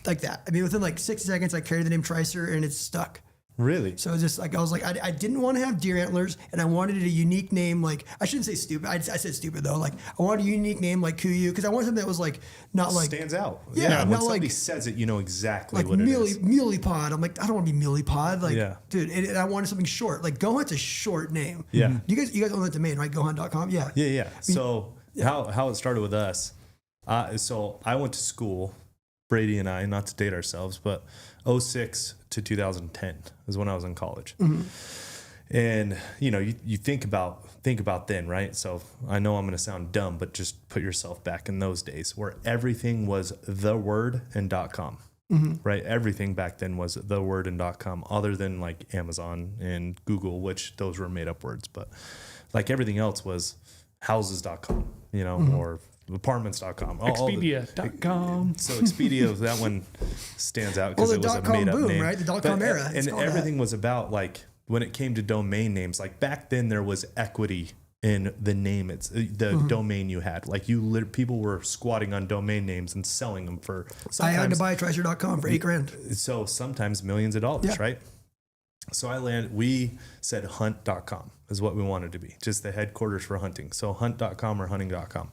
like that. I mean, within like 60 seconds, I carried the name Tricer and it's stuck. Really? So just like I was like, I didn't want to have deer antlers, and I wanted a unique name. Like I shouldn't say stupid. I said stupid though. Like I wanted a unique name like Kuyu because I wanted something that was like not like stands out. Yeah, when not somebody like says it, you know exactly like what it is. Muley Pod. I'm like, I don't want to be Muley Pod. Like, dude, and I wanted something short. Like GOHUNT's a short name. Yeah. You guys own that domain, right? GOHUNT.com. Yeah. Yeah. So how it started with us. So I went to school. Brady and I, not to date ourselves, but 2006 to 2010 is when I was in college. Mm-hmm. And you think about then, right? So I know I'm going to sound dumb, but just put yourself back in those days where everything was the word and .com, right? Everything back then was the word and .com, other than like Amazon and Google, which those were made up words, but like everything else was houses.com, or apartments.com. Expedia.com. So Expedia, that one stands out because it was a made up boom, name. Right? The .com era. And everything was about like, when it came to domain names, like back then there was equity in the name. It's the domain you had. Like people were squatting on domain names and selling them for. I had to buy Tricer.com for $8,000. So sometimes millions of dollars, right? So we said hunt.com is what we wanted to be, just the headquarters for hunting. So hunt.com or hunting.com.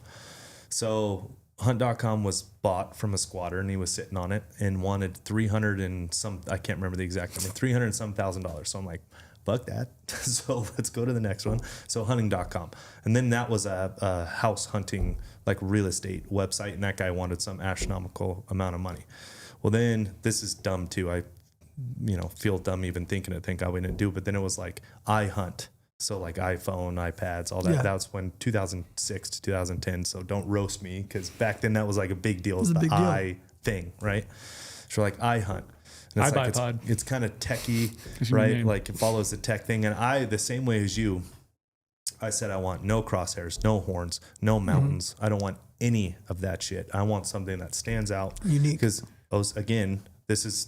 So hunt.com was bought from a squatter, and he was sitting on it and wanted 300 and some, I can't remember the exact number, 300 and some $1,000. So I'm like, fuck that. So let's go to the next one. So hunting.com. And then that was a house hunting, like real estate website. And that guy wanted some astronomical amount of money. Well, then this is dumb too. I, feel dumb even thinking it, think I wouldn't do, but then it was like iHunt. So like iPhone, iPads, all that. Yeah. That was when 2006 to 2010. So don't roast me, because back then that was like a big deal. It's the I thing, right? So like iHunt. And it's Bipod. It's kind of techie, right? Like it follows the tech thing. And I, the same way as you, I said I want no crosshairs, no horns, no mountains. I don't want any of that shit. I want something that stands out. Unique. Because again, this is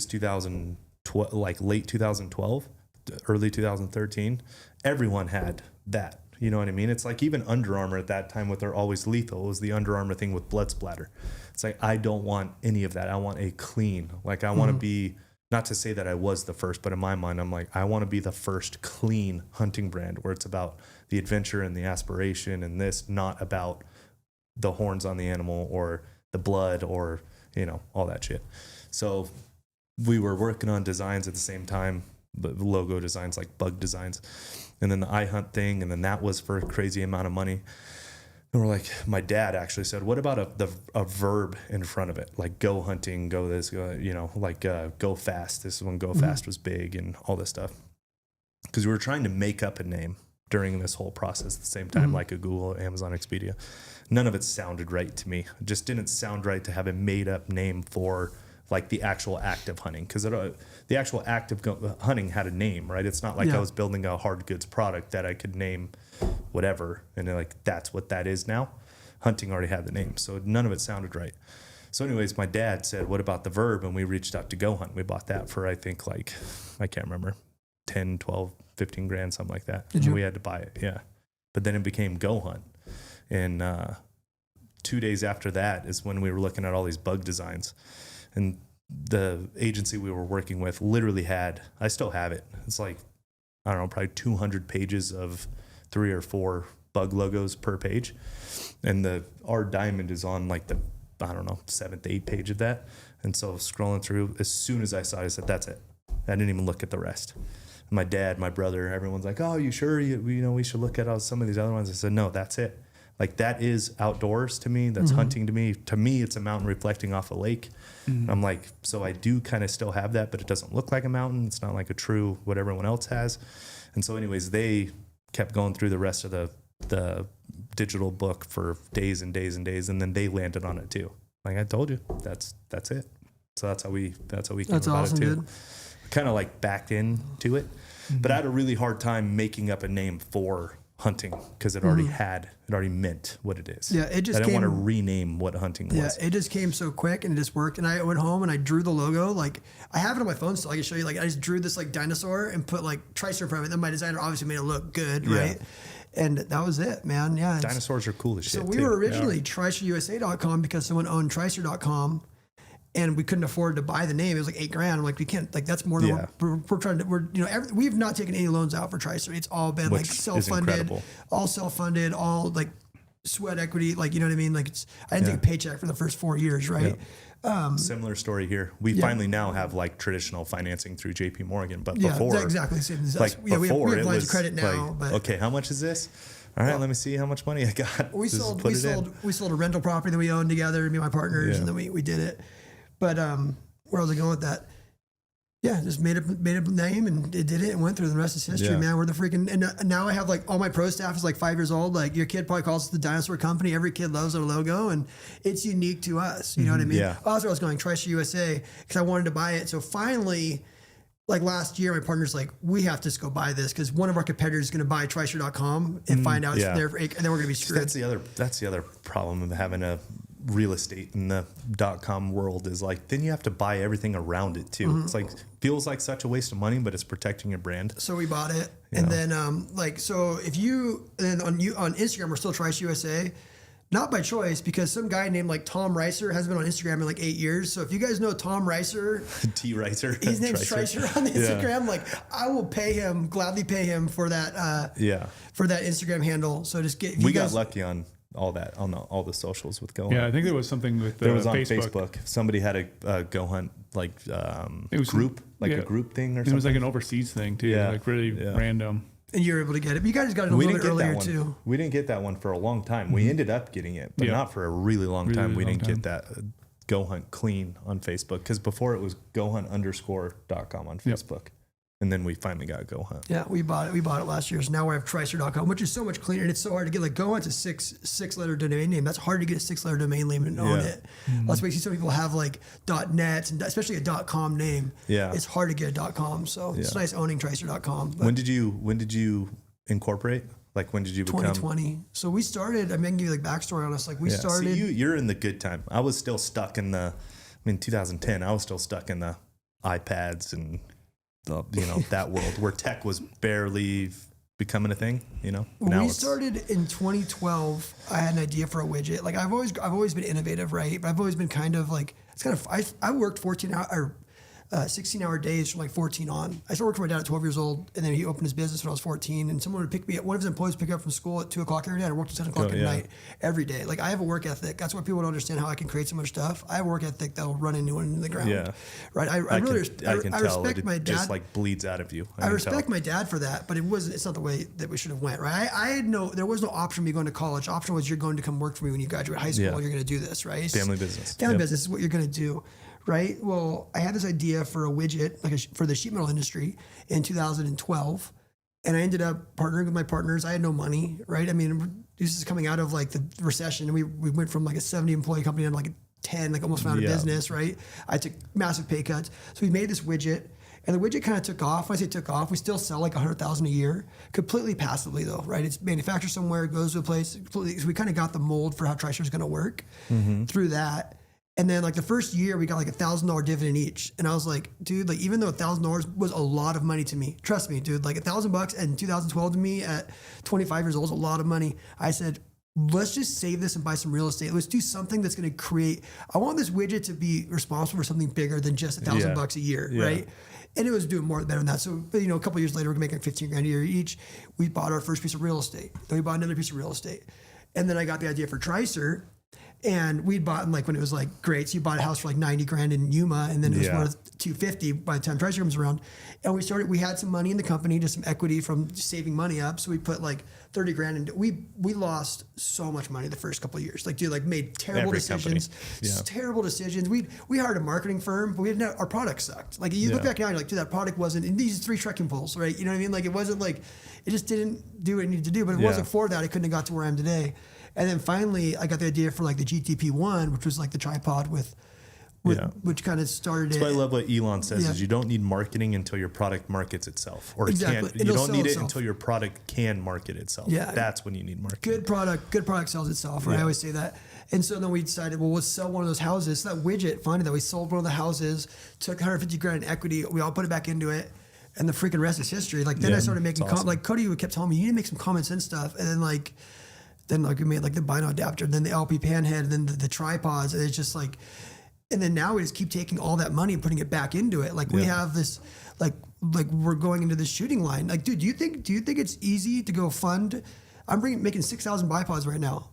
2012, like late 2012. Early 2013, everyone had that. You know what I mean? It's like even Under Armour at that time with their Always Lethal was the Under Armour thing with blood splatter. It's like, I don't want any of that. I want a clean, like I want to be, not to say that I was the first, but in my mind, I'm like, I want to be the first clean hunting brand where it's about the adventure and the aspiration and this, not about the horns on the animal or the blood or, all that shit. So we were working on designs at the same time. The logo designs, like bug designs, and then the iHunt thing, and then that was for a crazy amount of money. And we're like, my dad actually said, what about a verb in front of it, like go hunting, go this, go, go fast. This is when go fast was big and all this stuff, because we were trying to make up a name during this whole process at the same time, like a Google, Amazon, Expedia. None of it sounded right to me. It just didn't sound right to have a made up name for like the actual act of hunting, because the actual act of hunting had a name, right? It's not like I was building a hard goods product that I could name whatever, and like that's what that is now. Hunting already had the name, so none of it sounded right. So anyways, my dad said, what about the verb? And we reached out to GOHUNT. We bought that for, I think, like, I can't remember, 10, 12, 15 grand, something like that. And we had to buy it, yeah. But then it became GOHUNT. And 2 days after that is when we were looking at all these bug designs. And the agency we were working with literally had, I still have it. It's like, I don't know, probably 200 pages of 3 or 4 bug logos per page. And our diamond is on like the, I don't know, 7th, 8th page of that. And so scrolling through, as soon as I saw it, I said, that's it. I didn't even look at the rest. My dad, my brother, everyone's like, oh, you sure? We should look at some of these other ones. I said, no, that's it. Like, that is outdoors to me. That's hunting to me. To me, it's a mountain reflecting off a lake. I'm like, so I do kind of still have that, but it doesn't look like a mountain. It's not like a true what everyone else has. And so anyways, they kept going through the rest of the digital book for days and days and days. And then they landed on it too. Like I told you, that's it. So that's how we came about awesome, it too. Kind of like backed into it, but I had a really hard time making up a name for hunting because it already meant what it is. Yeah, it just I didn't want to rename what hunting was. Yeah, it just came so quick and it just worked. And I went home and I drew the logo. Like I have it on my phone still. I can show you. Like I just drew this like dinosaur and put like Tricer in front of it. Then my designer obviously made it look good, right? And that was it, man. Yeah, dinosaurs are cool as shit. So we were originally TricerUSA.com because someone owned Tricer.com. And we couldn't afford to buy the name. It was like $8,000. I'm like, we can't. Like that's more than we're trying to. We've not taken any loans out for Tricer. It's all been like self-funded, all like sweat equity. Like you know what I mean. Like I didn't take a paycheck for the first 4 years, right? Yeah. Similar story here. We finally now have like traditional financing through JP Morgan, but before exactly like before we have it lines was of credit now. Like, but okay, how much is this? All right, let me see how much money I got. We sold a rental property that we owned together, me and my partners, and then we did it. But where was I going with that? Yeah, just made up a name and it did it and went through. The rest is history, man. We're the freaking and now I have like all my pro staff is like 5 years old. Like your kid probably calls us the dinosaur company. Every kid loves our logo and it's unique to us. You know what I mean? Yeah. Also, I was going Tricer USA because I wanted to buy it. So finally, like last year, my partner's like, we have to just go buy this because one of our competitors is going to buy Tricer.com and find out it's there, and then we're going to be screwed. That's the other problem of having a real estate in the .com world is like then you have to buy everything around it too. It's like feels like such a waste of money, but it's protecting your brand. So we bought it, and then so if you on Instagram we're still Tricer USA, Not by choice, because some guy named like Tom Ricer has been on Instagram in like 8 years. So if you guys know Tom Ricer, T Ricer, his name's Tricer on Instagram. Like I will gladly pay him for that. For that Instagram handle. So just we got lucky on all that, on all the socials with GoHunt. Yeah, I think there was something with there was on Facebook. Somebody had a GoHunt like it was group, like a group thing or something. It was like an overseas thing too, like really random. And you were able to get it. But you guys got it a little bit earlier too. We didn't get that one for a long time. We ended up getting it, but not for a really long time. We didn't get that GoHunt clean on Facebook, because before it was GoHunt_.com on Facebook. And then we finally got GoHunt. Yeah, we bought it. We bought it last year. So now we have Tricer.com, which is so much cleaner, and it's so hard to get. Like GoHunt's a six-letter domain name. That's hard to get a 6-letter domain name and own it. That's why you see some people have like .net and especially a .com name. Yeah, it's hard to get a .com. So it's nice owning Tricer.com. When did you incorporate? Like when did you become? 2020. So we started. I mean, I can give you like backstory on us. Like we started. See, you're in the good time. I was still stuck in 2010. I was still stuck in the iPads and that world where tech was barely becoming a thing. Now we started in 2012. I had an idea for a widget. Like I've always been innovative, right? But I've always been kind of like, it's kind of, I worked 16-hour days from like 14 on. I started working for my dad at 12 years old, and then he opened his business when I was 14, and someone would pick me up, one of his employees would pick me up from school at 2 o'clock every day. I worked at 10 o'clock at night every day. Like I have a work ethic. That's why people don't understand how I can create so much stuff. I have a work ethic that'll run anyone into the ground. Yeah. Right. I respect my dad. Just like bleeds out of you. I respect my dad for that, but it's not the way that we should have went. Right. There was no option me going to college. Option was you're going to come work for me when you graduate high school. You're going to do this, right? Family business. Family business is what you're going to do. Right. Well, I had this idea for a widget, for the sheet metal industry in 2012, and I ended up partnering with my partners. I had no money. Right. I mean, this is coming out of like the recession, and we went from like a 70 employee company to like a 10, like almost found a business. Right. I took massive pay cuts. So we made this widget, and the widget kind of took off. When I say took off, we still sell like 100,000 a year, completely passively though. Right. It's manufactured somewhere, it goes to a place completely. So we kind of got the mold for how Tricer is going to work through that. And then like the first year we got like $1,000 dividend each. And I was like, dude, like even though $1,000 was a lot of money to me, trust me, dude, like $1,000 in 2012 to me at 25 years old is a lot of money. I said, let's just save this and buy some real estate. Let's do something that's going to create, I want this widget to be responsible for something bigger than just $1,000 a year. Right. And it was doing more better than that. So, a couple of years later, we're making $15,000 a year each. We bought our first piece of real estate. Then we bought another piece of real estate. And then I got the idea for Tricer. And we'd bought like when it was like great. So you bought a house for like $90,000 in Yuma, and then it was worth $250 by the time Tricer comes around. And we had some money in the company, just some equity from saving money up. So we put like $30,000 into. We lost so much money the first couple of years. Like dude, like made terrible decisions. Terrible decisions. We hired a marketing firm, but our product sucked. Like you look back now, you're like, dude, that product wasn't. And these 3 trekking poles, right? You know what I mean? Like it wasn't like it just didn't do what it needed to do. But if it wasn't for that, I couldn't have got to where I am today. And then finally, I got the idea for like the GTP1, which was like the tripod which kind of started. That's why I love what Elon says: is you don't need marketing until your product markets itself, or you don't need it until your product can market itself. Yeah, that's when you need marketing. Good product sells itself. Right? I always say that. And so then we decided, well, let's sell one of those houses. So that widget, finally, that we sold one of the houses, took $150,000 in equity. We all put it back into it. And the freaking rest is history. Like then I started making like Cody kept telling me, you need to make some common sense stuff. And then we made like the bino adapter, then the LP pan head, and then the tripods. And it's just like, and then now we just keep taking all that money and putting it back into it. Like we have this, like we're going into this shooting line. Like, dude, do you think it's easy to go fund? I'm making 6,000 bipods right now.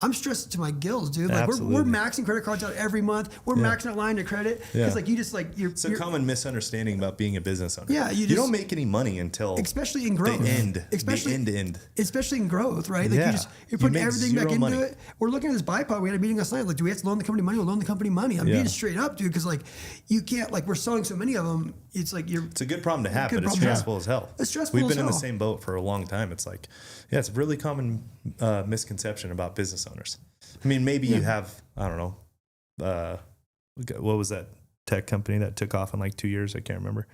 I'm stressed to my gills, dude. Like we're maxing credit cards out every month. We're maxing out line of credit because like you just like it's a common misunderstanding about being a business owner. Yeah, you don't make any money until especially in growth, the end, especially in growth, right? Like you're putting everything back into it. We're looking at this bipod. We had a meeting last night. Like, do we have to loan the company money? We'll loan the company money. I'm being straight up, dude, because like you can't like we're selling so many of them. It's like it's a good problem to have, but it's stressful as hell. It's stressful. We've been in the same boat for a long time. It's like, it's a really common misconception about business owners. I mean, maybe you have, I don't know, what was that tech company that took off in like 2 years? I can't remember.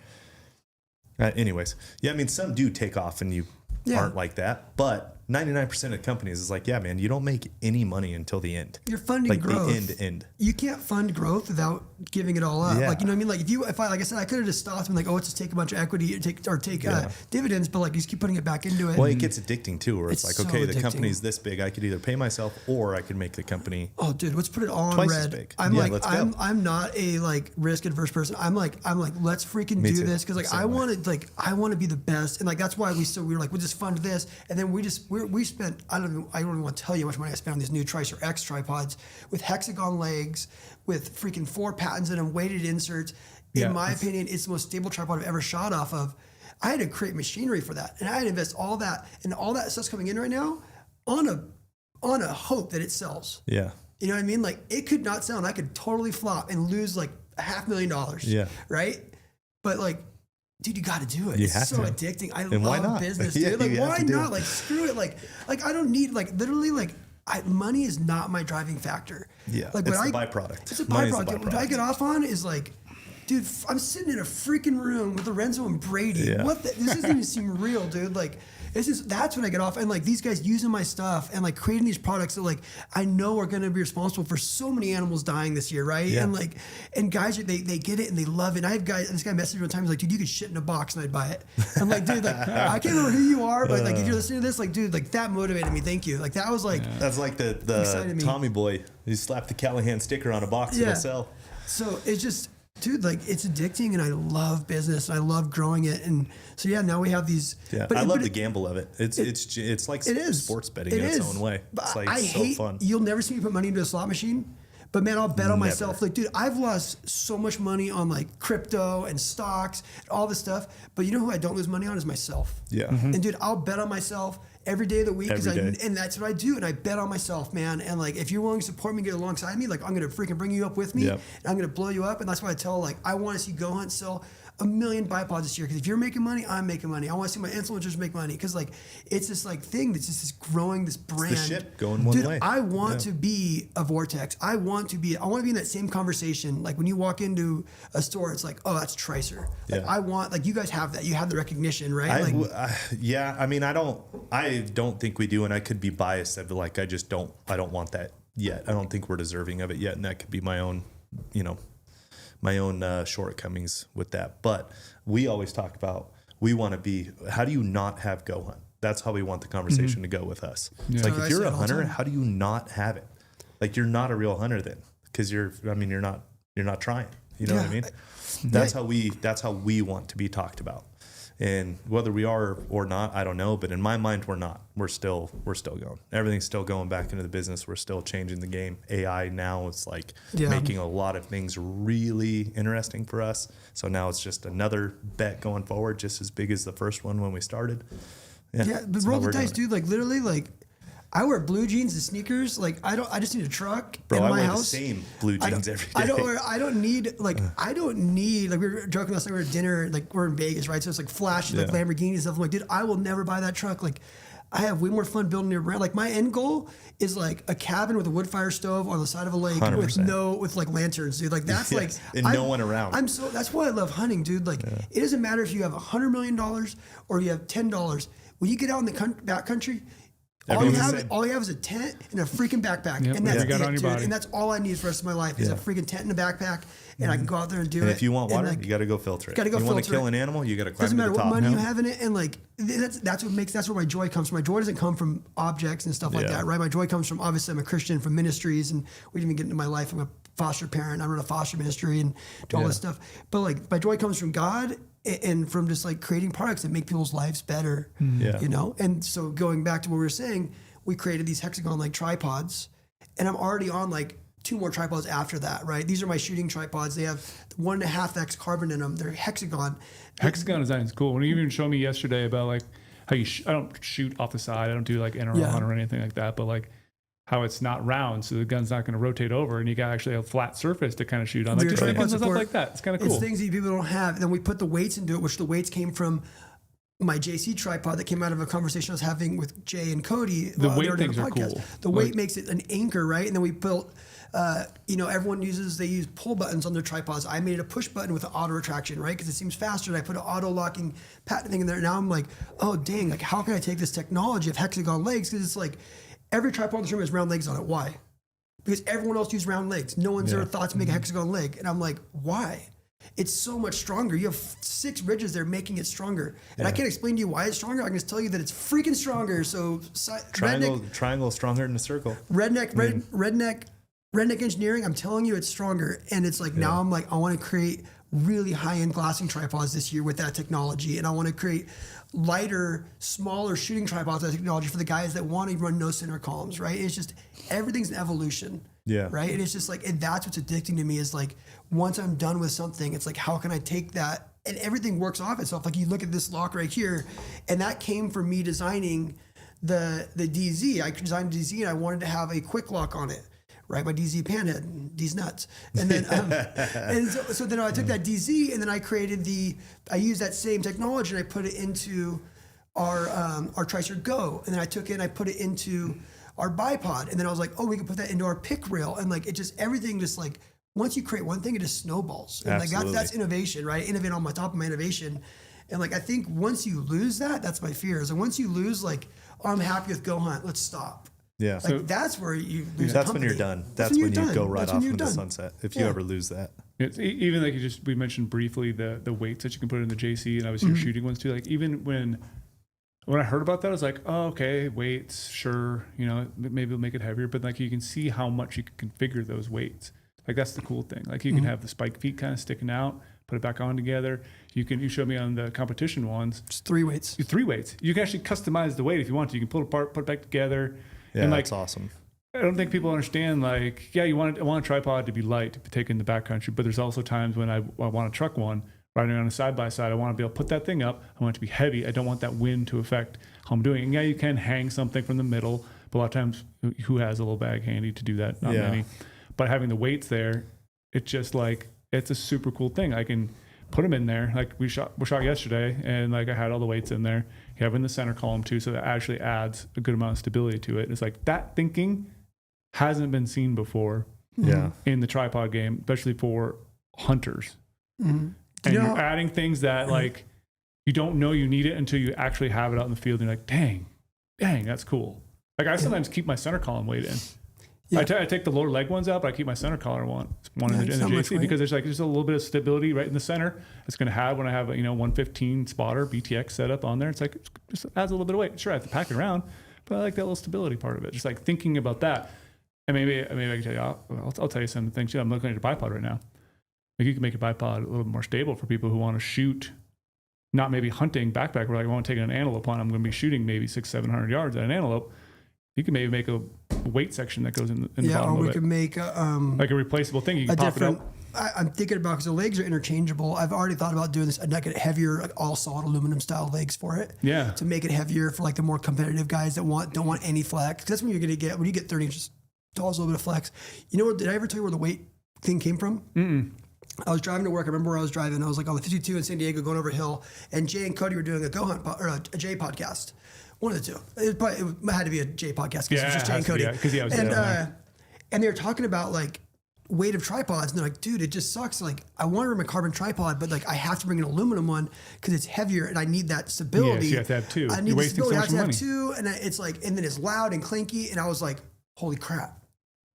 Anyways, I mean, some do take off and you aren't like that, but 99% of companies is like, yeah, man, you don't make any money until the end. You're funding like growth. the end to end. You can't fund growth without giving it all up. Yeah. Like, you know what I mean? Like if I, like I said, I could have just stopped and like, oh, let's just take a bunch of equity or take dividends, but like you just keep putting it back into it. Well, it gets addicting too, where it's like, so okay, the addicting. company's this big. I could either pay myself or I could make the company. Oh, dude, let's put it all in Twice as red. big. I'm Yeah, like, let's go. I'm not a like risk adverse person. I'm like, let's freaking Me do too. this because like Same way. I want to be the best, and like that's why we were like, we'll just fund this, and then we spent I don't even want to tell you how much money I spent on these new Tricer X tripods with hexagon legs, with freaking 4 patents in them, weighted inserts. Yeah, In my opinion, it's the most stable tripod I've ever shot off of. I had to create machinery for that, and I had to invest all that, and all that stuff's coming in right now on a hope that it sells. Yeah. You know what I mean? Like it could not sell, and I could totally flop and lose like $500,000. Yeah. Right. But like, dude, you got to do it. You It's have so to. addicting. I And why love not? business, Yeah, dude. Like, you have why to do not? it. Like, screw it. Like I don't need like literally like money is not my driving factor. Yeah. Like It's when the byproduct. It's a Money's the byproduct. What I get off on is like, dude, I'm sitting in a freaking room with Lorenzo and Brady. Yeah. This doesn't even seem real, dude. Like, that's when I get off. And like these guys using my stuff and like creating these products that like I know are going to be responsible for so many animals dying this year, right? Yeah. And like, and guys, they get it and they love it. And I have this guy messaged me one time. He's like, dude, you could shit in a box and I'd buy it. I'm like, dude, like I can't remember who you are, but like if you're listening to this, like, dude, like that motivated me. Thank you. Like that was like, That's like the Excited me. Tommy boy. You slap the Callahan sticker on a box, Yeah. it'll sell. So it's just, dude, like it's addicting, and I love business, and I love growing it, and so yeah, now we have these. Yeah, I love the gamble of it. It's like It is sports betting It in its is. own way. But It's like I so hate. fun. You'll never see me put money into a slot machine, but man, I'll bet on Never. myself. Like, dude, I've lost so much money on like crypto and stocks, all this stuff. But you know who I don't lose money on is myself. Yeah. And dude, I'll bet on myself every day of the week Every day. and that's what I do. And I bet on myself, man. And like, if you're willing to support me, get alongside me, like I'm gonna freaking bring you up with me, Yep. and I'm gonna blow you up. And that's why I tell like I want to see GOHUNT sell 1 million bipods this year, because if you're making money, I'm making money. I want to see my influencers make money, because like it's this like thing that's just this growing, this brand. ship going one Dude, way. I want to be a vortex. I want to be in that same conversation. Like when you walk into a store, it's like, oh, that's Tricer. Like Yeah. I want, like you guys have that. You have the recognition, right? I don't think we do, and I could be biased of like I don't want that yet. I don't think we're deserving of it yet, and that could be my own shortcomings with that. But we always talk about, we want to be, how do you not have GOHUNT? That's how we want the conversation to go with us. Yeah. It's like, I if you're say it a all the hunter, time. how do you not have it? Like, you're not a real hunter then, because you're not trying. You know what I Yeah. mean? That's how we want to be talked about. And whether we are or not, I don't know. But in my mind, we're not. We're still going. Everything's still going back into the business. We're still changing the game. AI now is like making a lot of things really interesting for us. So now it's just another bet going forward, just as big as the first one when we started. Yeah, but that's roll how the we're dice, doing it. dude. Like literally, like I wear blue jeans and sneakers. Like I just need a truck Bro, in I my wear house. the same blue jeans every day. I don't need like we were joking last night, we were at dinner, like we're in Vegas, right? So it's like flashy, like Yeah. Lamborghini and stuff. I'm like, dude, I will never buy that truck. Like I have way more fun building a brand. Like my end goal is like a cabin with a wood fire stove on the side of a lake 100%. with like lanterns, dude. Like that's Yes, like and no one around. That's why I love hunting, dude. Like it doesn't matter if you have $100 million or you have $10. When you get out in the backcountry, all you Everyone's the same. have is a tent and a freaking backpack, Yep, and that's whatever you got it, on your dude. body. And that's all I need for the rest of my life is a freaking tent and a backpack, and I can go out there and do it. And if you want water, like, you got to go filter it. gotta go you want to filter kill it. an animal, you got to climb doesn't to matter the what top. money you have in it, and like that's where my joy comes from. My joy doesn't come from objects and stuff like Yeah. that, right? My joy comes from, obviously I'm a Christian, from ministries, and we didn't even get into my life. I'm a foster parent. I run a foster ministry and do all this stuff. But like my joy comes from God and from just like creating products that make people's lives better. Yeah. You know? And so going back to what we were saying, we created these Hexagon Leg tripods, and I'm already on like 2 more tripods after that, right? These are my shooting tripods. They have 1.5x carbon in them. They're Hexagon. Hexagon design is cool. When you even showed me yesterday about like how you, I don't shoot off the side. I don't do like NRL or anything like that, but like how it's not round, so the gun's not going to rotate over, and you got actually a flat surface to kind of shoot on. Like just Tripod making stuff support. like that. It's kind of cool. It's things that people don't have. And then we put the weights into it, which the weights came from my JC tripod that came out of a conversation I was having with Jay and Cody. The weight they were doing a things are podcast. cool. The weight makes it an anchor, right? And then we built everyone they use pull buttons on their tripods. I made a push button with an auto retraction, right? Because it seems faster. And I put an auto locking patent thing in there. Now I'm like, oh dang, like how can I take this technology of hexagon legs? Because it's like every tripod in this room has round legs on it. Why? Because everyone else uses round legs. No one's ever thought to make a hexagon leg. And I'm like, why? It's so much stronger. You have 6 ridges there making it stronger. And I can't explain to you why it's stronger. I can just tell you that it's freaking stronger. So triangle is stronger than a circle. Redneck engineering, I'm telling you it's stronger. And it's like now I'm like, I want to create really high-end glassing tripods this year with that technology. And I want to create lighter, smaller shooting tripods with that technology for the guys that want to run no center columns, right? It's just, everything's an evolution. Yeah. Right. And it's just like, and that's what's addicting to me is like, once I'm done with something, it's like, how can I take that? And everything works off itself. Like you look at this lock right here, and that came from me designing the DZ. I designed DZ and I wanted to have a quick lock on it. Right, my DZ panhead, D's nuts, and then and so then I took that DZ and then I created I used that same technology and I put it into our Tricer Go, and then I took it and I put it into our Bipod, and then I was like, oh, we can put that into our pick rail, and like it just everything just like once you create one thing, it just snowballs, and like that's innovation, right? Innovate on my top of my innovation, and like I think once you lose that, that's my fear. Is once you lose like, oh, I'm happy with GOHUNT, let's stop. Yeah, like so, that's where you lose. That's when you're done. That's when you go right off into the sunset. If you ever lose that, it's even like we mentioned briefly the weights that you can put in the JC, and obviously your shooting ones too. Like even when I heard about that, I was like, oh, okay, weights, sure, maybe we'll make it heavier, but like you can see how much you can configure those weights. Like that's the cool thing. Like you can have the spike feet kind of sticking out, put it back on together. You showed me on the competition ones. It's 3 weights. 3 weights. You can actually customize the weight if you want to. You can pull it apart, put it back together. Yeah, and that's awesome. I don't think people understand, like, yeah, I want a tripod to be light to take in the backcountry, but there's also times when I want to truck one, riding on a side-by-side, I want to be able to put that thing up. I want it to be heavy. I don't want that wind to affect how I'm doing. And yeah, you can hang something from the middle, but a lot of times, who has a little bag handy to do that? Not many. But having the weights there, it's just like, it's a super cool thing. I can put them in there. Like we shot yesterday, and like I had all the weights in there. You have in the center column too, so that actually adds a good amount of stability to it. It's like that thinking hasn't been seen before in the tripod game, especially for hunters. And you're adding things that like you don't know you need it until you actually have it out in the field. And you're like, dang, that's cool. Like I sometimes keep my center column weight in. Yeah. I take the lower leg ones out, but I keep my center collar one in the JC because there's a little bit of stability right in the center. It's going to have when I have a 115 spotter BTX setup on there. It's like it just adds a little bit of weight. Sure, I have to pack it around, but I like that little stability part of it. Just like thinking about that. And maybe I can tell you, I'll tell you some things too. I'm looking at a bipod right now. Like you can make a bipod a little bit more stable for people who want to shoot, not maybe hunting backpack where like I want to take an antelope on. I'm going to be shooting maybe 600-700 yards at an antelope. You can maybe make a weight section that goes in the bottom of it. Yeah, or we can make like a replaceable thing. You can pop it up. I'm thinking about because the legs are interchangeable. I've already thought about doing this. I'd like it heavier, like all solid aluminum style legs for it. Yeah. To make it heavier for like the more competitive guys that don't want any flex. That's when you're going to get when you get 30 inches tall, a little bit of flex. Did I ever tell you where the weight thing came from? I was driving to work. I remember where I was driving. I was like on the 52 in San Diego going over a hill, and Jay and Cody were doing a GOHUNT or a Jay podcast. One of the two. It had to be a J podcast because it was just Jay and Cody. And they were talking about like weight of tripods, and they're like, dude, it just sucks. Like, I want to bring a carbon tripod, but like I have to bring an aluminum one because it's heavier and I need that stability. Yeah, so you have to have two. I need the stability. I have to have two, and it's like, and then it's loud and clinky, and I was like, holy crap.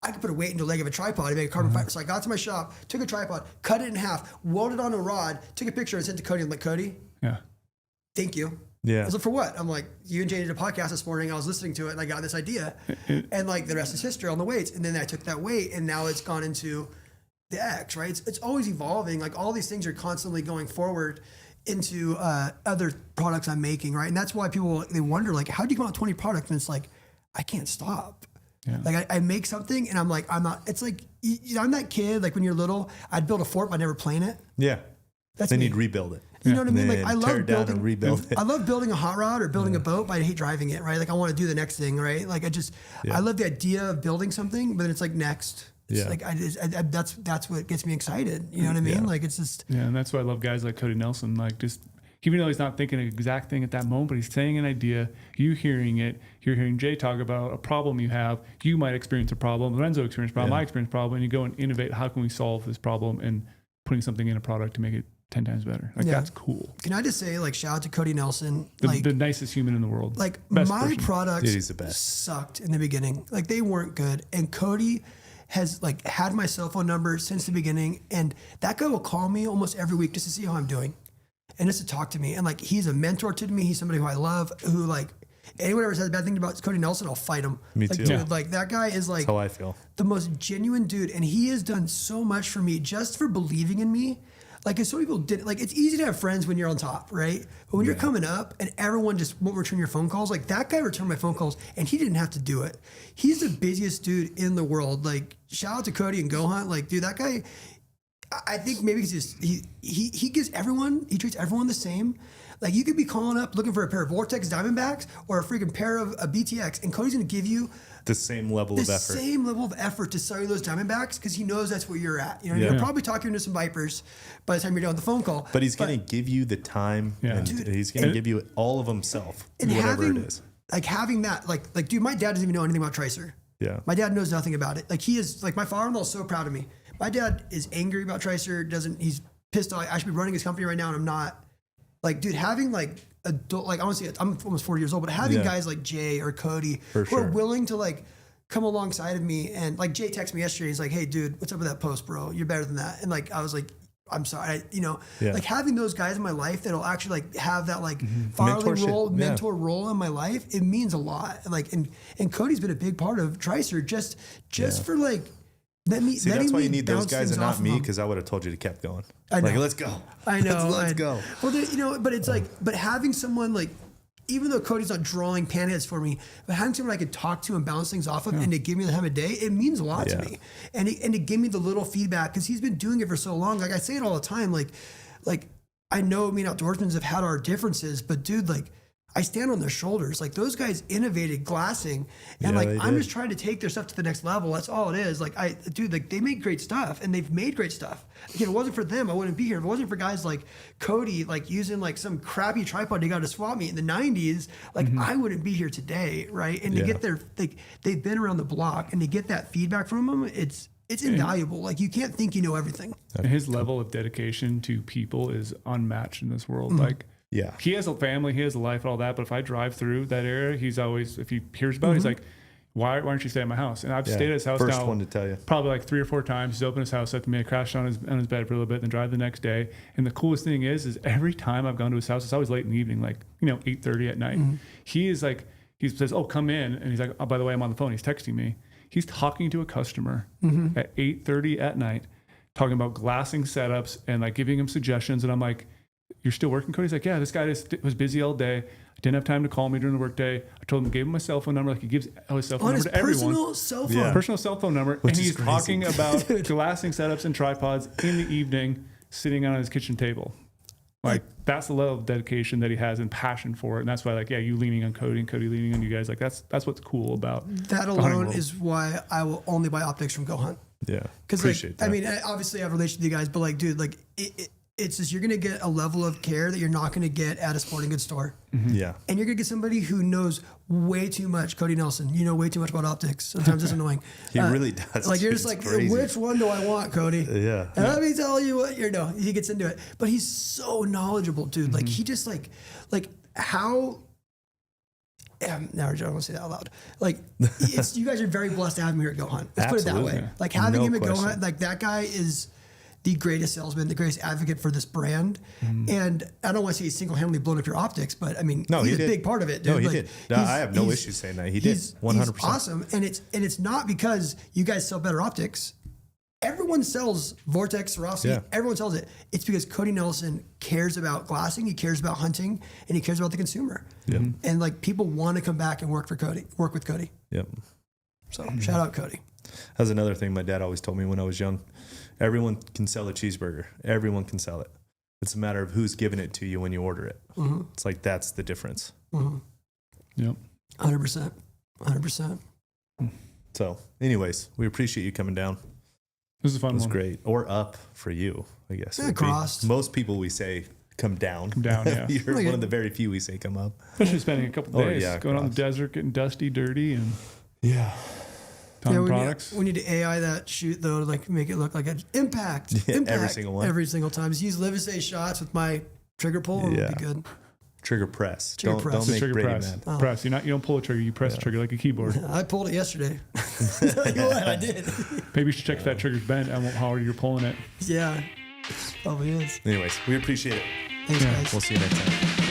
I could put a weight into a leg of a tripod and make a carbon fiber. So I got to my shop, took a tripod, cut it in half, welded it on a rod, took a picture and sent it to Cody. I'm like, Cody, thank you. Yeah. I was like, for what? I'm like, you and Jay did a podcast this morning. I was listening to it and I got this idea. And like the rest is history on the weights. And then I took that weight and now it's gone into the X, right? It's always evolving. Like all these things are constantly going forward into other products I'm making, right? And that's why people, they wonder like, how do you come out with 20 products? And it's like, I can't stop. Yeah. Like I make something and I'm like, it's like, I'm that kid, like when you're little, I'd build a fort, but I'd never plane it. Yeah. Then you'd rebuild it. You know what I mean? Like I love building a hot rod or building a boat, but I hate driving it, right? Like I want to do the next thing, right? Like I love the idea of building something, but then it's like next. It's like that's what gets me excited. You know what I mean? Like it's just and that's why I love guys like Cody Nelson. Like just even though he's not thinking an exact thing at that moment, but he's saying an idea, you hearing it, you're hearing Jay talk about a problem you have, you might experience a problem, Lorenzo experienced a problem, I experienced a problem, and you go and innovate, how can we solve this problem, and putting something in a product to make it 10 times better. Like that's cool. Can I just say, like, shout out to Cody Nelson. The nicest human in the world. Like, best my person. products He's the best. sucked in the beginning. Like, they weren't good. And Cody has like had my cell phone number since the beginning. And that guy will call me almost every week just to see how I'm doing and just to talk to me. And like, he's a mentor to me. He's somebody who I love, who like, anyone ever says a bad thing about Cody Nelson, I'll fight him. Me like, too. Dude, like that guy is like That's how I feel. the most genuine dude. And he has done so much for me just for believing in me. Like, if so many people did, like, it's easy to have friends when you're on top, right? But when you're coming up and everyone just won't return your phone calls, like, that guy returned my phone calls and he didn't have to do it. He's the busiest dude in the world. Like, shout out to Cody and GOHUNT. Like, dude, that guy, I think maybe because he gives everyone, he treats everyone the same. Like, you could be calling up looking for a pair of Vortex Diamondbacks or a freaking pair of a BTX, and Cody's going to give you the same level of effort. Same level of effort to sell you those Diamondbacks because he knows that's where you're at. You know, you're probably talking to some Vipers by the time you're done with the phone call. But he's going to give you the time, and Dude, he's going to give you all of himself, and whatever having, it is. Like, having that, like, dude, my dad doesn't even know anything about Tricer. Yeah. My dad knows nothing about it. Like, he is, like, my father-in-law is so proud of me. My dad is angry about Tricer, he's pissed off. I should be running his company right now, and I'm not. Like, dude, having, like, adult, like, honestly, I'm almost 40 years old, but having guys like Jay or Cody who are willing to, like, come alongside of me. And, like, Jay texted me yesterday. He's like, hey, dude, what's up with that post, bro? You're better than that. And, like, I was like, I'm sorry. Like, having those guys in my life that'll actually, like, have that, like, fatherly role, mentor role in my life, it means a lot. And, like, and Cody's been a big part of Tricer just for, like, See, that's why you need those guys and not me, because I would have told you to keep going. I know. Like, let's go. I know. Let's go. Well, but it's like, but having someone like, even though Cody's not drawing panheads for me, but having someone I could talk to and bounce things off of and to give me the time of day, it means a lot to me. And to give me the little feedback, because he's been doing it for so long. Like, I say it all the time, like I know me and outdoorsmen have had our differences, but dude, like, I stand on their shoulders. Like, those guys innovated glassing, and I'm just trying to take their stuff to the next level. That's all it is. Like, they make great stuff, and they've made great stuff. If it wasn't for them, I wouldn't be here. If it wasn't for guys like Cody, like, using like some crappy tripod they got to swap me in the 90s, like, I wouldn't be here today, right? And to get their, like, they've been around the block, and to get that feedback from them, it's invaluable. Like, you can't think you know everything. And his level of dedication to people is unmatched in this world. Like, yeah, he has a family, he has a life, all that. But if I drive through that area, he's always, if he hears about it, he's like, why aren't you staying at my house? And I've stayed at his house First now, one to tell you. probably like 3 or 4 times. He's opened his house up to me. I crashed on his bed for a little bit, then drive the next day. And the coolest thing is every time I've gone to his house, it's always late in the evening, like, 8:30 at night. He is like, he says, oh, come in. And he's like, oh, by the way, I'm on the phone. He's texting me. He's talking to a customer at 8:30 at night, talking about glassing setups and like giving him suggestions. And I'm like, you're still working, Cody? He's like, yeah, this guy was busy all day. I didn't have time to call me during the workday. I told him, gave him my cell phone number, like he gives his cell phone number to everyone. Personal cell phone. Personal cell phone number. Which and is he's crazy. talking about glassing setups and tripods in the evening, sitting on his kitchen table. Like, that's the level of dedication that he has and passion for it. And that's why, like, you leaning on Cody and Cody leaning on you guys. Like, that's what's cool about that the hunting alone world. is why I will only buy optics from GOHUNT. Yeah, Because, appreciate like, that. I mean, obviously I have a relation with you guys, but, like, dude, like, it's just, you're going to get a level of care that you're not going to get at a sporting goods store. Yeah, And you're going to get somebody who knows way too much. Cody Nelson, you know way too much about optics. Sometimes it's annoying. he really does. Like, you're It's just like, crazy. which one do I want, Cody? Yeah. And let me tell you what, he gets into it. But he's so knowledgeable, dude. Like, he just, like how... No, I don't want to say that out loud. Like, you guys are very blessed to have him here at GOHUNT. Let's put it that Absolutely. way. Like, having No him at question. GOHUNT, like, that guy is the greatest salesman, the greatest advocate for this brand. And I don't want to say he's single-handedly blown up your optics, but I mean, No, he's he a did. big part of it, dude. No, he Like, did. he's- I have no he's- issue saying that. He did. he's 100%. awesome. And it's not because you guys sell better optics. Everyone sells Vortex, Swarovski. Yeah. Everyone sells it. It's because Cody Nelson cares about glassing, he cares about hunting, and he cares about the consumer. Yep. And, like, people want to come back and work with Cody. Yep. So shout out Cody. That's another thing my dad always told me when I was young. Everyone can sell a cheeseburger. Everyone can sell it. It's a matter of who's giving it to you when you order it. It's like, that's the difference. Yep. 100%. 100%. So anyways, we appreciate you coming down. This is a fun It was one. great. Or up for you, I guess. Yeah, would be. crossed. Most people we say come down. Yeah. You're one of the very few we say come up. Especially spending a couple days going on the cross. desert, getting dusty, dirty, and ton of we products. Need to AI that shoot though, to like make it look like an impact. Every single one. Every single time. Just use Livesay shots with my trigger pull and it'll be good. Trigger press. Trigger Don't press. make Trigger Brady press. mad. Press. You don't pull a trigger. You press the trigger like a keyboard. I pulled it yesterday. Tell you what, I did. Maybe you should check if that trigger's bent and how hard you're pulling it. Yeah. Probably is. Anyways, we appreciate it. Thanks, guys. We'll see you next time.